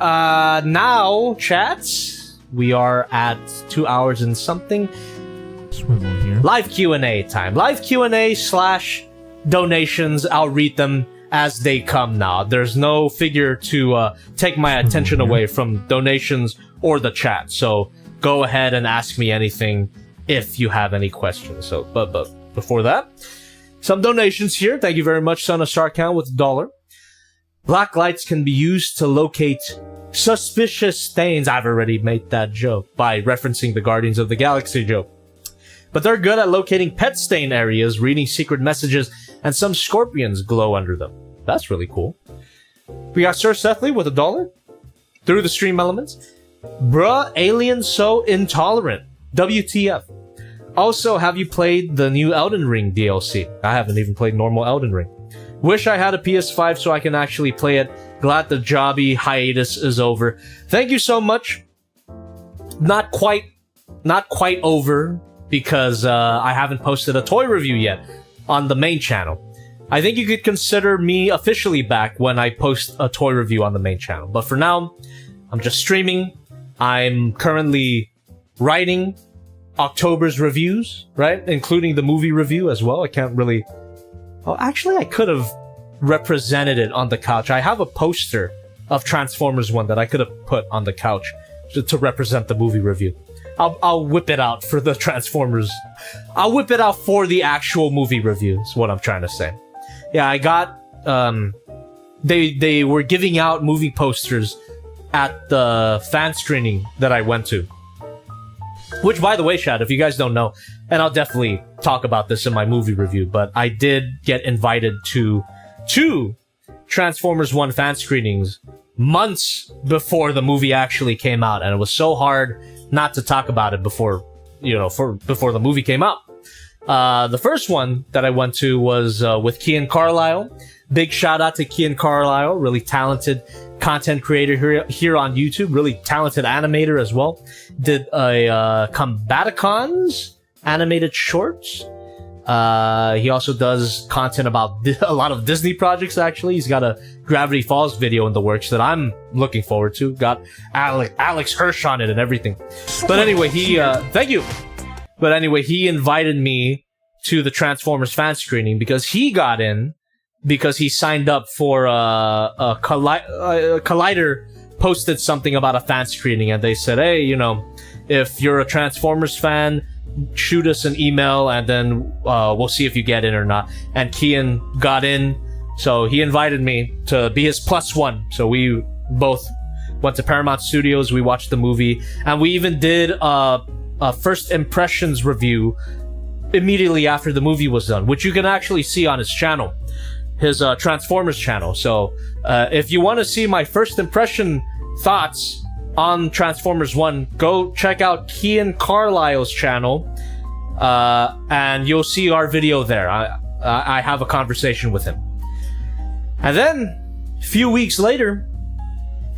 now, chats, we are at 2 hours and something. Swivel here. Live Q&A time. Live Q&A / donations. I'll read them as they come now. There's no figure to take my attention away from donations or the chat. So go ahead and ask me anything if you have any questions. So, but before that, some donations here. Thank you very much, Son of Sarkhan with $1. Black lights can be used to locate suspicious stains. I've already made that joke by referencing the Guardians of the Galaxy joke. But they're good at locating pet stain areas, reading secret messages, and some scorpions glow under them. That's really cool. We got Sir Sethley with $1. Through the stream elements. Bruh, aliens so intolerant. WTF. Also, have you played the new Elden Ring DLC? I haven't even played normal Elden Ring. Wish I had a PS5 so I can actually play it. Glad the jobby hiatus is over. Thank you so much. Not quite over, because I haven't posted a toy review yet on the main channel. I think you could consider me officially back when I post a toy review on the main channel. But for now, I'm just streaming. I'm currently writing October's reviews, right? Including the movie review as well. I can't really... Oh, actually, I could have represented it on the couch. I have a poster of Transformers 1 that I could have put on the couch to represent the movie review. I'll whip it out for the Transformers. I'll whip it out for the actual movie review, is what I'm trying to say. Yeah, I got, they were giving out movie posters at the fan screening that I went to. Which, by the way, Chad, if you guys don't know, and I'll definitely talk about this in my movie review, but I did get invited to 2 Transformers 1 fan screenings months before the movie actually came out, and it was so hard not to talk about it before the movie came out. The first one that I went to was with Kian Carlisle. Big shout out to Kian Carlisle, really talented content creator here on YouTube, really talented animator as well. Did a Combaticons animated shorts. He also does content about a lot of Disney projects, actually. He's got a Gravity Falls video in the works that I'm looking forward to. Got Alex Hirsch on it and everything. But anyway, thank you. But anyway, he invited me to the Transformers fan screening because he got in because he signed up for a Collider posted something about a fan screening, and they said, hey, if you're a Transformers fan, shoot us an email and then we'll see if you get in or not. And Kian got in, so he invited me to be his +1. So we both went to Paramount Studios, we watched the movie, and we even did a first impressions review immediately after the movie was done, which you can actually see on his channel, his Transformers channel. So if you want to see my first impression thoughts on Transformers 1, go check out Kian Carlisle's channel, and you'll see our video there. I have a conversation with him. And then, a few weeks later,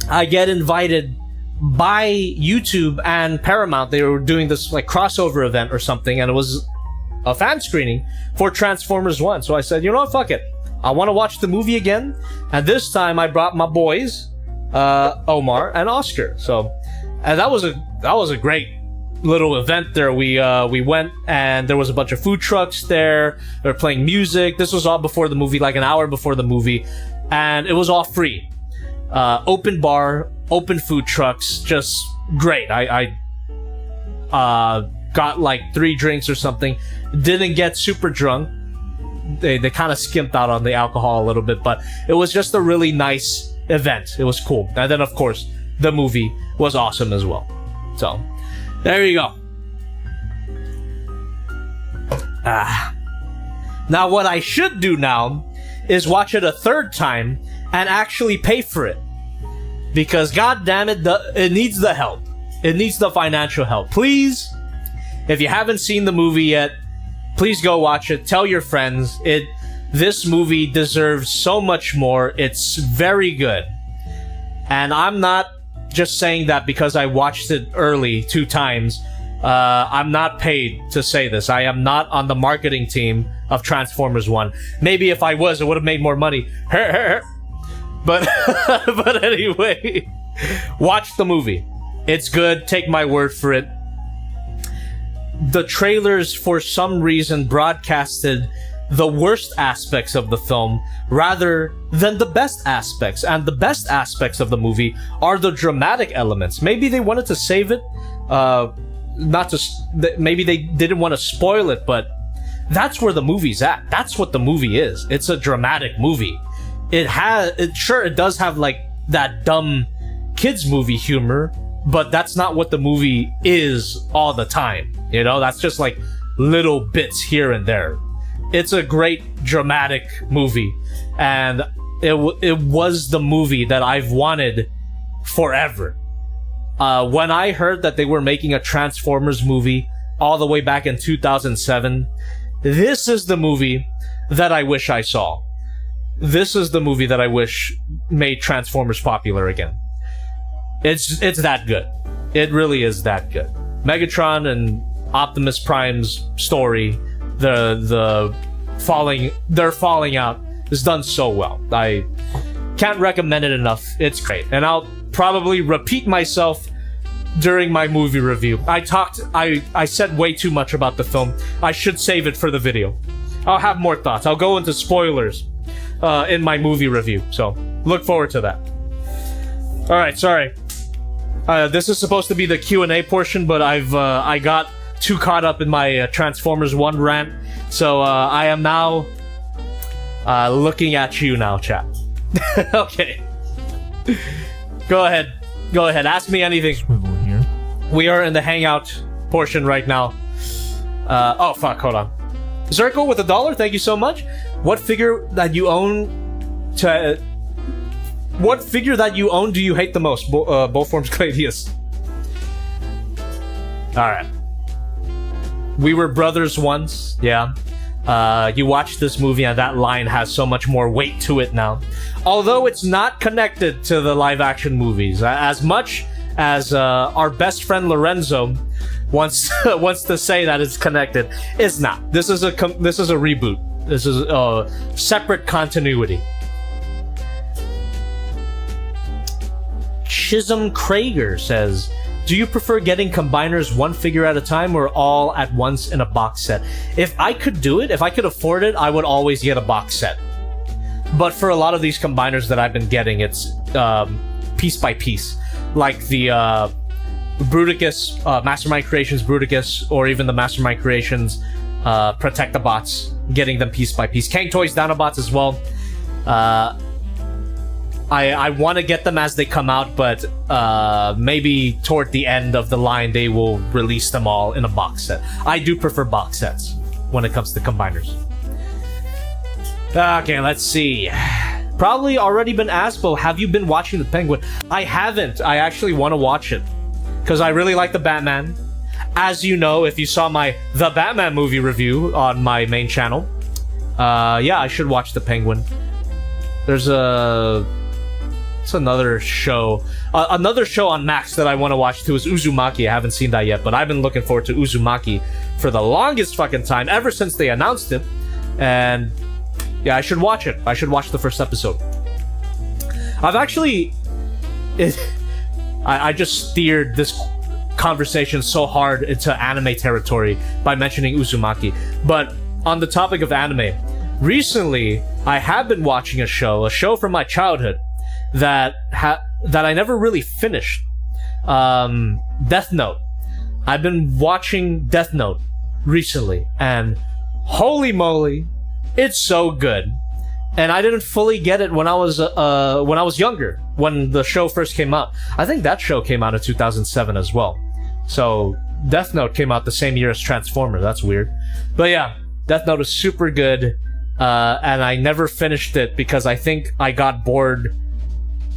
I get invited by YouTube and Paramount. They were doing this like crossover event or something, and it was a fan screening for Transformers 1. So I said, you know what, fuck it. I want to watch the movie again. And this time I brought my boys, Omar and Oscar. So, and that was a great little event there. We went, and there was a bunch of food trucks there. They were playing music. This was all before the movie, like an hour before the movie, and it was all free. Open bar, open food trucks, just great. I got like 3 drinks or something. Didn't get super drunk. They kind of skimped out on the alcohol a little bit, but it was just a really nice event. It was cool. And then, of course, the movie was awesome as well. So, there you go. Now, what I should do now is watch it a 3rd time and actually pay for it. Because, god damn it, it needs the help. It needs the financial help. Please, if you haven't seen the movie yet, please go watch it. Tell your friends. This movie deserves so much more. It's very good. And I'm not just saying that because I watched it early 2 times. I'm not paid to say this. I am not on the marketing team of Transformers 1. Maybe if I was, it would have made more money. But but anyway, watch the movie. It's good. Take my word for it. The trailers, for some reason, broadcasted the worst aspects of the film rather than the best aspects. And the best aspects of the movie are the dramatic elements. Maybe they wanted to save it, maybe they didn't want to spoil it, but that's where the movie's at. That's what the movie is. It's a dramatic movie. It does have like that dumb kids movie humor, but that's not what the movie is all the time. That's just like little bits here and there. It's a great dramatic movie, and it was the movie that I've wanted forever. When I heard that they were making a Transformers movie all the way back in 2007, this is the movie that I wish I saw. This is the movie that I wish made Transformers popular again. It's that good. It really is that good. Megatron and Optimus Prime's story, their falling out is done so well. I can't recommend it enough. It's great. And I'll probably repeat myself during my movie review. I said way too much about the film. I should save it for the video. I'll have more thoughts. I'll go into spoilers in my movie review. So look forward to that. Alright, sorry. This is supposed to be the Q&A portion, but I got too caught up in my Transformers 1 rant. So I am now looking at you now, chat. Okay. Go ahead. Ask me anything. Swivel here. We are in the Hangout portion right now. Oh fuck, hold on. Circle with $1, thank you so much. What figure that you own do you hate the most? Bullform's Gladius. Alright. We were brothers once, yeah. You watch this movie and that line has so much more weight to it now. Although it's not connected to the live-action movies. As much as our best friend Lorenzo wants to say that it's connected, it's not. This is a reboot. This is a separate continuity. Chisholm Krager says, do you prefer getting combiners one figure at a time or all at once in a box set? If I could do it, if I could afford it, I would always get a box set. But for a lot of these combiners that I've been getting, it's piece by piece. Like the Bruticus, Mastermind Creations Bruticus, or even the Mastermind Creations Protect-A-Bots, getting them piece by piece. Kang Toys Dinobots as well. I want to get them as they come out, but maybe toward the end of the line they will release them all in a box set. I do prefer box sets when it comes to combiners. Okay, let's see. Probably already been asked, but have you been watching The Penguin? I haven't. I actually want to watch it because I really like the Batman. As you know, if you saw my The Batman movie review on my main channel, yeah, I should watch The Penguin. There's another show. Another show on Max that I want to watch too is Uzumaki. I haven't seen that yet, but I've been looking forward to Uzumaki for the longest fucking time, ever since they announced it. And yeah, I should watch it. I should watch the first episode. I've actually... I just steered this conversation so hard into anime territory by mentioning Uzumaki. But on the topic of anime, recently I have been watching a show from my childhood that I never really finished. Death Note. I've been watching Death Note recently, and holy moly, it's so good. And I didn't fully get it when I was younger, when the show first came out. I think that show came out in 2007 as well. So Death Note came out the same year as Transformers. That's weird. But yeah, Death Note is super good, and I never finished it because I think I got bored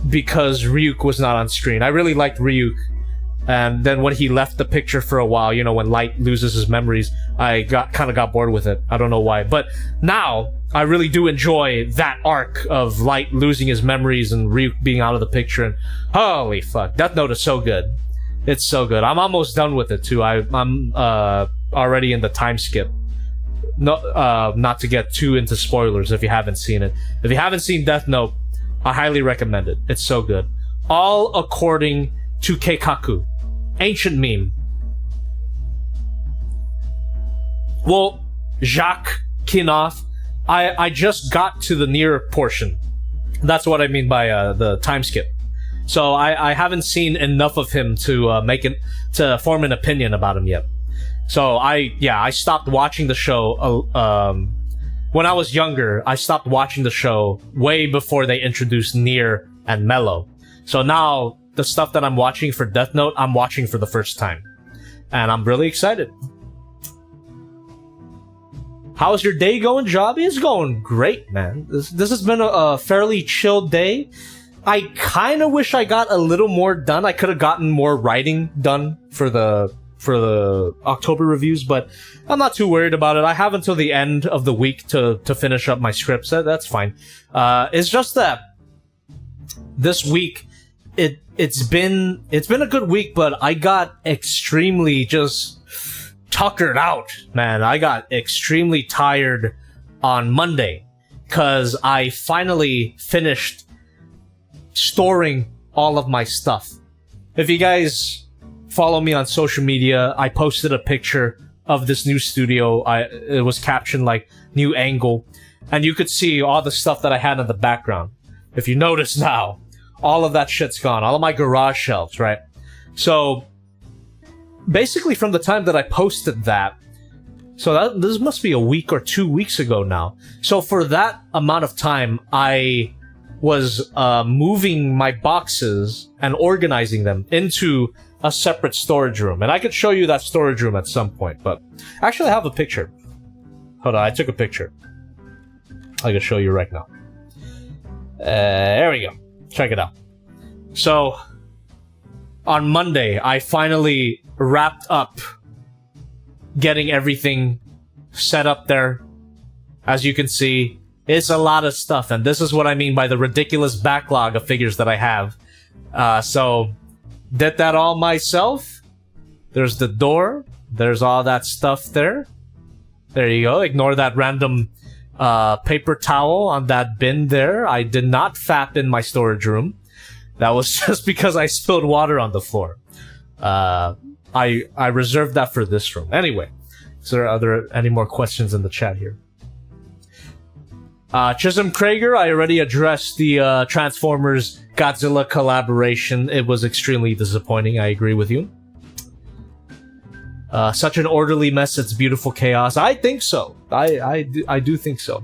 because Ryuk was not on screen. I really liked Ryuk, and then when he left the picture for a while, you know, when Light loses his memories, I kind of got bored with it. I don't know why, but now I really do enjoy that arc of Light losing his memories and Ryuk being out of the picture. And holy fuck, Death Note is so good. It's so good. I'm almost done with it too. I'm already in the time skip. No, not to get too into spoilers if you haven't seen it. If you haven't seen Death Note, I highly recommend it. It's so good. All according to Keikaku. Ancient meme. Well, Jacques Kinoff, I just got to the near portion. That's what I mean by the time skip. So I haven't seen enough of him to form an opinion about him yet. So I stopped watching the show when I was younger. I stopped watching the show way before they introduced Nier and Mello. So now the stuff that I'm watching for Death Note, I'm watching for the first time. And I'm really excited. How's your day going, Jobby? It's going great, man. This has been a fairly chill day. I kind of wish I got a little more done. I could have gotten more writing done for the October reviews, but I'm not too worried about it. I have until the end of the week to finish up my scripts. That's fine. It's just that this week it's been a good week, but I got extremely just tuckered out, man. I got extremely tired on Monday because I finally finished storing all of my stuff. If you guys follow me on social media, I posted a picture of this new studio. It was captioned like new angle, and you could see all the stuff that I had in the background. If you notice now, all of that shit's gone. All of my garage shelves, right? So basically from the time that I posted that, so this must be a week or 2 weeks ago now. So for that amount of time, I was moving my boxes and organizing them into a separate storage room. And I could show you that storage room at some point, but actually I have a picture. Hold on, I took a picture. I can show you right now. There we go. Check it out. So, on Monday, I finally wrapped up getting everything set up there. As you can see, it's a lot of stuff, and this is what I mean by the ridiculous backlog of figures that I have. So, did that all myself. There's the door. There's all that stuff there. There you go. Ignore that random paper towel on that bin there. I did not fap in my storage room. That was just because I spilled water on the floor. I reserved that for this room. Anyway, are there any more questions in the chat here? Chisholm Krager, I already addressed the Transformers Godzilla collaboration. It was extremely disappointing. I agree with you. Such an orderly mess, it's beautiful chaos. I think so. I do think so.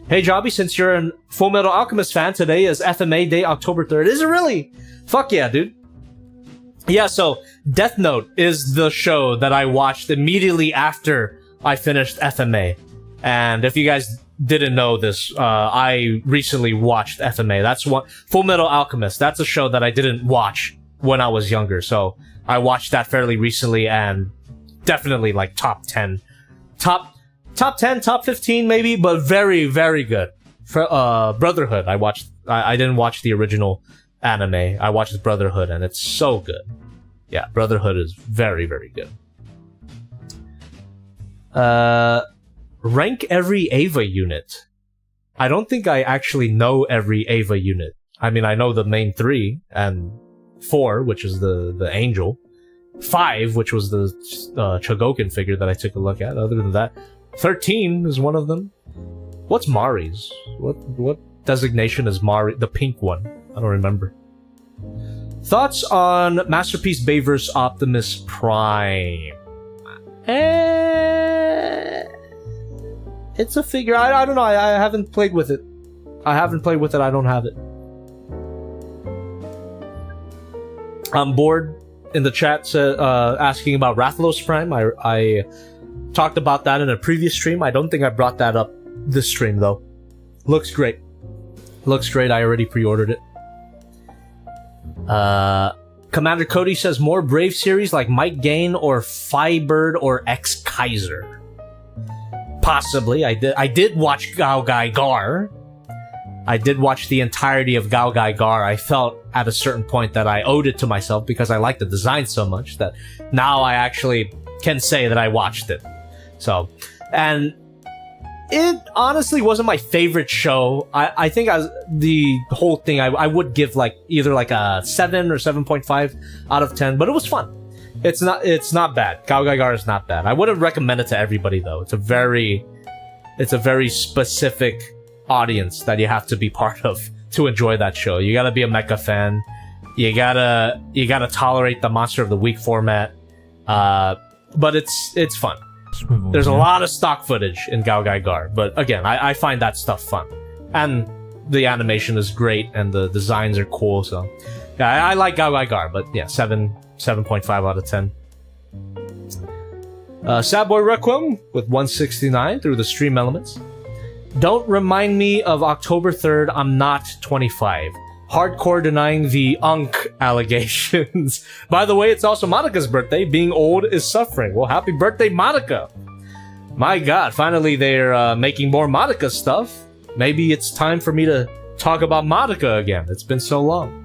Hey, Jobby, since you're a Full Metal Alchemist fan, today is FMA Day, October 3rd. Is it really? Fuck yeah, dude. Yeah, so Death Note is the show that I watched immediately after I finished FMA. And if you guys didn't know this, I recently watched FMA. That's one Full Metal Alchemist. That's a show that I didn't watch when I was younger. So I watched that fairly recently, and definitely like top 10, top 10, top 15 maybe, but very, very good. For Brotherhood, I didn't watch the original anime. I watched Brotherhood, and it's so good. Yeah, Brotherhood is very, very good. Rank every Ava unit. I don't think I actually know every Ava unit. I mean, I know the main 3, and 4, which is the Angel. 5, which was the Chogokin figure that I took a look at. Other than that, 13 is one of them. What's Mari's? What designation is Mari? The pink one. I don't remember. Thoughts on Masterpiece Bay vs. Optimus Prime? It's a figure. I don't know. I haven't played with it. I don't have it. I'm bored in the chat asking about Rathalos Prime. I talked about that in a previous stream. I don't think I brought that up this stream, though. Looks great. Looks great. I already pre-ordered it. Commander Cody says more Brave series like Mike Gain or Firebird or X Kaiser. Possibly. I did watch Gao Gai Gar. I did watch the entirety of Gao Gai Gar. I felt at a certain point that I owed it to myself because I liked the design so much that now I actually can say that I watched it. So, and it honestly wasn't my favorite show. I think the whole thing, I would give like either like a 7 or 7.5 out of 10, but it was fun. It's not bad. Gao Gai Gar is not bad. I wouldn't recommend it to everybody though. It's a very specific audience that you have to be part of to enjoy that show. You gotta be a mecha fan. You gotta tolerate the Monster of the Week format. But it's fun. There's a lot of stock footage in Gao Gai Gar, but again, I find that stuff fun. And the animation is great, and the designs are cool, so... Yeah, I like Gao Gai Gar, but yeah, 7.5 out of 10. Sad Boy Requiem with 169 through the stream elements. Don't remind me of October 3rd, I'm not 25. Hardcore denying the Unk allegations. By the way, it's also Monica's birthday. Being old is suffering. Well, happy birthday, Monica! My god, finally they're making more Monica stuff. Maybe it's time for me to talk about Monica again. It's been so long.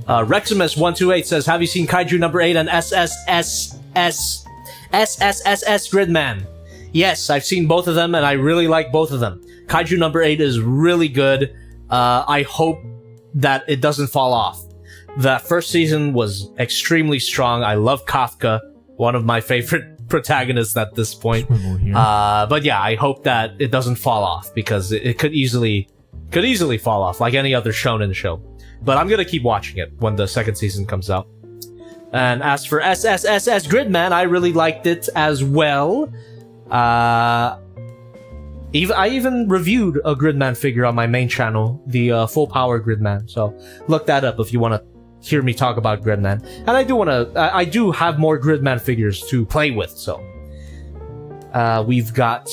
Reximus128 says, have you seen Kaiju number 8 and SSSS Gridman? Yes, I've seen both of them, and I really like both of them. Kaiju number 8 is really good. I hope that it doesn't fall off. That first season was extremely strong. I love Kafka, one of my favorite protagonists at this point. But yeah, I hope that it doesn't fall off, because it could easily fall off, like any other shonen show. But I'm gonna keep watching it when the second season comes out. And as for SSSS Gridman, I really liked it as well. I even reviewed a Gridman figure on my main channel, the full power Gridman. So look that up if you want to hear me talk about Gridman. And I do have more Gridman figures to play with. So we've got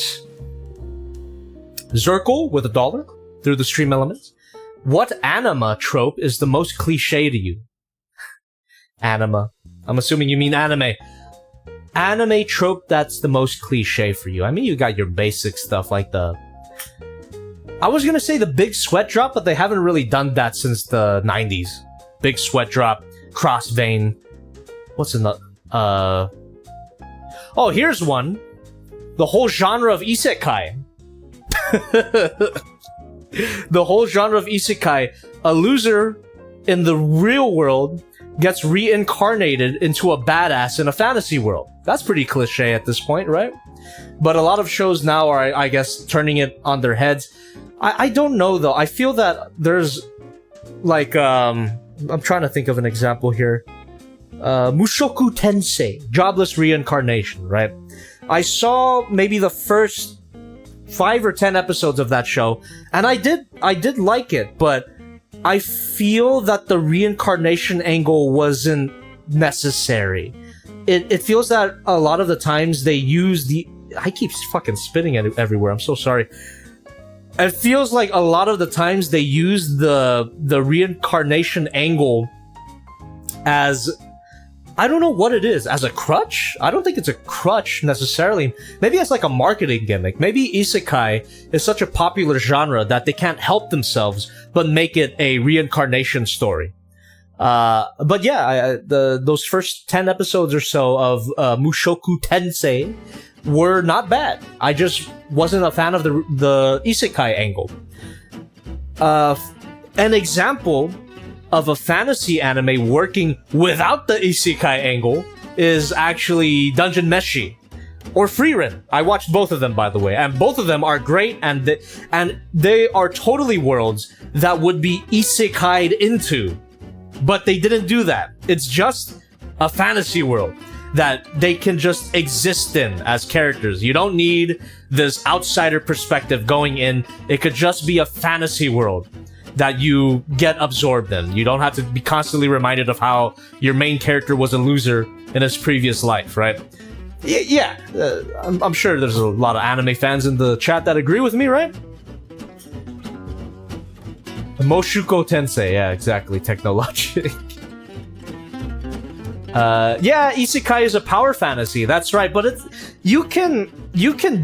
Zirkle with $1 through the stream elements. What anima trope is the most cliche to you? Anima. I'm assuming you mean anime. Anime trope that's the most cliche for you. I mean, you got your basic stuff like the... I was gonna say the big sweat drop, but they haven't really done that since the 90s. Big sweat drop, cross vein. What's another? Oh, here's one. The whole genre of isekai. The whole genre of isekai. A loser in the real world gets reincarnated into a badass in a fantasy world. That's pretty cliche at this point, right? But a lot of shows now are, I guess, turning it on their heads. I don't know, though. I feel that there's, like, I'm trying to think of an example here. Mushoku Tensei, jobless reincarnation, right? I saw maybe the first 5 or 10 episodes of that show, and I did like it, but I feel that the reincarnation angle wasn't necessary. It feels that a lot of the times they use the... I keep fucking spitting it everywhere, I'm so sorry. It feels like a lot of the times they use the reincarnation angle as... I don't know what it is. As a crutch? I don't think it's a crutch necessarily. Maybe it's like a marketing gimmick. Maybe isekai is such a popular genre that they can't help themselves but make it a reincarnation story. But yeah, those first 10 episodes or so of Mushoku Tensei were not bad. I just wasn't a fan of the isekai angle. An example of a fantasy anime working without the isekai angle is actually Dungeon Meshi or Frieren. I watched both of them, by the way, and both of them are great, and they are totally worlds that would be isekai'd into, but they didn't do that. It's just a fantasy world that they can just exist in as characters. You don't need this outsider perspective going in. It could just be a fantasy world that you get absorbed in. You don't have to be constantly reminded of how your main character was a loser in his previous life, right? Yeah, I'm sure there's a lot of anime fans in the chat that agree with me, right? Moshuko Tensei, yeah, exactly, Technologic. Yeah, isekai is a power fantasy, that's right, but you can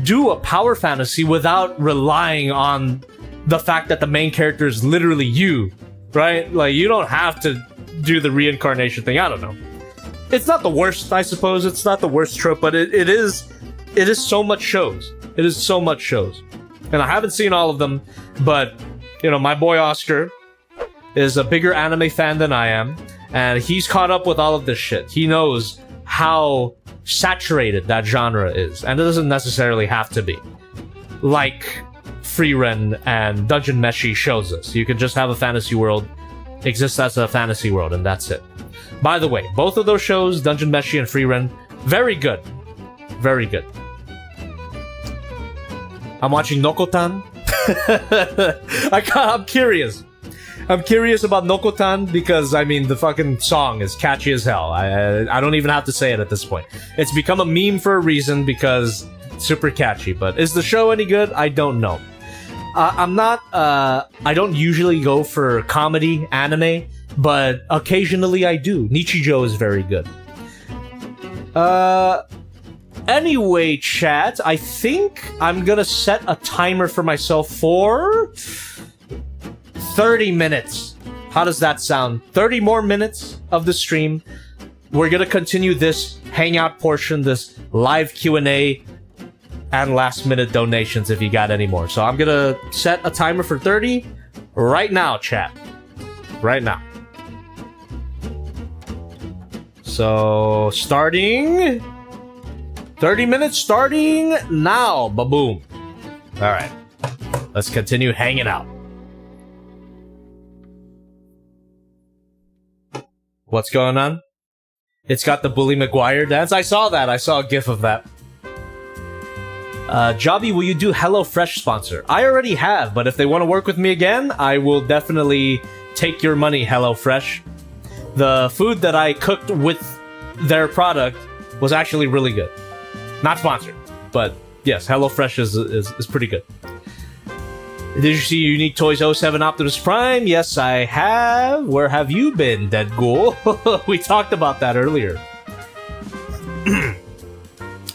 do a power fantasy without relying on the fact that the main character is literally you, right? Like, you don't have to do the reincarnation thing. I don't know. It's not the worst, I suppose. It's not the worst trope, but it is so much shows. It is so much shows. And I haven't seen all of them, but, you know, my boy Oscar is a bigger anime fan than I am, and he's caught up with all of this shit. He knows how saturated that genre is, and it doesn't necessarily have to be. Like Frieren and Dungeon Meshi shows us. You can just have a fantasy world, exist as a fantasy world, and that's it. By the way, both of those shows, Dungeon Meshi and Frieren, very good. Very good. I'm watching Nokotan. I'm curious. I'm curious about Nokotan because, I mean, the fucking song is catchy as hell. I don't even have to say it at this point. It's become a meme for a reason because it's super catchy. But is the show any good? I don't know. I'm not, I don't usually go for comedy anime, but occasionally I do. Nichijou is very good. Anyway, chat, I think I'm gonna set a timer for myself for 30 minutes. How does that sound? 30 more minutes of the stream. We're gonna continue this hangout portion, this live Q&A, and last minute donations if you got any more. So I'm gonna set a timer for 30 right now, chat. Right now. So, starting... 30 minutes starting now. Ba-boom. Alright. Let's continue hanging out. What's going on? It's got the Bully McGuire dance. I saw that. I saw a gif of that. Jobby, will you do HelloFresh sponsor? I already have, but if they want to work with me again, I will definitely take your money, HelloFresh. The food that I cooked with their product was actually really good. Not sponsored, but yes, HelloFresh is pretty good. Did you see Unique Toys 07 Optimus Prime? Yes, I have. Where have you been, Dead Ghoul? We talked about that earlier.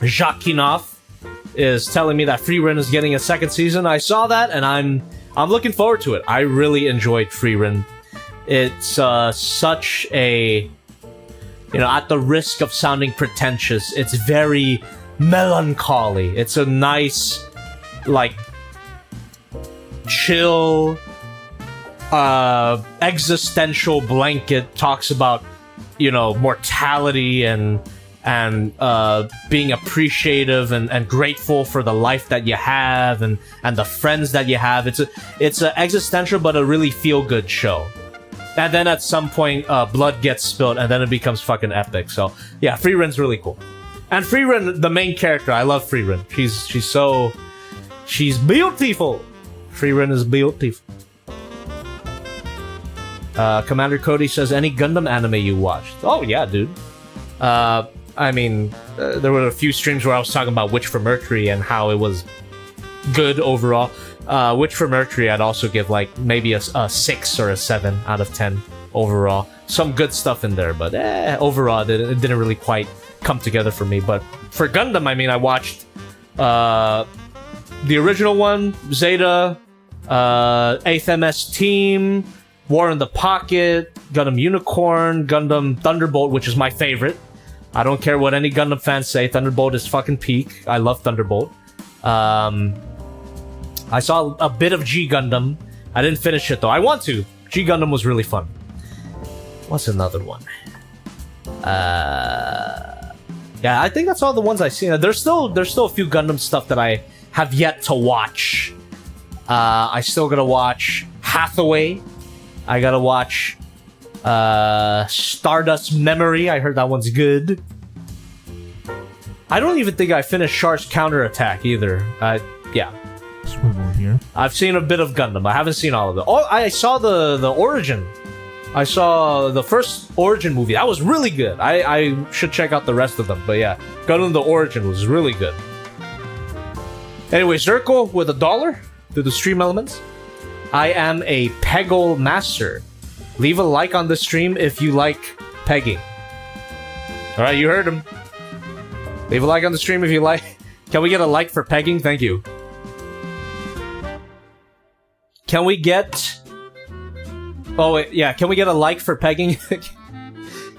Jacques Kinoff is telling me that Free Run is getting a second season. I saw that, and I'm looking forward to it. I really enjoyed Free Run. It's such a, at the risk of sounding pretentious, it's very melancholy. It's a nice, like, chill, existential blanket. Talks about, mortality and being appreciative and grateful for the life that you have and the friends that you have. It's a existential but a really feel-good show. And then at some point, blood gets spilled, and then it becomes fucking epic. So yeah, Free Run's really cool. And Free Run, the main character, I love Free Run. She's beautiful. Free Run is beautiful. Commander Cody says, any Gundam anime you watched? Oh yeah, dude. There were a few streams where I was talking about Witch for Mercury and how it was good overall. Witch for Mercury, I'd also give like maybe a 6 or a 7 out of 10 overall. Some good stuff in there, but overall it didn't really quite come together for me. But for Gundam, I watched the original one, Zeta, 8th MS Team, War in the Pocket, Gundam Unicorn, Gundam Thunderbolt, which is my favorite. I don't care what any Gundam fans say, Thunderbolt is fucking peak. I love Thunderbolt. I saw a bit of G Gundam. I didn't finish it though. I want to. G Gundam was really fun. What's another one? Yeah, I think that's all the ones I've seen. There's still a few Gundam stuff that I have yet to watch. I still gotta watch Hathaway. I gotta watch Stardust Memory. I heard that one's good. I don't even think I finished Shar's Counterattack either. Yeah. Swivel here. I've seen a bit of Gundam. I haven't seen all of it. Oh, I saw the Origin. I saw the first Origin movie. That was really good. I should check out the rest of them. But yeah, Gundam the Origin was really good. Anyway, Zirkle with $1 to the stream elements. I am a Peggle master. Leave a like on the stream if you like pegging. Alright, you heard him. Leave a like on the stream if you like. Can we get a like for pegging? Thank you. Can we get... Oh, wait, yeah, can we get a like for pegging?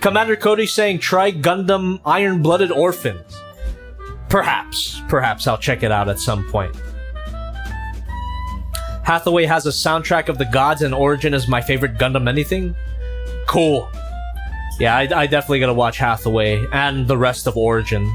Commander Cody saying, try Gundam Iron-Blooded Orphans. Perhaps I'll check it out at some point. Hathaway has a soundtrack of the gods and Origin is my favorite Gundam anything. Cool. Yeah, I definitely gotta watch Hathaway and the rest of Origin.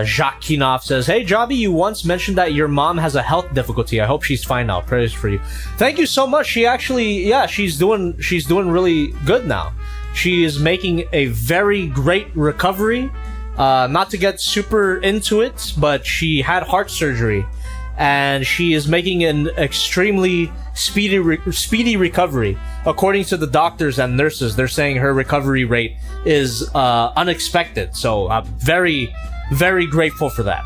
Jacques Kinoff says, hey Jobby, you once mentioned that your mom has a health difficulty. I hope she's fine now. Prayers for you. Thank you so much. She actually, yeah, she's doing really good now. She is making a very great recovery. Not to get super into it, but she had heart surgery. And she is making an extremely speedy recovery. According to the doctors and nurses, they're saying her recovery rate is unexpected. So I'm very, very grateful for that.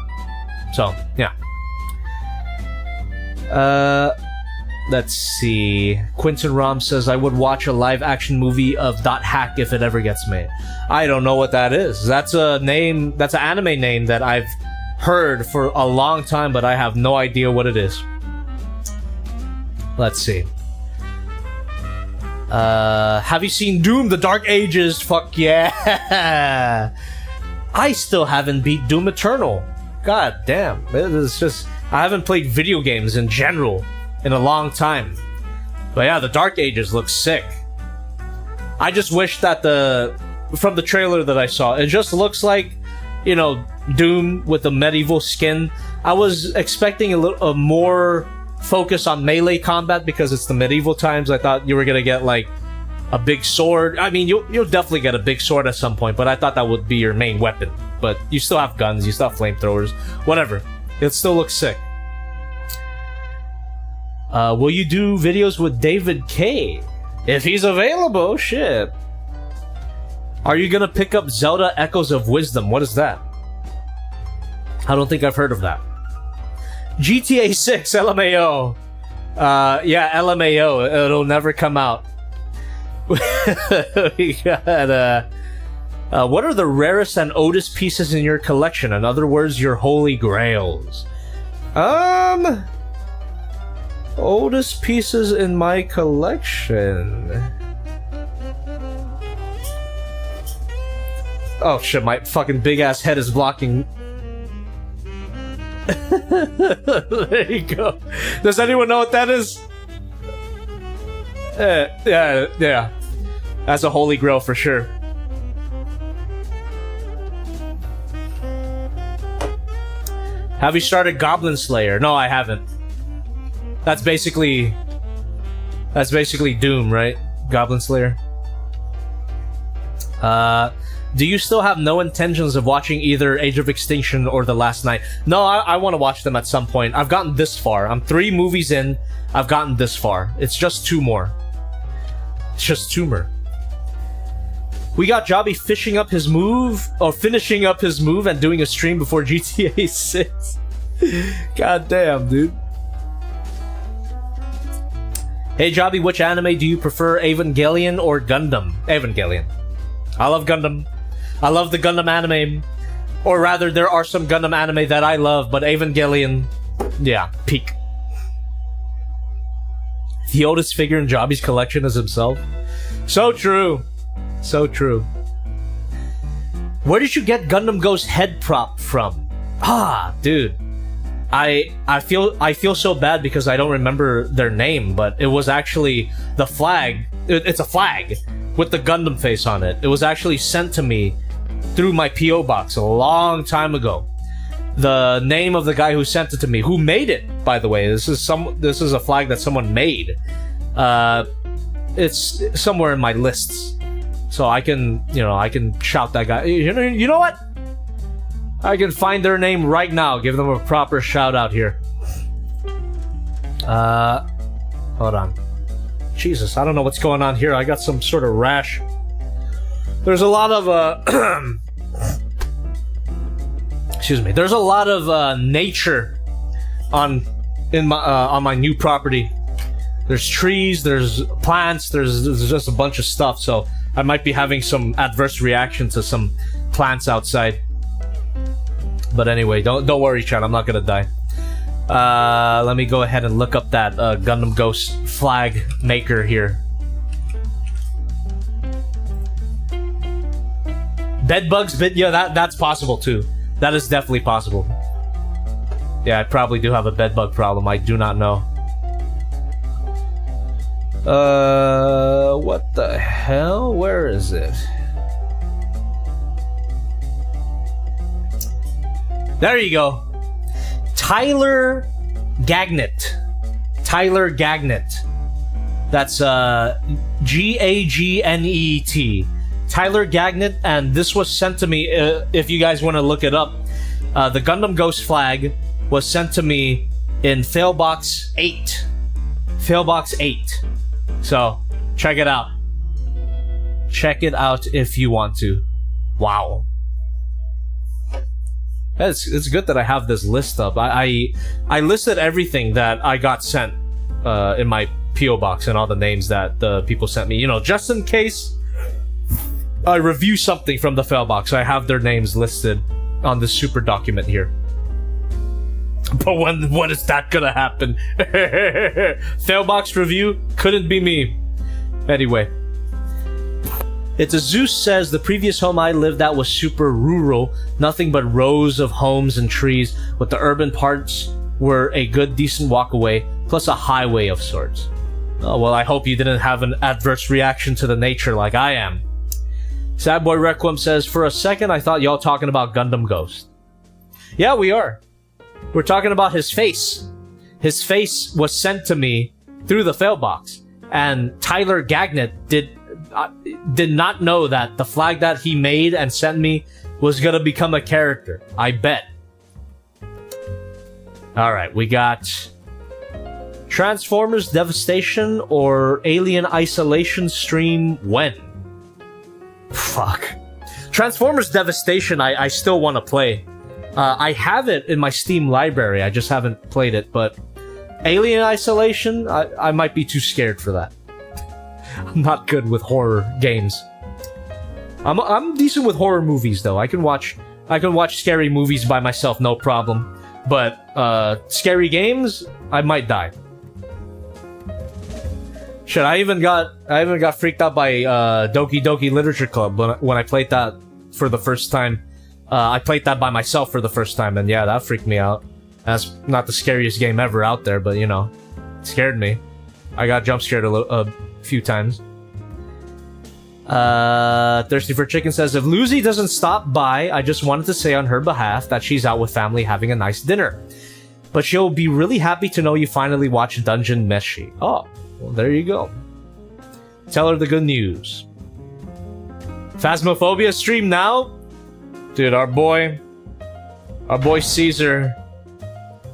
So, yeah. Let's see. Quinton Rom says, I would watch a live-action movie of Dot Hack if it ever gets made. I don't know what that is. That's an anime name that I've heard for a long time, but I have no idea what it is. Let's see. Have you seen Doom: The Dark Ages? Fuck yeah! I still haven't beat Doom Eternal. God damn. It's just... I haven't played video games in general in a long time. But yeah, The Dark Ages looks sick. I just wish that from the trailer that I saw, it just looks like, Doom with a medieval skin. I was expecting a more focus on melee combat because it's the medieval times. I thought you were gonna get like a big sword. I mean, you'll definitely get a big sword at some point, but I thought that would be your main weapon. But you still have guns, you still have flamethrowers, whatever. It still looks sick. Will you do videos with David K? If he's available, shit. Are you gonna pick up Zelda Echoes of Wisdom? What is that? I don't think I've heard of that. GTA 6 LMAO. Yeah, LMAO. It'll never come out. We got, what are the rarest and oldest pieces in your collection? In other words, your holy grails. Oldest pieces in my collection. Oh shit, my fucking big ass head is blocking. There you go. Does anyone know what that is? Yeah. That's a holy grail for sure. Have you started Goblin Slayer? No, I haven't. That's basically Doom, right? Goblin Slayer. Do you still have no intentions of watching either Age of Extinction or The Last Night? No, I want to watch them at some point. I've gotten this far. I'm 3 movies in. I've gotten this far. It's just 2 more. It's just 2 more. We got Jobby finishing up his move and doing a stream before GTA 6. God damn, dude. Hey Jobby, which anime do you prefer, Evangelion or Gundam? Evangelion. I love Gundam. I love the Gundam anime. Or rather, there are some Gundam anime that I love, but Evangelion, yeah, peak. The oldest figure in Jobby's collection is himself. So true. So true. Where did you get Gundam Ghost head prop from? Ah, dude. I feel so bad because I don't remember their name, but it was actually the flag. It's a flag with the Gundam face on it. It was actually sent to me through my P.O. box a long time ago. The name of the guy who sent it to me, who made it, by the way. This is a flag that someone made. It's somewhere in my lists, so I can shout that guy. You know what? I can find their name right now. Give them a proper shout out here. Hold on. Jesus, I don't know what's going on here. I got some sort of rash. There's a lot of excuse me. There's a lot of nature on my new property. There's trees, there's plants, there's just a bunch of stuff. So I might be having some adverse reaction to some plants outside. But anyway, don't worry, chat. I'm not gonna die. Let me go ahead and look up that Gundam Ghost flag maker here. Bedbugs, yeah, that's possible too. That is definitely possible. Yeah, I probably do have a bedbug problem. I do not know. What the hell? Where is it? There you go. Tyler Gagnet. Tyler Gagnet. That's Gagnet. Tyler Gagnet, and this was sent to me, if you guys want to look it up. The Gundam Ghost flag was sent to me in Failbox 8. Failbox 8. So, check it out. Check it out if you want to. Wow. It's good that I have this list up. I listed everything that I got sent in my P.O. box and all the names that the people sent me. You know, just in case I review something from the fail box, I have their names listed on this super document here. But when is that gonna happen? Fail box review? Couldn't be me. Anyway. It's a Zeus says, the previous home I lived at was super rural, nothing but rows of homes and trees, with the urban parts were a good decent walk away, plus a highway of sorts. Oh, well, I hope you didn't have an adverse reaction to the nature like I am. Sad Boy Requiem says, for a second I thought y'all talking about Gundam Ghost. Yeah, we are. We're talking about his face. His face was sent to me through the fail box, and Tyler Gagnet did did not know that the flag that he made and sent me was gonna become a character. I bet. Alright, we got Transformers Devastation or Alien Isolation stream when? Fuck. Transformers Devastation I still want to play. I have it in my Steam library, I just haven't played it, but Alien Isolation, I might be too scared for that. I'm not good with horror games. I'm decent with horror movies though. I can watch scary movies by myself, no problem. But scary games, I might die. Shit, I even got freaked out by Doki Doki Literature Club when I played that for the first time. I played that by myself for the first time, and yeah, that freaked me out. That's not the scariest game ever out there, but you know, it scared me. I got jump scared a few times. Thirsty for Chicken says, if Lucy doesn't stop by, I just wanted to say on her behalf that she's out with family having a nice dinner. But she'll be really happy to know you finally watched Dungeon Meshi. Oh, well, there you go. Tell her the good news. Phasmophobia stream now? Dude, our boy Caesar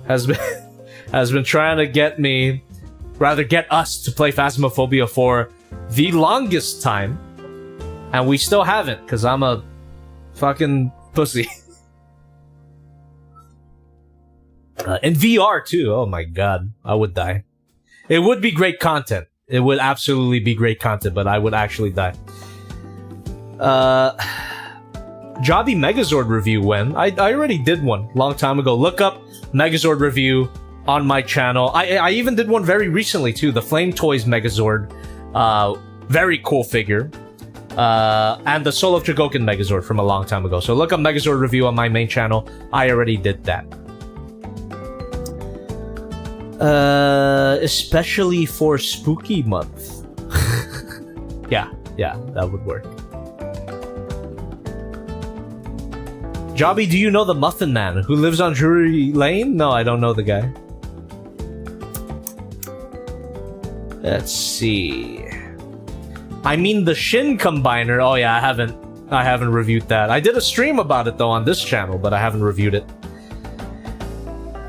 has been trying to get us to play Phasmophobia for the longest time. And we still haven't, because I'm a fucking pussy. In VR, too. Oh my god. I would die. It would be great content. It would absolutely be great content, but I would actually die. Jobby Megazord review when? I already did one long time ago. Look up Megazord review on my channel. I even did one very recently, too. The Flame Toys Megazord. Very cool figure. And the Soul of Chogokin Megazord from a long time ago. So look up Megazord review on my main channel. I already did that. Especially for spooky month. yeah, that would work. Jobby, do you know the Muffin Man who lives on Drury Lane? No, I don't know the guy. Let's see. I mean the Shin Combiner. Oh yeah, I haven't reviewed that. I did a stream about it though on this channel, but I haven't reviewed it.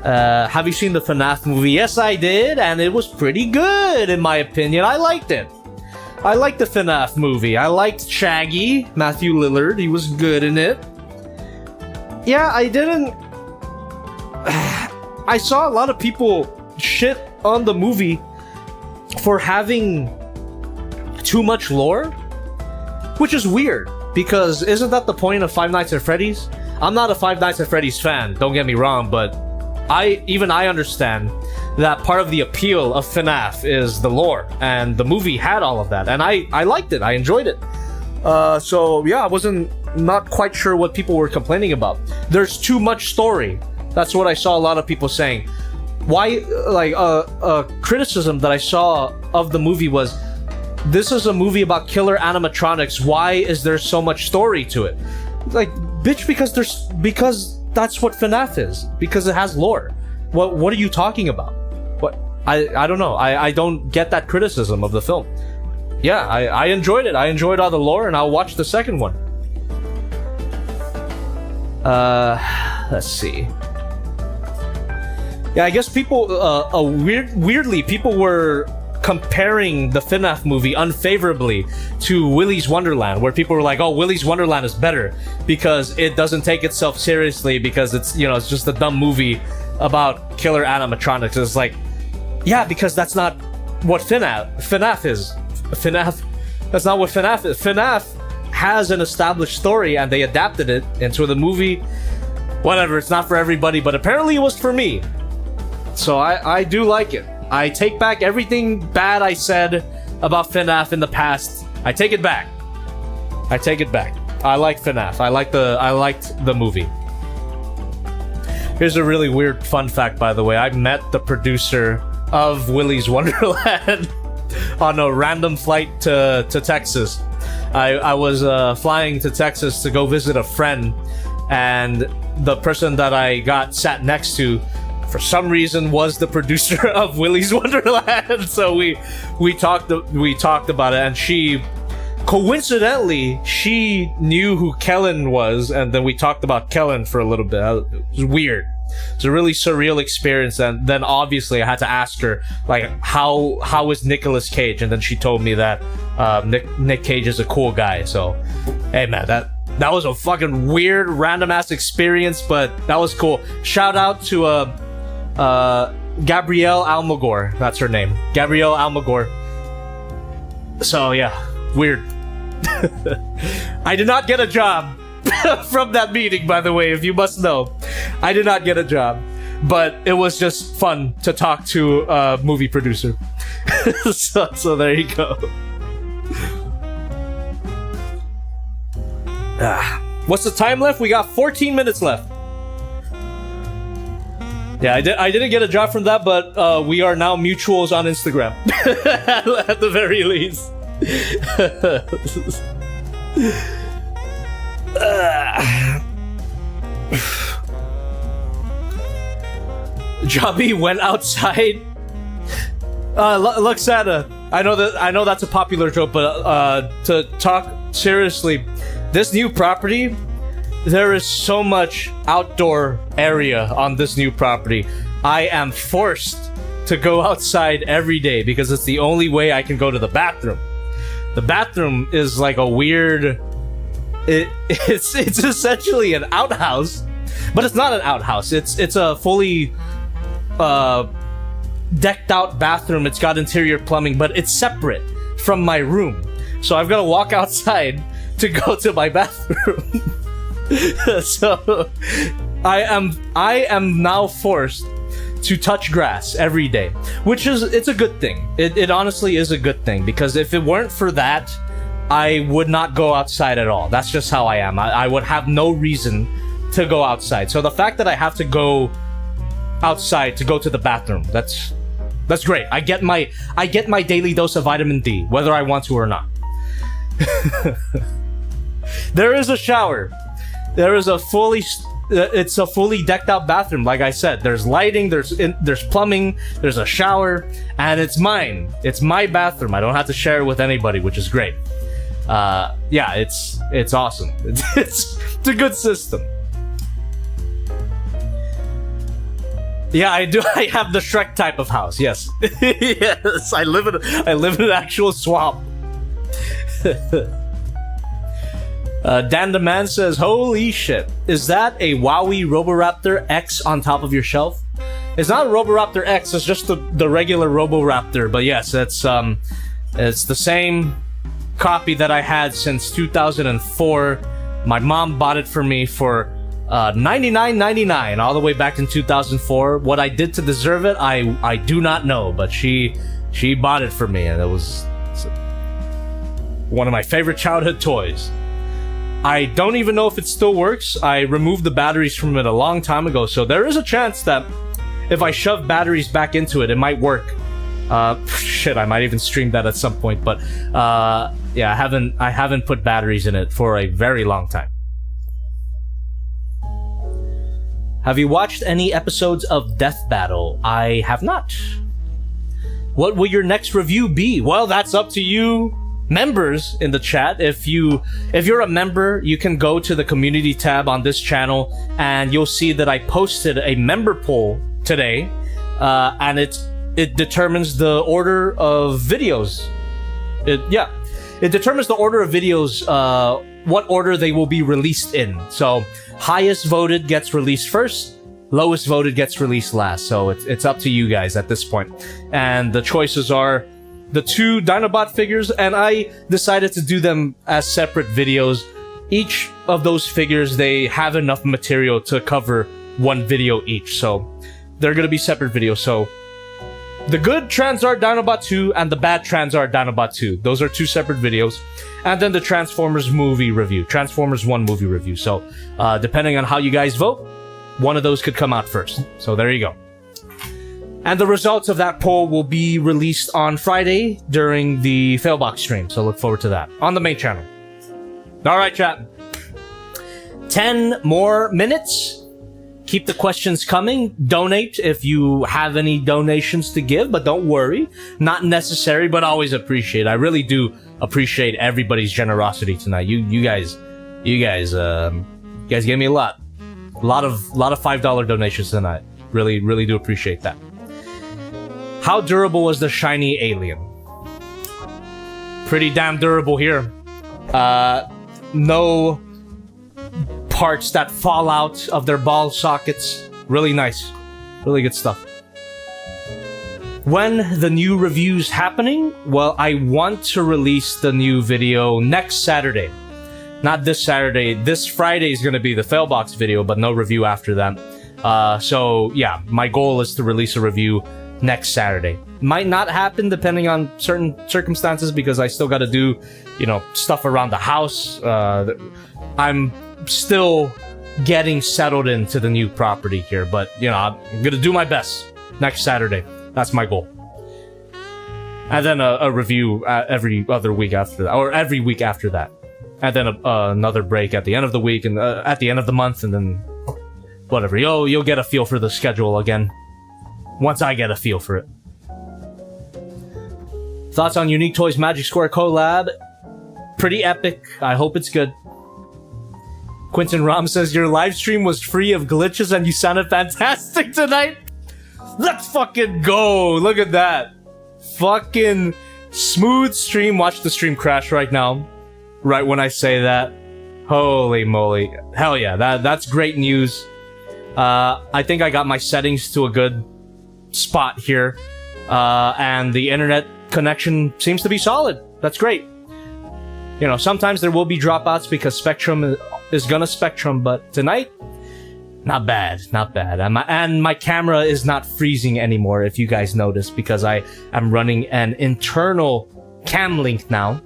Have you seen the FNAF movie? Yes, I did, and it was pretty good in my opinion. I liked it. I liked the FNAF movie. I liked Shaggy, Matthew Lillard. He was good in it. Yeah, I didn't... I saw a lot of people shit on the movie for having too much lore, which is weird, because isn't that the point of Five Nights at Freddy's? I'm not a Five Nights at Freddy's fan, don't get me wrong, but I understand that part of the appeal of FNAF is the lore, and the movie had all of that, and I liked it, I enjoyed it. So yeah, I wasn't not quite sure what people were complaining about. There's too much story. That's what I saw a lot of people saying. Why, like, a criticism that I saw of the movie was, this is a movie about killer animatronics. Why is there so much story to it? Like, bitch, because that's what FNAF is. Because it has lore. What are you talking about? What? I don't know. I don't get that criticism of the film. Yeah, I enjoyed it. I enjoyed all the lore, and I'll watch the second one. Let's see. Yeah, I guess people, weirdly, people were comparing the FNAF movie unfavorably to Willy's Wonderland, where people were like, oh, Willy's Wonderland is better because it doesn't take itself seriously, because it's, you know, it's just a dumb movie about killer animatronics. It's like, yeah, because that's not what FNAF is. That's not what FNAF is. FNAF has an established story, and they adapted it into the movie. Whatever, it's not for everybody, but apparently it was for me. So I do like it. I take back everything bad I said about FNAF in the past. I take it back. I take it back. I like FNAF. I liked the movie. Here's a really weird fun fact, by the way. I met the producer of Willy's Wonderland on a random flight to Texas. I was flying to Texas to go visit a friend, and the person that I got sat next to, for some reason, was the producer of Willy's Wonderland. So we talked about it, and she coincidentally, she knew who Kellen was, and then we talked about Kellen for a little bit. It was weird. It's a really surreal experience, and then obviously I had to ask her, like, how is Nicolas Cage? And then she told me that Nick Cage is a cool guy. So, hey man, that was a fucking weird, random-ass experience, but that was cool. Shout out to Gabrielle Almagor. That's her name. Gabrielle Almagor. So, yeah, weird. I did not get a job from that meeting, by the way, if you must know. I did not get a job, but it was just fun to talk to a movie producer. So there you go. What's the time left? We got 14 minutes left. Yeah, I didn't get a job from that, but we are now mutuals on Instagram. At the very least. Jobby went outside. Luxana, I know that's a popular joke, but to talk seriously, this new property, there is so much outdoor area on this new property. I am forced to go outside every day because it's the only way I can go to the bathroom. The bathroom is like a weird... It's essentially an outhouse, but it's not an outhouse. It's a fully decked out bathroom. It's got interior plumbing, but it's separate from my room. So I've got to walk outside to go to my bathroom. So I am now forced to touch grass every day, which it's a good thing. It honestly is a good thing, because if it weren't for that, I would not go outside at all. That's just how I am. I would have no reason to go outside. So the fact that I have to go outside to go to the bathroom, that's great. I get my daily dose of vitamin D, whether I want to or not. There is a shower. There is it's a fully decked out bathroom. Like I said, there's lighting, there's plumbing, there's a shower, and it's mine. It's my bathroom. I don't have to share it with anybody, which is great. Yeah, it's awesome. It's a good system. Yeah, I do. I have the Shrek type of house. Yes, yes. I live in an actual swamp. Dan the Man says, "Holy shit! Is that a Wowie Roboraptor X on top of your shelf?" It's not a Roboraptor X. It's just the regular Roboraptor. But yes, it's the same copy that I had since 2004. My mom bought it for me for $99.99 all the way back in 2004. What I did to deserve it, I do not know, but she bought it for me, and it was one of my favorite childhood toys. I don't even know if it still works. I removed the batteries from it a long time ago, so there is a chance that if I shove batteries back into it, it might work. Shit, I might even stream that at some point, but yeah, I haven't put batteries in it for a very long time. Have you watched any episodes of Death Battle? I have not. What will your next review be? Well, that's up to you members in the chat. If you're a member, you can go to the community tab on this channel, and you'll see that I posted a member poll today, and it determines the order of videos. It determines the order of videos, what order they will be released in. So highest voted gets released first, lowest voted gets released last. So it's up to you guys at this point. And the choices are the 2 Dinobot figures, and I decided to do them as separate videos. Each of those figures, they have enough material to cover one video each, so they're gonna be separate videos. So the good Transart Dinobot 2 and the bad Transart Dinobot 2, those are 2 separate videos. And then the Transformers movie review, Transformers 1 movie review. So depending on how you guys vote, one of those could come out first. So there you go. And the results of that poll will be released on Friday during the Failbox stream, so look forward to that on the main channel. Alright, chat. 10 more minutes keep the questions coming. Donate if you have any donations to give, but don't worry. Not necessary, but always appreciate. I really do appreciate everybody's generosity tonight. You guys gave me a lot of $5 donations tonight. Really do appreciate that. How durable was the shiny alien? Pretty damn durable here. No parts that fall out of their ball sockets. Really nice. Really good stuff. When the new review's happening? Well, I want to release the new video next Saturday. Not this Saturday. This Friday is going to be the Failbox video, but no review after that. So, yeah, my goal is to release a review next Saturday. Might not happen depending on certain circumstances because I still got to do, stuff around the house. I'm still getting settled into the new property here, but, I'm going to do my best next Saturday. That's my goal. And then a review every other week after that, or every week after that. And then another break at the end of the week and at the end of the month, and then whatever. You'll get a feel for the schedule again once I get a feel for it. Thoughts on Unique Toys Magic Square collab? Pretty epic. I hope it's good. Quentin Rom says your live stream was free of glitches and you sounded fantastic tonight. Let's fucking go. Look at that. Fucking smooth stream. Watch the stream crash right now. Right when I say that. Holy moly. Hell yeah. That's great news. I think I got my settings to a good spot here. And the internet connection seems to be solid. That's great. Sometimes there will be dropouts because Spectrum is gonna Spectrum, but tonight, not bad. And my camera is not freezing anymore, if you guys notice, because I am running an internal cam link now.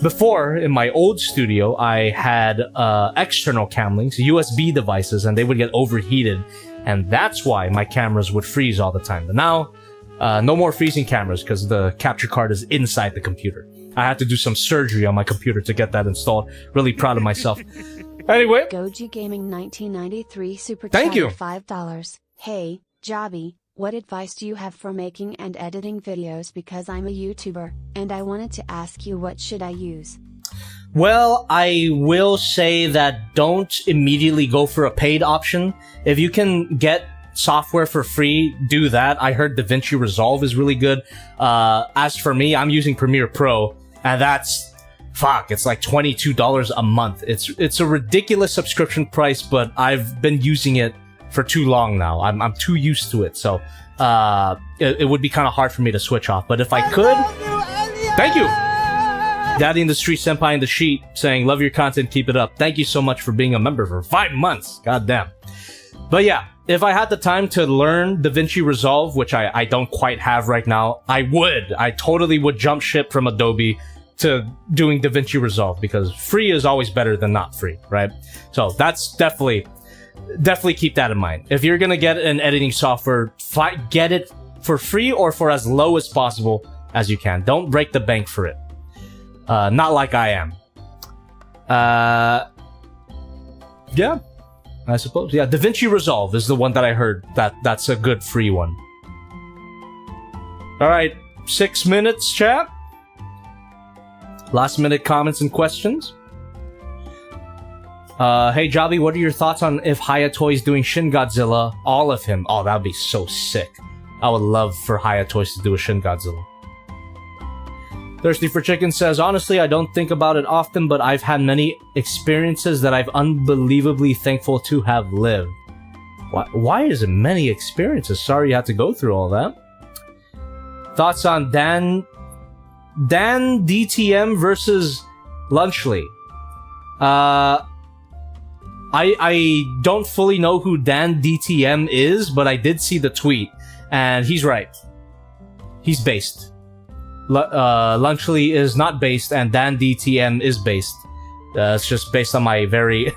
Before, in my old studio, I had external cam links, USB devices, and they would get overheated, and that's why my cameras would freeze all the time. But now, no more freezing cameras because the capture card is inside the computer. I had to do some surgery on my computer to get that installed. Really proud of myself. Anyway. Goji Gaming 1993 Super Thank you. $5. Hey, Jobby, what advice do you have for making and editing videos? Because I'm a YouTuber, and I wanted to ask you what should I use? Well, I will say that don't immediately go for a paid option. If you can get software for free, do that. I heard DaVinci Resolve is really good. As for me, I'm using Premiere Pro, and that's it's like $22 a month. It's a ridiculous subscription price, but I've been using it for too long now. I'm too used to it, so it would be kind of hard for me to switch off. But if I could, thank you, Daddy in the Street, Senpai in the Sheet, saying love your content, keep it up. Thank you so much for being a member for 5 months. God damn. But yeah, if I had the time to learn DaVinci Resolve, which I don't quite have right now, I totally would jump ship from Adobe to doing DaVinci Resolve, because free is always better than not free, right? So that's definitely keep that in mind. If you're gonna get an editing software, get it for free or for as low as possible as you can. Don't break the bank for it. Not like I am. Yeah, I suppose. Yeah, DaVinci Resolve is the one that I heard that's a good free one. All right, 6 minutes, chat. Last minute comments and questions. Hey Jobby, what are your thoughts on if Hiya Toys doing Shin Godzilla, all of him? Oh, that'd be so sick. I would love for Hiya Toys to do a Shin Godzilla. Thirsty for Chicken says, honestly, I don't think about it often, but I've had many experiences that I've unbelievably thankful to have lived. Why is it many experiences? Sorry you had to go through all that. Thoughts on Dan DTM versus Lunchley. I don't fully know who Dan DTM is, but I did see the tweet, and he's right. He's based. Lunchley is not based, and Dan DTM is based. It's just based on my very...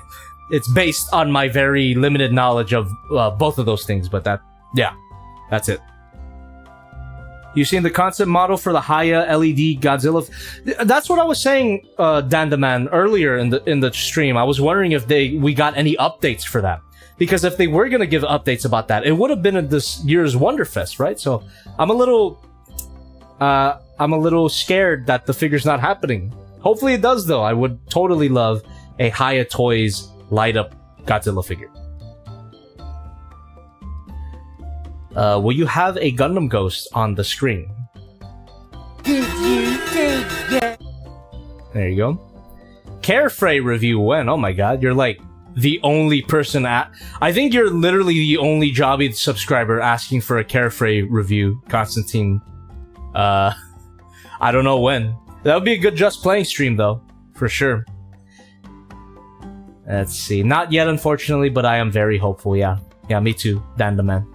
it's based on my very limited knowledge of both of those things, but that's it. You seen the concept model for the Hiya LED Godzilla? That's what I was saying, Dandaman, earlier in the stream. I was wondering if we got any updates for that, Because if they were gonna give updates about that, it would have been at this year's Wonderfest, right? So I'm a little scared that the figure's not happening. Hopefully it does, though. I would totally love a Hiya Toys light-up Godzilla figure. Will you have a Gundam Ghost on the screen? Did you say yes? There you go. Carefree review when? Oh my god, you're like the only person I think you're literally the only Jobby subscriber asking for a Carefree review, Constantine. I don't know when. That would be a good Just Playing stream, though. For sure. Let's see. Not yet, unfortunately, but I am very hopeful, yeah. Yeah, me too, Dan the Man.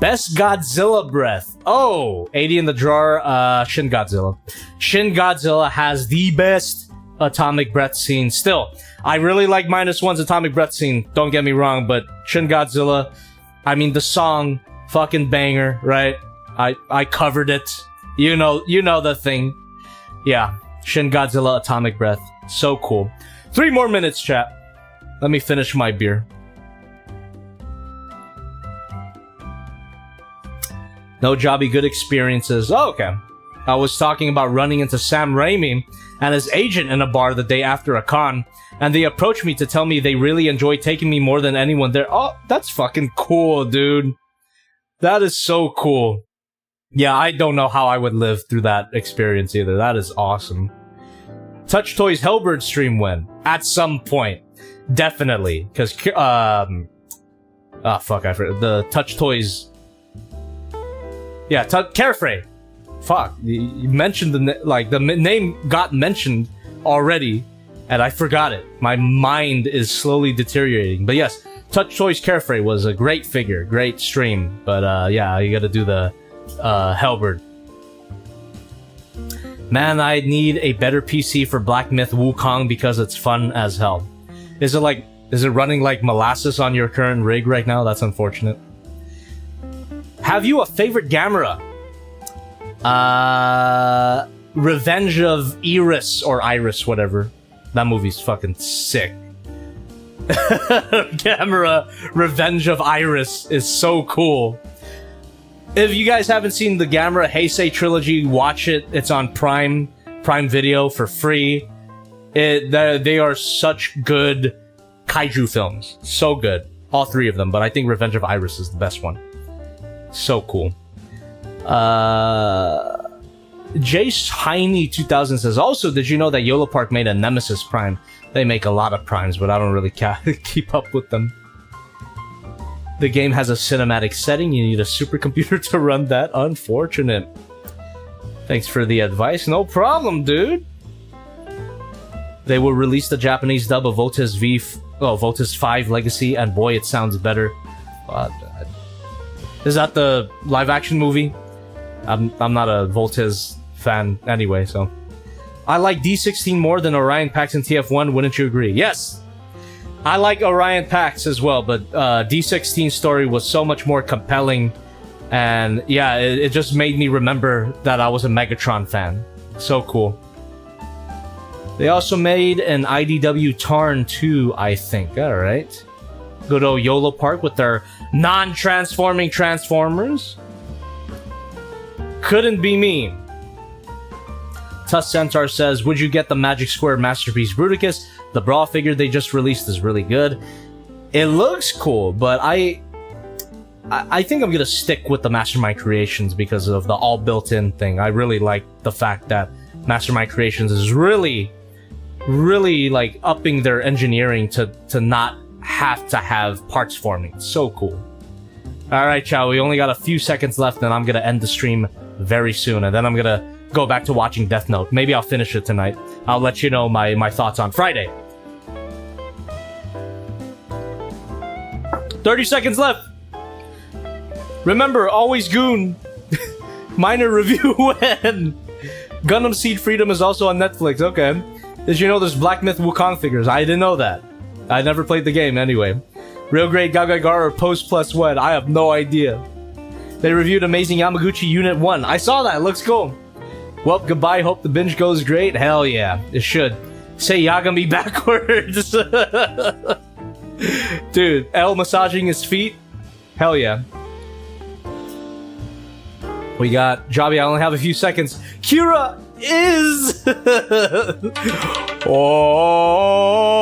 Best Godzilla breath. Oh, 80 in the drawer, Shin Godzilla. Shin Godzilla has the best atomic breath scene. Still, I really like -1's atomic breath scene, don't get me wrong, but Shin Godzilla, I mean, the song, fucking banger, right? I covered it. You know the thing. Yeah, Shin Godzilla atomic breath. So cool. 3 more minutes, chat. Let me finish my beer. No Jobby, good experiences. Oh, okay. I was talking about running into Sam Raimi and his agent in a bar the day after a con, and they approached me to tell me they really enjoy taking me more than anyone there. Oh, that's fucking cool, dude. That is so cool. Yeah, I don't know how I would live through that experience either. That is awesome. Touch Toys Hellbird stream when? At some point. Definitely. Because, fuck, I forgot. The Touch Toys... Yeah, Carefree. Fuck, you mentioned the name got mentioned already, and I forgot it. My mind is slowly deteriorating. But yes, Touch Toys Carefree was a great figure, great stream. But yeah, you gotta do the Hellbird. Man, I need a better PC for Black Myth Wukong because it's fun as hell. Is it running like molasses on your current rig right now? That's unfortunate. Have you a favorite Gamera? Revenge of Iris or Iris, whatever. That movie's fucking sick. Gamera Revenge of Iris is so cool. If you guys haven't seen the Gamera Heisei trilogy, watch it. It's on Prime Video for free. They are such good kaiju films. So good. All 3 of them, but I think Revenge of Iris is the best one. So cool. Jace Heine 2000 says, also, did you know that Yola Park made a Nemesis Prime? They make a lot of primes, but I don't really keep up with them. The game has a cinematic setting. You need a supercomputer to run that. Unfortunate. Thanks for the advice. No problem, dude. They will release the Japanese dub of Voltes 5 Legacy, and boy, it sounds better. Is that the live-action movie? I'm not a Voltes fan anyway, so... I like D16 more than Orion Pax and TF1, wouldn't you agree? Yes! I like Orion Pax as well, but D16's story was so much more compelling, and yeah, it just made me remember that I was a Megatron fan. So cool. They also made an IDW Tarn 2, I think. Alright. Good old YOLO Park with their non-transforming Transformers. Couldn't be me. Tuss Centaur says, would you get the Magic Square Masterpiece Bruticus? The Brawl figure they just released is really good. It looks cool, but I think I'm gonna stick with the Mastermind Creations because of the all built-in thing. I really like the fact that Mastermind Creations is really like upping their engineering to not have to have parts forming. It's so cool. Alright, Chow, we only got a few seconds left and I'm gonna end the stream very soon, and then I'm gonna go back to watching Death Note. Maybe I'll finish it tonight. I'll let you know my thoughts on Friday. 30 seconds left. Remember, always goon. Minor review when Gundam Seed Freedom is also on Netflix. Okay. Did you know there's Black Myth Wukong figures? I didn't know that. I never played the game anyway. Real Great Gagagar or Post Plus What? I have no idea. They reviewed Amazing Yamaguchi Unit 1. I saw that. It looks cool. Well, goodbye. Hope the binge goes great. Hell yeah. It should. Say Yagami backwards. Dude, L massaging his feet? Hell yeah. We got Jobby, I only have a few seconds. Kira is... Oh,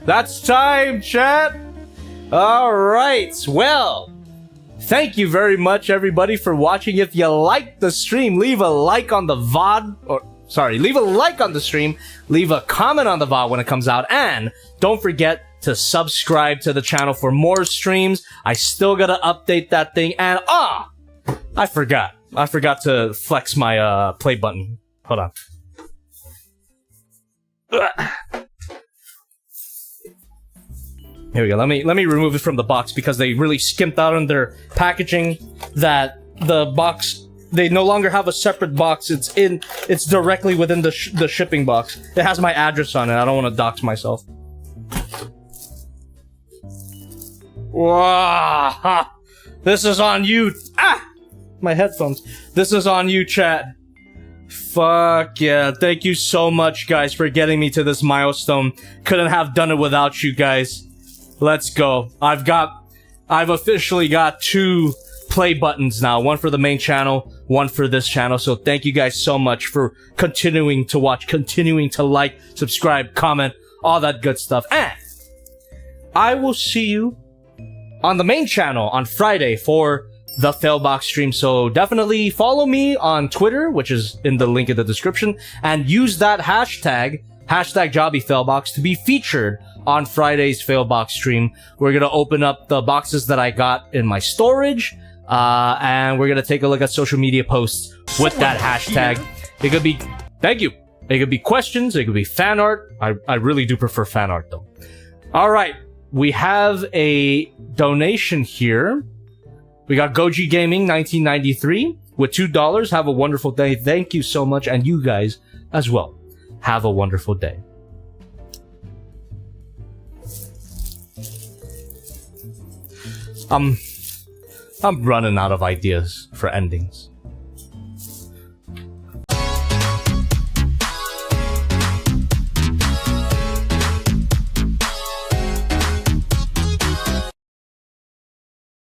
that's time, chat. All right, well, thank you very much, everybody, for watching. If you liked the stream, leave a like on the VOD, or sorry, leave a like on the stream, leave a comment on the VOD when it comes out, and don't forget to subscribe to the channel for more streams. I still gotta update that thing, and I forgot to flex my play button. Hold on. Here we go. Let me remove it from the box because they really skimped out on their packaging. That the box, they no longer have a separate box. It's directly within the shipping box. It has my address on it. I don't want to dox myself. Wow, this is on you. My headphones. This is on you, chat. Fuck yeah. Thank you so much, guys, for getting me to this milestone. Couldn't have done it without you guys. Let's go. I've officially got 2 play buttons now. One for the main channel, one for this channel. So thank you guys so much for continuing to watch, continuing to like, subscribe, comment, all that good stuff. And I will see you on the main channel on Friday for the Failbox stream. So definitely follow me on Twitter, which is in the link in the description, and use that hashtag JobbyFailbox to be featured on Friday's Failbox stream. We're gonna open up the boxes that I got in my storage, and we're gonna take a look at social media posts with that hashtag. It could be, thank you. It could be questions, it could be fan art. I really do prefer fan art though. Alright, we have a donation here. We got Goji Gaming 1993 with $2. Have a wonderful day. Thank you so much, and you guys as well. Have a wonderful day. I'm running out of ideas for endings.